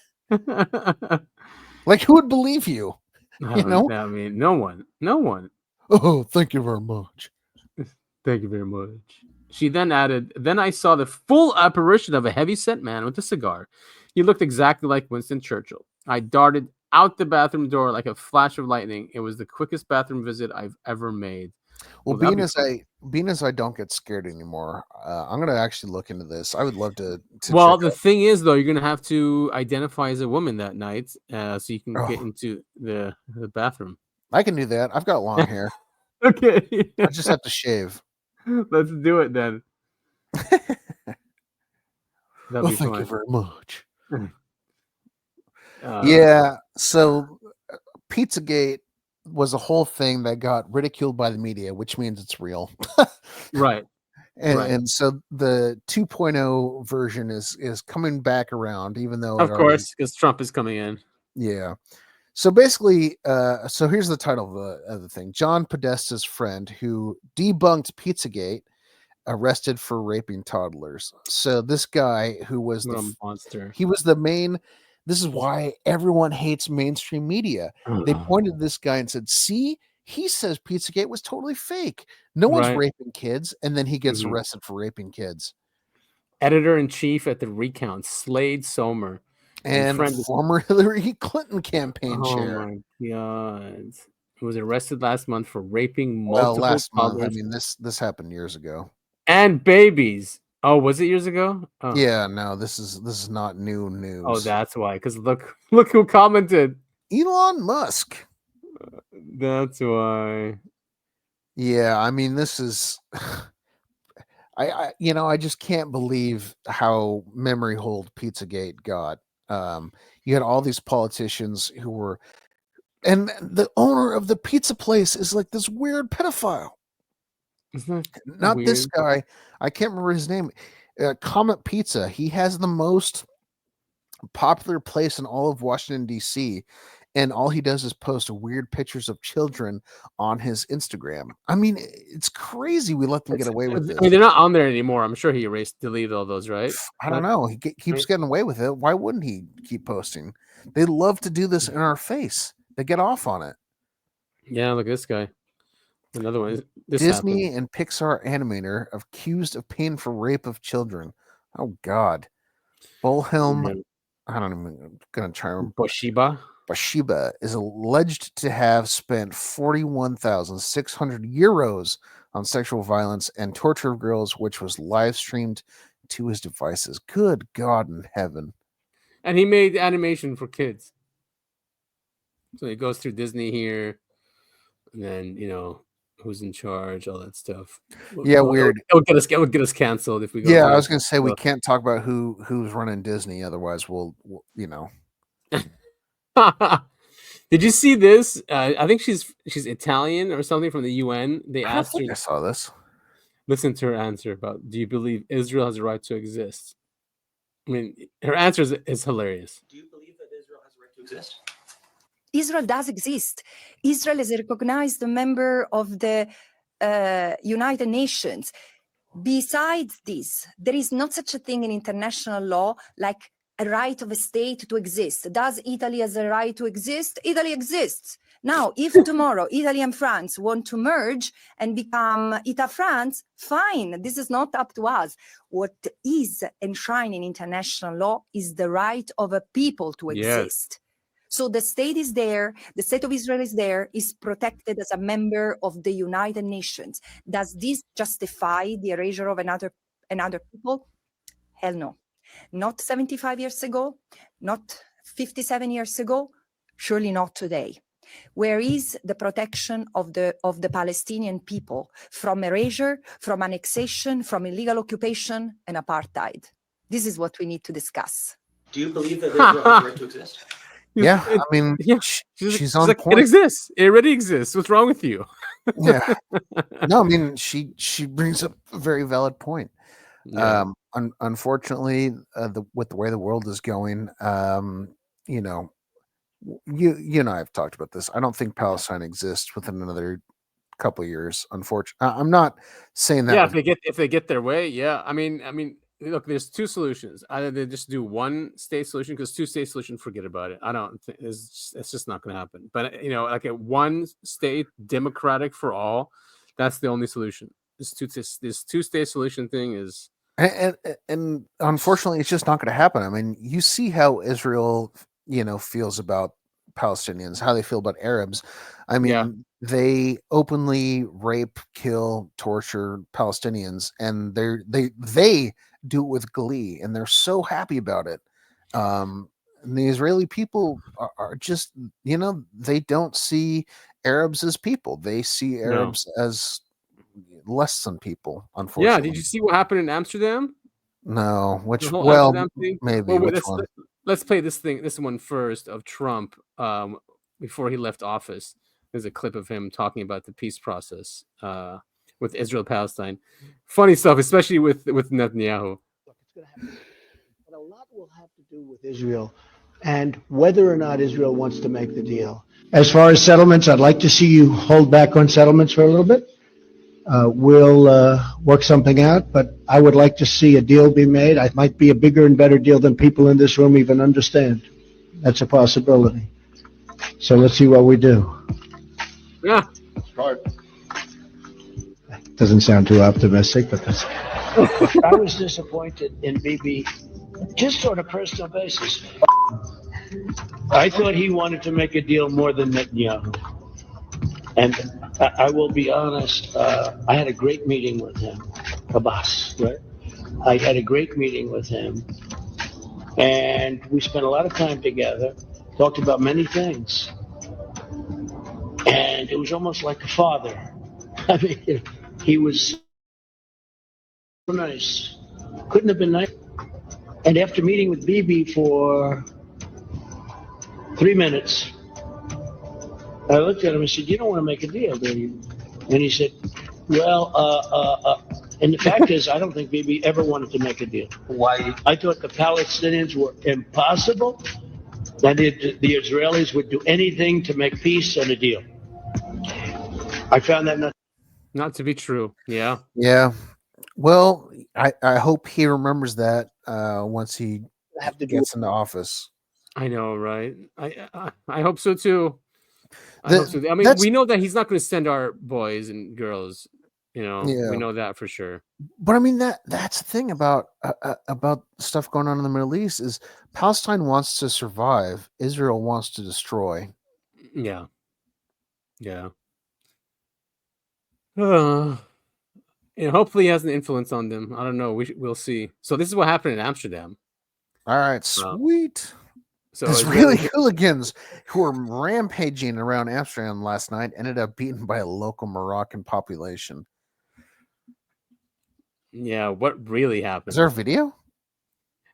Like, who would believe you? You know? I mean, no one. Oh, thank you very much. Thank you very much. She then added, then I saw the full apparition of a heavy-set man with a cigar. He looked exactly like Winston Churchill. I darted out the bathroom door like a flash of lightning. It was the quickest bathroom visit I've ever made. Well, being as I don't get scared anymore, I'm gonna actually look into this. I would love to well, check the out. thing is, though, you're gonna have to identify as a woman that night, so you can get into the bathroom. I can do that. I've got long hair. Okay. I just have to shave. Let's do it then. Well, thank you very much. Uh, Yeah. So Pizzagate was a whole thing that got ridiculed by the media, which means it's real. Right. And so the 2.0 version is coming back around, even though Of course, because Trump is coming in. Yeah. So basically, so here's the title of the thing. John Podesta's friend who debunked Pizzagate arrested for raping toddlers. So this guy who was What a monster. He was the main. This is why everyone hates mainstream media. They pointed to this guy and said, see, he says Pizzagate was totally fake. No one's Right. raping kids. And then he gets arrested for raping kids. Editor-in-chief at the Recount, Slade Somer. And former Hillary Clinton campaign chair. Oh my God. Who was arrested last month for raping Well, multiple last month. I toddlers mean, this happened years ago. and babies. Oh, was it years ago? Oh. Yeah, no, this is not new news. Oh, that's why. Because look who commented. Elon Musk. That's why. Yeah, I mean, this is I just can't believe how memory hold Pizzagate got. You had all these politicians who were, and the owner of the pizza place is like this weird pedophile. Isn't that Not weird? this guy. I can't remember his name. Comet Pizza. He has the most popular place in all of Washington, D.C., and all he does is post weird pictures of children on his Instagram. I mean, it's crazy we let them get away with this. I mean, they're not on there anymore. I'm sure he deleted all those, right? I don't know. He keeps getting away with it. Why wouldn't he keep posting? They love to do this in our face. They get off on it. Yeah, look at this guy. Another one. This Disney happened. and Pixar animator accused of paying for rape of children. Oh God. Bullhelm. Yeah. I don't even. I'm gonna try to remember. Boshiba is alleged to have spent 41,600 euros on sexual violence and torture of girls, which was live streamed to his devices. Good God in heaven. And he made animation for kids. So he goes through Disney here, and then who's in charge, all that stuff. Yeah, weird. It would get us canceled if we go. Yeah, I was gonna say we can't talk about who's running Disney, otherwise we'll Did you see this? I think she's Italian or something from the UN. They I asked her. I saw this. Listen to her answer about, do you believe Israel has a right to exist? I mean, her answer is hilarious. Do you believe that Israel has a right to exist? Israel does exist. Israel is a recognized member of the United Nations. Besides this, there is not such a thing in international law like a right of a state to exist. Does Italy has a right to exist? Italy exists. Now, if tomorrow Italy and France want to merge and become Ita France, fine. This is not up to us. What is enshrined in international law is the right of a people to exist. So the state is there, the state of Israel is there, is protected as a member of the United Nations. Does this justify the erasure of another people? Hell no. Not 75 years ago, not 57 years ago, surely not today. Where is the protection of the Palestinian people from erasure, from annexation, from illegal occupation and apartheid? This is what we need to discuss. Do you believe that Israel has a right to exist? Yeah, I mean, she's on like, point. It exists. It already exists. What's wrong with you? Yeah. No, I mean, she brings up a very valid point. Yeah. Unfortunately, with the way the world is going, you and I have talked about this. I don't think Palestine exists within another couple of years. Unfortunately, I'm not saying that. Yeah, if they get their way, yeah. I mean, look, there's two solutions. Either they just do one state solution, because two-state solution, forget about it. I don't think it's just not going to happen. But like a one state democratic for all, that's the only solution. This two-state solution thing is. And unfortunately, it's just not going to happen. I mean, you see how Israel, feels about Palestinians, how they feel about Arabs. I mean, they openly rape, kill, torture Palestinians, and they do it with glee, and they're so happy about it. And the Israeli people are just, they don't see Arabs as people. They see Arabs as less than people, unfortunately. Yeah, did you see what happened in Amsterdam? No, maybe. Well, Which one? Let's play this one first of Trump before he left office. There's a clip of him talking about the peace process with Israel Palestine. Funny stuff, especially with Netanyahu. But a lot will have to do with Israel and whether or not Israel wants to make the deal. As far as settlements, I'd like to see you hold back on settlements for a little bit. We'll work something out, but I would like to see a deal be made. It might be a bigger and better deal than people in this room even understand. That's a possibility. So let's see what we do. Yeah. Doesn't sound too optimistic, but that's... I was disappointed in Bibi, just on a personal basis. I thought he wanted to make a deal more than Netanyahu. And I will be honest, I had a great meeting with him, Abbas, right? I had a great meeting with him, and we spent a lot of time together, talked about many things. And it was almost like a father. I mean, he was so nice. Couldn't have been nice. And after meeting with Bibi for 3 minutes, I looked at him and said, "You don't want to make a deal, do you?" And he said, "Well, and the fact is, I don't think Bibi ever wanted to make a deal. Why? I thought the Palestinians were impossible, that the Israelis would do anything to make peace and a deal. I found that not to be true. Yeah. Yeah. Well, I hope he remembers that once he gets into office. I know, right? I hope so too. I hope so. I mean, we know that he's not going to send our boys and girls. You know, we know that for sure. But I mean, that's the thing about stuff going on in the Middle East is Palestine wants to survive. Israel wants to destroy. Yeah. Yeah. Hopefully he has an influence on them. I don't know. We'll see. So this is what happened in Amsterdam. All right, sweet. So Israeli hooligans who were rampaging around Amsterdam last night ended up beaten by a local Moroccan population. Yeah, what really happened? Is there a video?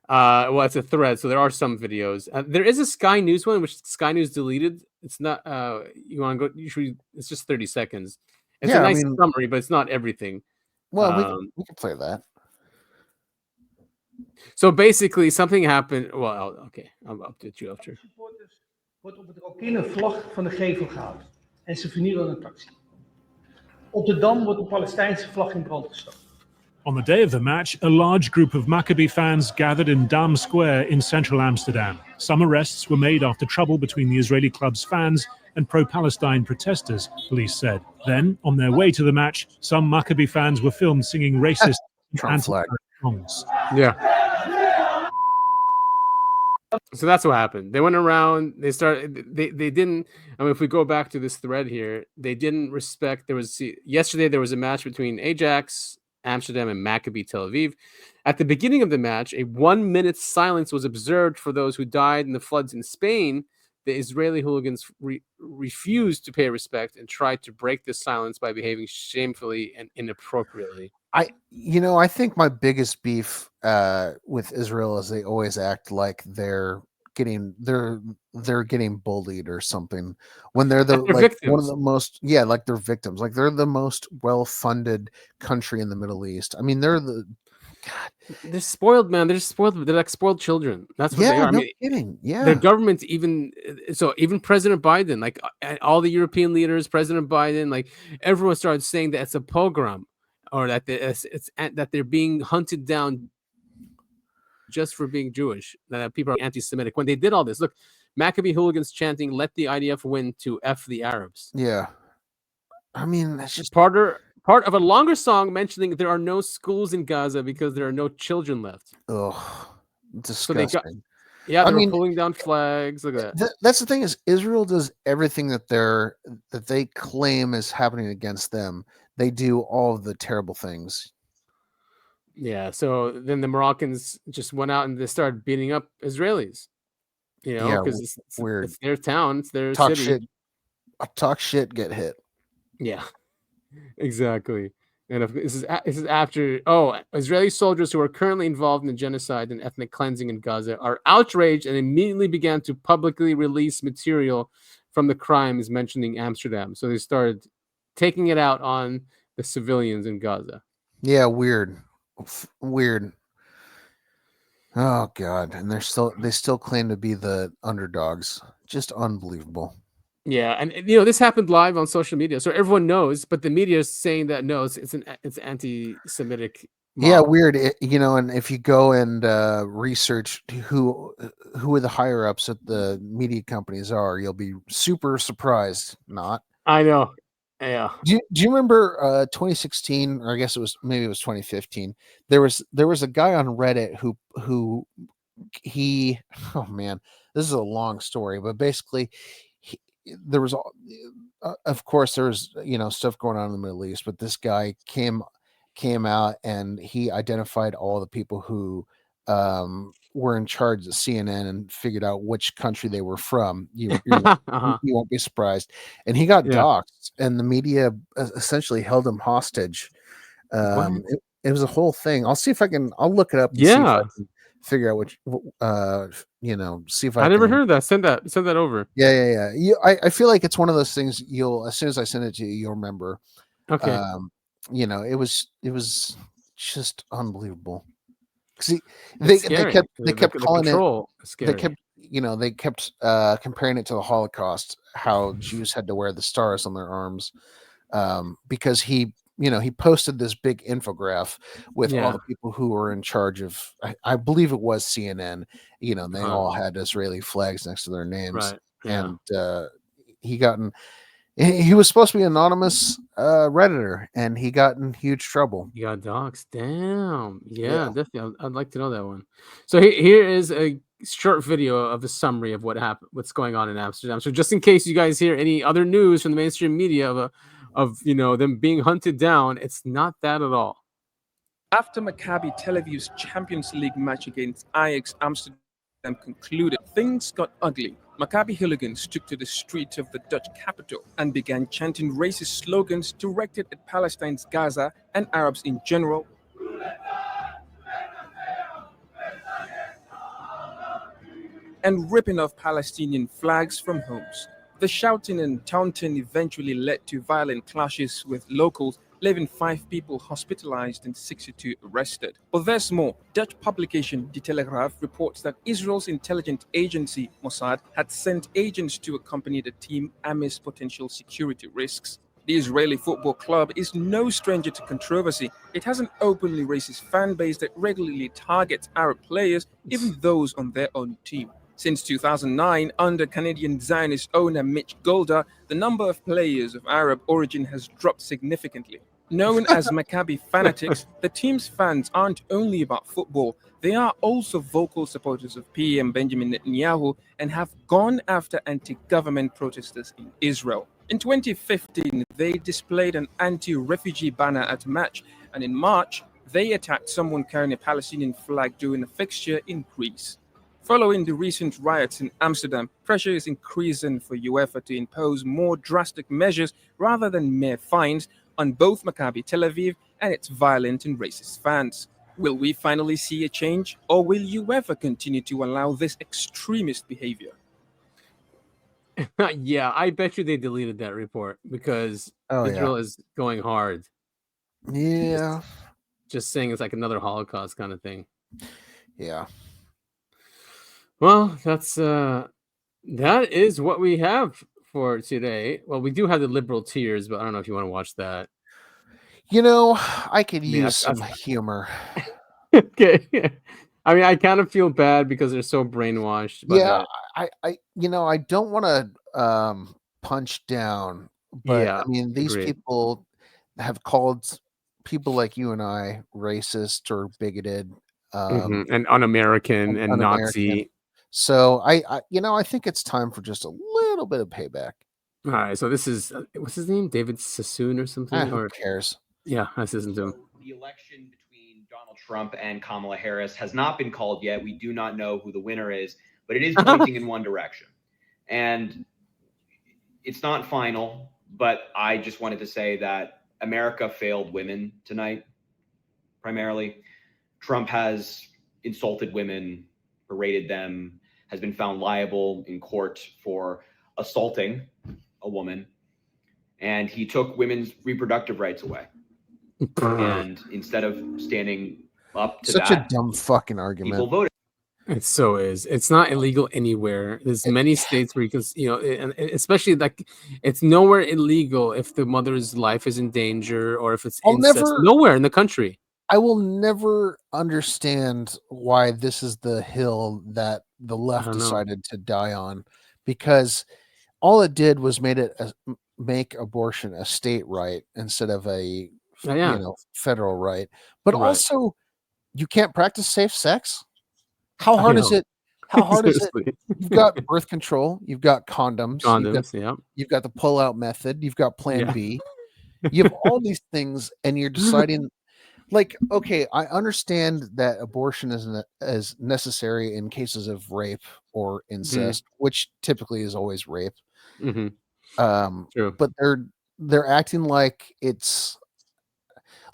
Well, it's a thread, so there are some videos. There is a Sky News one, which Sky News deleted. It's not. You want to go? Usually, it's just 30 seconds. It's a nice summary, but it's not everything. Well, we can play that. So basically, something happened. Well, okay, I'll update you after. Wordt op het rokin een vlag van de gevel gehouden en ze vernielen een taxi. Op de Dam wordt de Palestijnse vlag in brand gestoken. On the day of the match, a large group of Maccabi fans gathered in Dam Square in central Amsterdam. Some arrests were made after trouble between the Israeli club's fans and pro-Palestine protesters, police said. Then, on their way to the match, some Maccabi fans were filmed singing racist songs. Yeah. So that's what happened. They went around. They started. They didn't. I mean, if we go back to this thread here, they didn't respect. Yesterday there was a match between Ajax Amsterdam and Maccabi Tel Aviv. At the beginning of the match, a 1 minute silence was observed for those who died in the floods in Spain. The Israeli hooligans refused to pay respect and tried to break this silence by behaving shamefully and inappropriately. I think my biggest beef with Israel is they always act like they're getting bullied or something when they're one of the most like they're victims, like they're the most well-funded country in the Middle East. I mean, they're spoiled, man. They're spoiled. They're like spoiled children. That's what they are. No kidding. Yeah. Their government, even President Biden, like all the European leaders, President Biden, like everyone started saying that it's a pogrom or that that they're being hunted down just for being Jewish, that people are anti-Semitic. When they did all this, look, Maccabi hooligans chanting, "Let the IDF win" to F the Arabs. Yeah. I mean, that's just part of a longer song mentioning there are no schools in Gaza because there are no children left. Ugh, disgusting. They were pulling down flags. Look at that. That's the thing is Israel does everything that they claim is happening against them. They do all of the terrible things. Yeah. So then the Moroccans just went out and they started beating up Israelis. Because it's weird. It's their town. It's their city. Talk shit. Get hit. Yeah. Exactly. And this is after Israeli soldiers who are currently involved in the genocide and ethnic cleansing in Gaza are outraged and immediately began to publicly release material from the crimes mentioning Amsterdam. So they started taking it out on the civilians in Gaza. Yeah, weird. Oh God, and they still claim to be the underdogs. Just unbelievable. Yeah, and this happened live on social media, so everyone knows. But the media is saying that no, it's anti-Semitic. Yeah, mob. weird. And if you go and research who the higher ups at the media companies are, you'll be super surprised. Not. I know. Yeah. Do you remember 2016, or I guess it was 2015? There was a guy on Reddit who he oh man, this is a long story, but basically there was of course there was stuff going on in the Middle East, but this guy came out and he identified all the people who were in charge of CNN and figured out which country they were from. You won't be surprised. And he got doxxed, and the media essentially held him hostage. It was a whole thing. I'll see if I can. I'll look it up. And see if I can figure out which. See if I never can, heard that. Send that over. Yeah. I feel like it's one of those things. As soon as I send it to you, you'll remember. Okay. It was just unbelievable. See, they kept calling it. They kept comparing it to the Holocaust, how Jews had to wear the stars on their arms, because he posted this big infograph with all the people who were in charge of. I believe it was CNN. And they all had Israeli flags next to their names, right? Yeah. And he was supposed to be an anonymous Redditor, and he got in huge trouble. You got doxxed. Damn. Yeah, definitely. I'd like to know that one. So here is a short video of a summary of what's going on in Amsterdam. So just in case you guys hear any other news from the mainstream media of them being hunted down, it's not that at all. After Maccabi Tel Aviv's Champions League match against Ajax Amsterdam concluded, things got ugly. Maccabi hooligans took to the streets of the Dutch capital and began chanting racist slogans directed at Palestine's Gaza and Arabs in general, and ripping off Palestinian flags from homes. The shouting and taunting eventually led to violent clashes with locals, leaving 5 people hospitalized and 62 arrested. But there's more. Dutch publication De Telegraaf reports that Israel's intelligence agency Mossad had sent agents to accompany the team amidst potential security risks. The Israeli football club is no stranger to controversy. It has an openly racist fan base that regularly targets Arab players, even those on their own team. Since 2009, under Canadian Zionist owner Mitch Golder, the number of players of Arab origin has dropped significantly. Known as Maccabi fanatics, the team's fans aren't only about football. They are also vocal supporters of PM Benjamin Netanyahu and have gone after anti-government protesters in Israel. In 2015, they displayed an anti-refugee banner at a match, and in March, they attacked someone carrying a Palestinian flag during a fixture in Greece. Following the recent riots in Amsterdam, pressure is increasing for UEFA to impose more drastic measures rather than mere fines on both Maccabi Tel Aviv and its violent and racist fans. Will we finally see a change, or will UEFA continue to allow this extremist behavior? Yeah, I bet you they deleted that report because Israel is going hard. Yeah. Just saying it's like another Holocaust kind of thing. Yeah. Well, that is what we have for today. Well, we do have the liberal tears, but I don't know if you want to watch that. I could use some humor. Okay. I mean, I kind of feel bad because they're so brainwashed. But, yeah, I don't want to punch down, but I mean, these people have called people like you and I racist or bigoted, and un-American and Nazi. So I think it's time for just a little bit of payback. All right, so this is what's his name, David Sassoon or something? Who cares? Yeah, let's listen to him. The election between Donald Trump and Kamala Harris has not been called yet. We do not know who the winner is, but it is pointing in one direction. And it's not final, but I just wanted to say that America failed women tonight, primarily. Trump has insulted women, berated them, has been found liable in court for assaulting a woman, and he took women's reproductive rights away. And instead of standing up to such a dumb fucking argument. People voted. It so is. It's not illegal anywhere. There's many states where you can, and especially like it's nowhere illegal if the mother's life is in danger or if it's incest. Nowhere in the country. I will never understand why this is the hill that the left decided to die on, because all it did was make abortion a state right instead of a federal right. But also, you can't practice safe sex. How hard is it? How hard is it? You've got birth control. You've got condoms. You've got the pull-out method. You've got Plan B. You have all these things, and you're deciding. Like, okay, I understand that abortion is necessary in cases of rape or incest, which typically is always rape. True. But they're acting like it's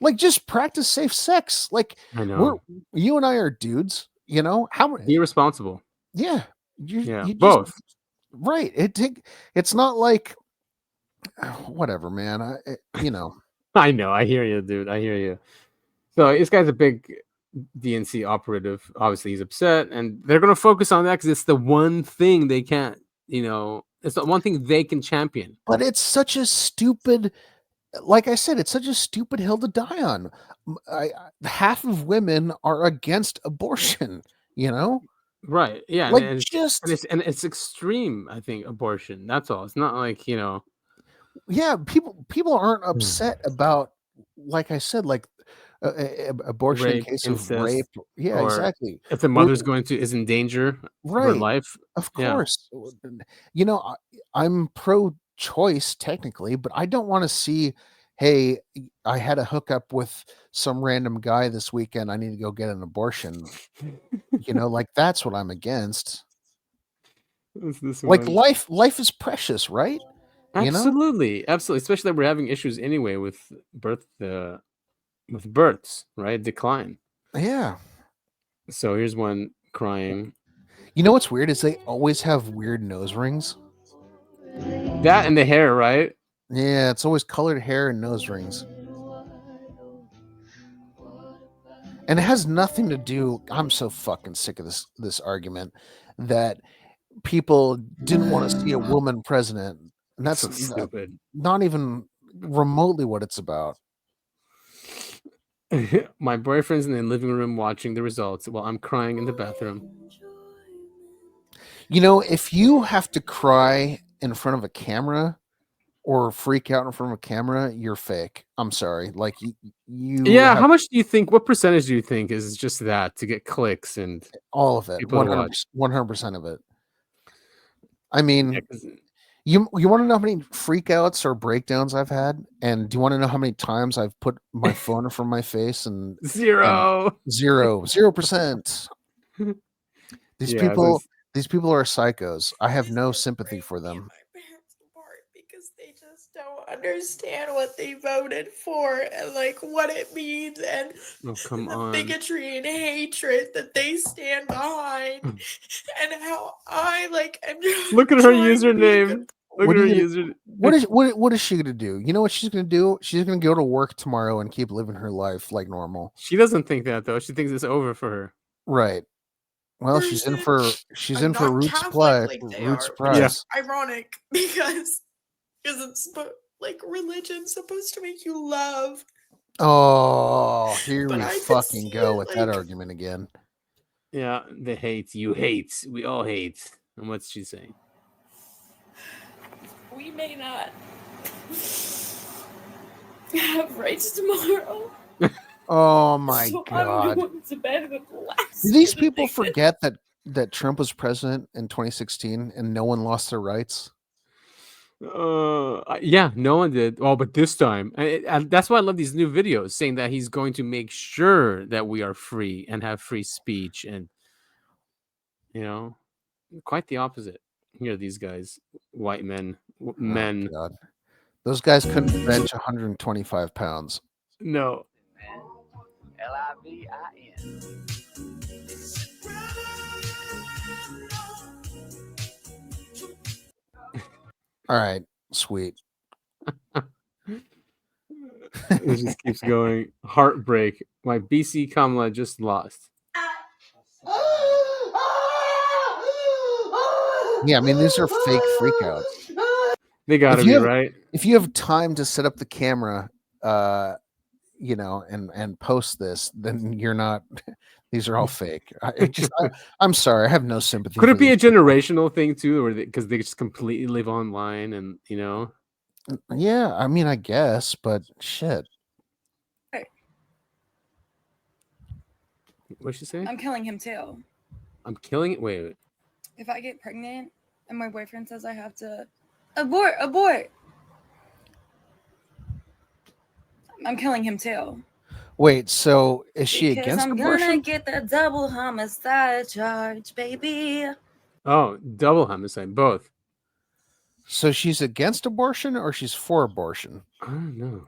like just practice safe sex. Like, I know you and I are dudes. How be responsible? Yeah, you both. Right. It's not like whatever, man. I know. I hear you, dude. I hear you. So this guy's a big DNC operative. Obviously, he's upset, and they're going to focus on that because it's the one thing they can't. It's the one thing they can champion. But it's such a stupid. Like I said, it's such a stupid hill to die on. Half of women are against abortion, Right. Yeah. Like and it's extreme, I think, abortion. That's all. It's not like, Yeah, people aren't upset about, like I said, like abortion in case of rape. Yeah, exactly. If the mother's is in danger of her life. Of course. I'm pro-choice technically, but I don't want to see, hey, I had a hookup with some random guy this weekend, I need to go get an abortion. Like that's what I'm against. Like life is precious, right? Absolutely. Absolutely. Especially that we're having issues anyway with births, right? Decline. Yeah. So here's one crying. You know what's weird is they always have weird nose rings. That and the hair, right? Yeah, it's always colored hair and nose rings. And it has nothing to do. I'm so fucking sick of this argument that people didn't want to see a woman president. And that's so stupid. Not even remotely what it's about. My boyfriend's in the living room watching the results while I'm crying in the bathroom. If you have to cry in front of a camera or freak out in front of a camera, you're fake. I'm sorry. Like you. Yeah. How much do you think? What percentage do you think is just that to get clicks and all of it? 100% of it. I mean, you want to know how many freakouts or breakdowns I've had, and do you want to know how many times I've put my phone in front of my face and 0%? These people are psychos. I have no sympathy for them. Because they just don't understand what they voted for and like what it means and the bigotry and hatred that they stand behind and how I am just look at her username. Look at her username. What is she gonna do? You know what she's gonna do? She's gonna go to work tomorrow and keep living her life like normal. She doesn't think that though. She thinks it's over for her. Right. Well, she's in for root supply. Root surprise. Yeah. Ironic because it's religion's supposed to make you love. Oh, here we fucking go with that argument again. Yeah, the hate. You hate. We all hate. And what's she saying? We may not have rights tomorrow. Oh my God. I'm going to bed with Do these people forget that Trump was president in 2016 and no one lost their rights? Yeah, no one did. Oh, but this time, and that's why I love these new videos saying that he's going to make sure that we are free and have free speech, and quite the opposite. Here are these guys, white men. Oh, God. Those guys couldn't bench 125 pounds. No. Livin. All right, sweet. It just keeps going. Heartbreak. My BC Kamala just lost. Yeah, I mean, these are fake freakouts. They gotta be right. If you have time to set up the camera, and post this, then you're not. These are all fake. I'm sorry. I have no sympathy. Could for it be a these people. generational thing too, or because they just completely live online and Yeah, I mean, I guess, but shit. What'd she say? I'm killing him too. I'm killing it. Wait. If I get pregnant and my boyfriend says I have to abort, I'm killing him too. Wait, so is she Because against I'm abortion? gonna get the double homicide charge, baby. Oh, double homicide, both. So she's against abortion or she's for abortion? I don't know.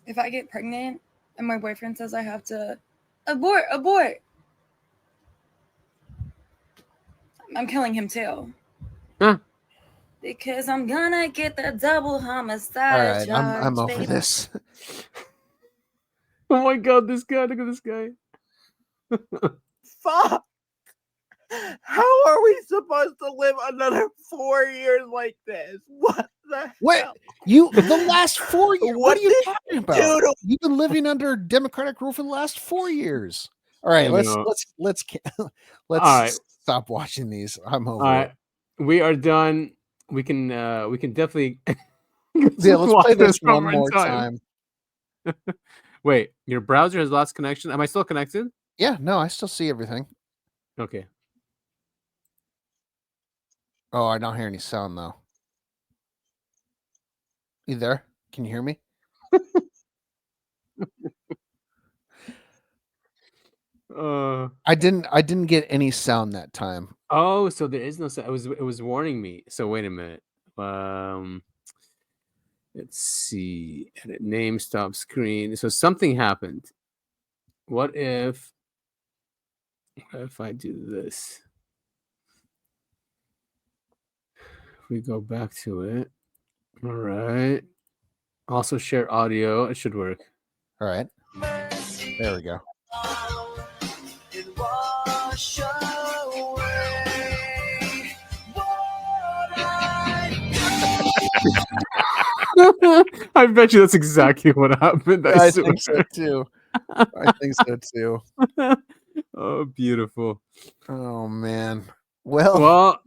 If I get pregnant and my boyfriend says I have to abort, I'm killing him too. Huh? Because I'm gonna get the double homicide All right, charge, I'm over baby. this. Oh my god, this guy! Look at this guy. Fuck. How are we supposed to live another 4 years like this? What the Wait, hell? the last 4 years? What are you did talking you about? do to- You've been living under Democratic rule for the last 4 years. All right, I let's know. let's All right. stop watching these. I'm over All it. right, we are done. We can definitely. Yeah, let's watch play this one over in more time. Wait, your browser has lost connection. Am I still connected? Yeah, no, I still see everything. Okay. Oh, I don't hear any sound though. You there? Can you hear me? I didn't get any sound that time. Oh, so there is no sound. It was warning me. So wait a minute. Let's see. Edit name, stop screen. So something happened. What if I do this? We go back to it. All right. Also share audio. It should work. All right. There we go. I bet you that's exactly what happened. I swear. think so too. I think so too. Oh, beautiful. Oh man. Well,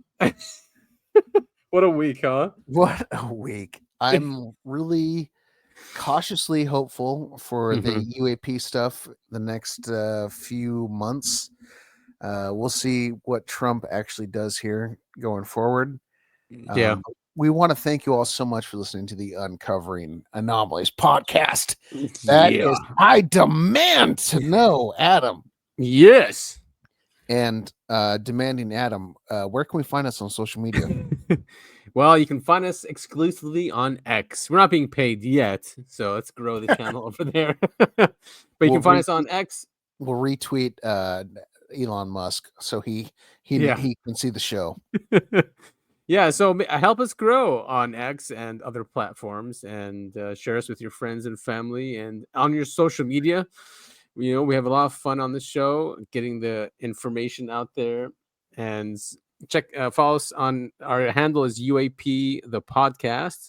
what a week, huh? What a week. I'm really cautiously hopeful for the UAP stuff the next few months. We'll see what Trump actually does here going forward. Yeah. We want to thank you all so much for listening to the Uncovering Anomalies podcast. That is, I demand to know, Adam. Yes. And demanding Adam, where can we find us on social media? Well, you can find us exclusively on X. We're not being paid yet, so let's grow the channel over there. But you can find us on X. We'll retweet Elon Musk so he can see the show. Yeah, so help us grow on X and other platforms, and share us with your friends and family, and on your social media. You know, we have a lot of fun on the show, getting the information out there. And follow us on our handle is UAP the podcast.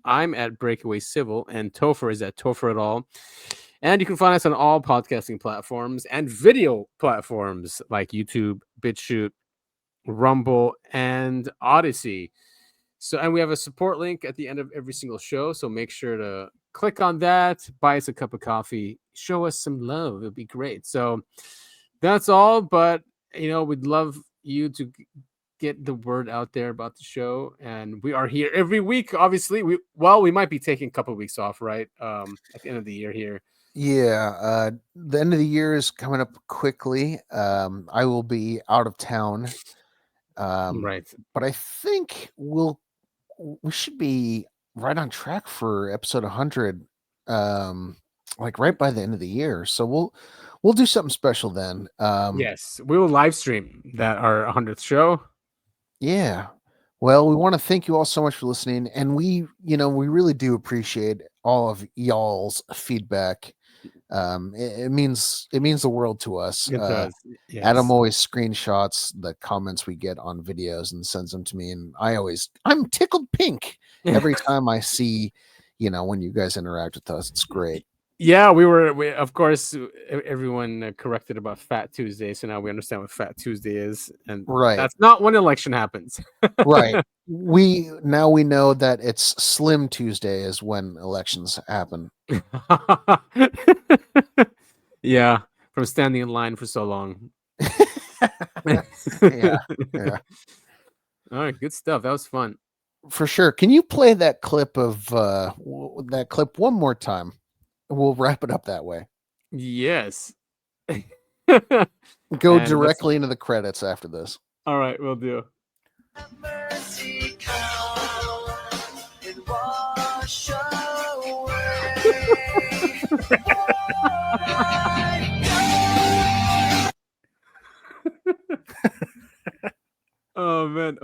I'm at Breakaway Civil, and Topher is at Topher at all. And you can find us on all podcasting platforms and video platforms like YouTube, BitChute, Rumble, and Odyssey. So, and we have a support link at the end of every single show. So make sure to click on that, buy us a cup of coffee, show us some love. It'll be great. So that's all. But, you know, we'd love you to get the word out there about the show. And we are here every week. Obviously, we might be taking a couple of weeks off, right? At the end of the year here. Yeah. The end of the year is coming up quickly. I will be out of town. Right. But I think we should be right on track for episode 100, like right by the end of the year. So we'll do something special then. Yes, we will live stream that our 100th show. Yeah. Well, we want to thank you all so much for listening, and we really do appreciate all of y'all's feedback. it means the world to us. It does. Yes. Adam always screenshots the comments we get on videos and sends them to me, and I'm tickled pink every time I see, when you guys interact with us. It's great. Yeah, we of course everyone corrected about Fat Tuesday, so now we understand what Fat Tuesday is, and that's not when election happens. Right. We know that it's Slim Tuesday is when elections happen. Yeah, from standing in line for so long. Yeah. All right, good stuff. That was fun. For sure. Can you play that clip of that clip one more time? We'll wrap it up that way. Yes. Go directly into the credits after this. All right, we'll do. Oh man.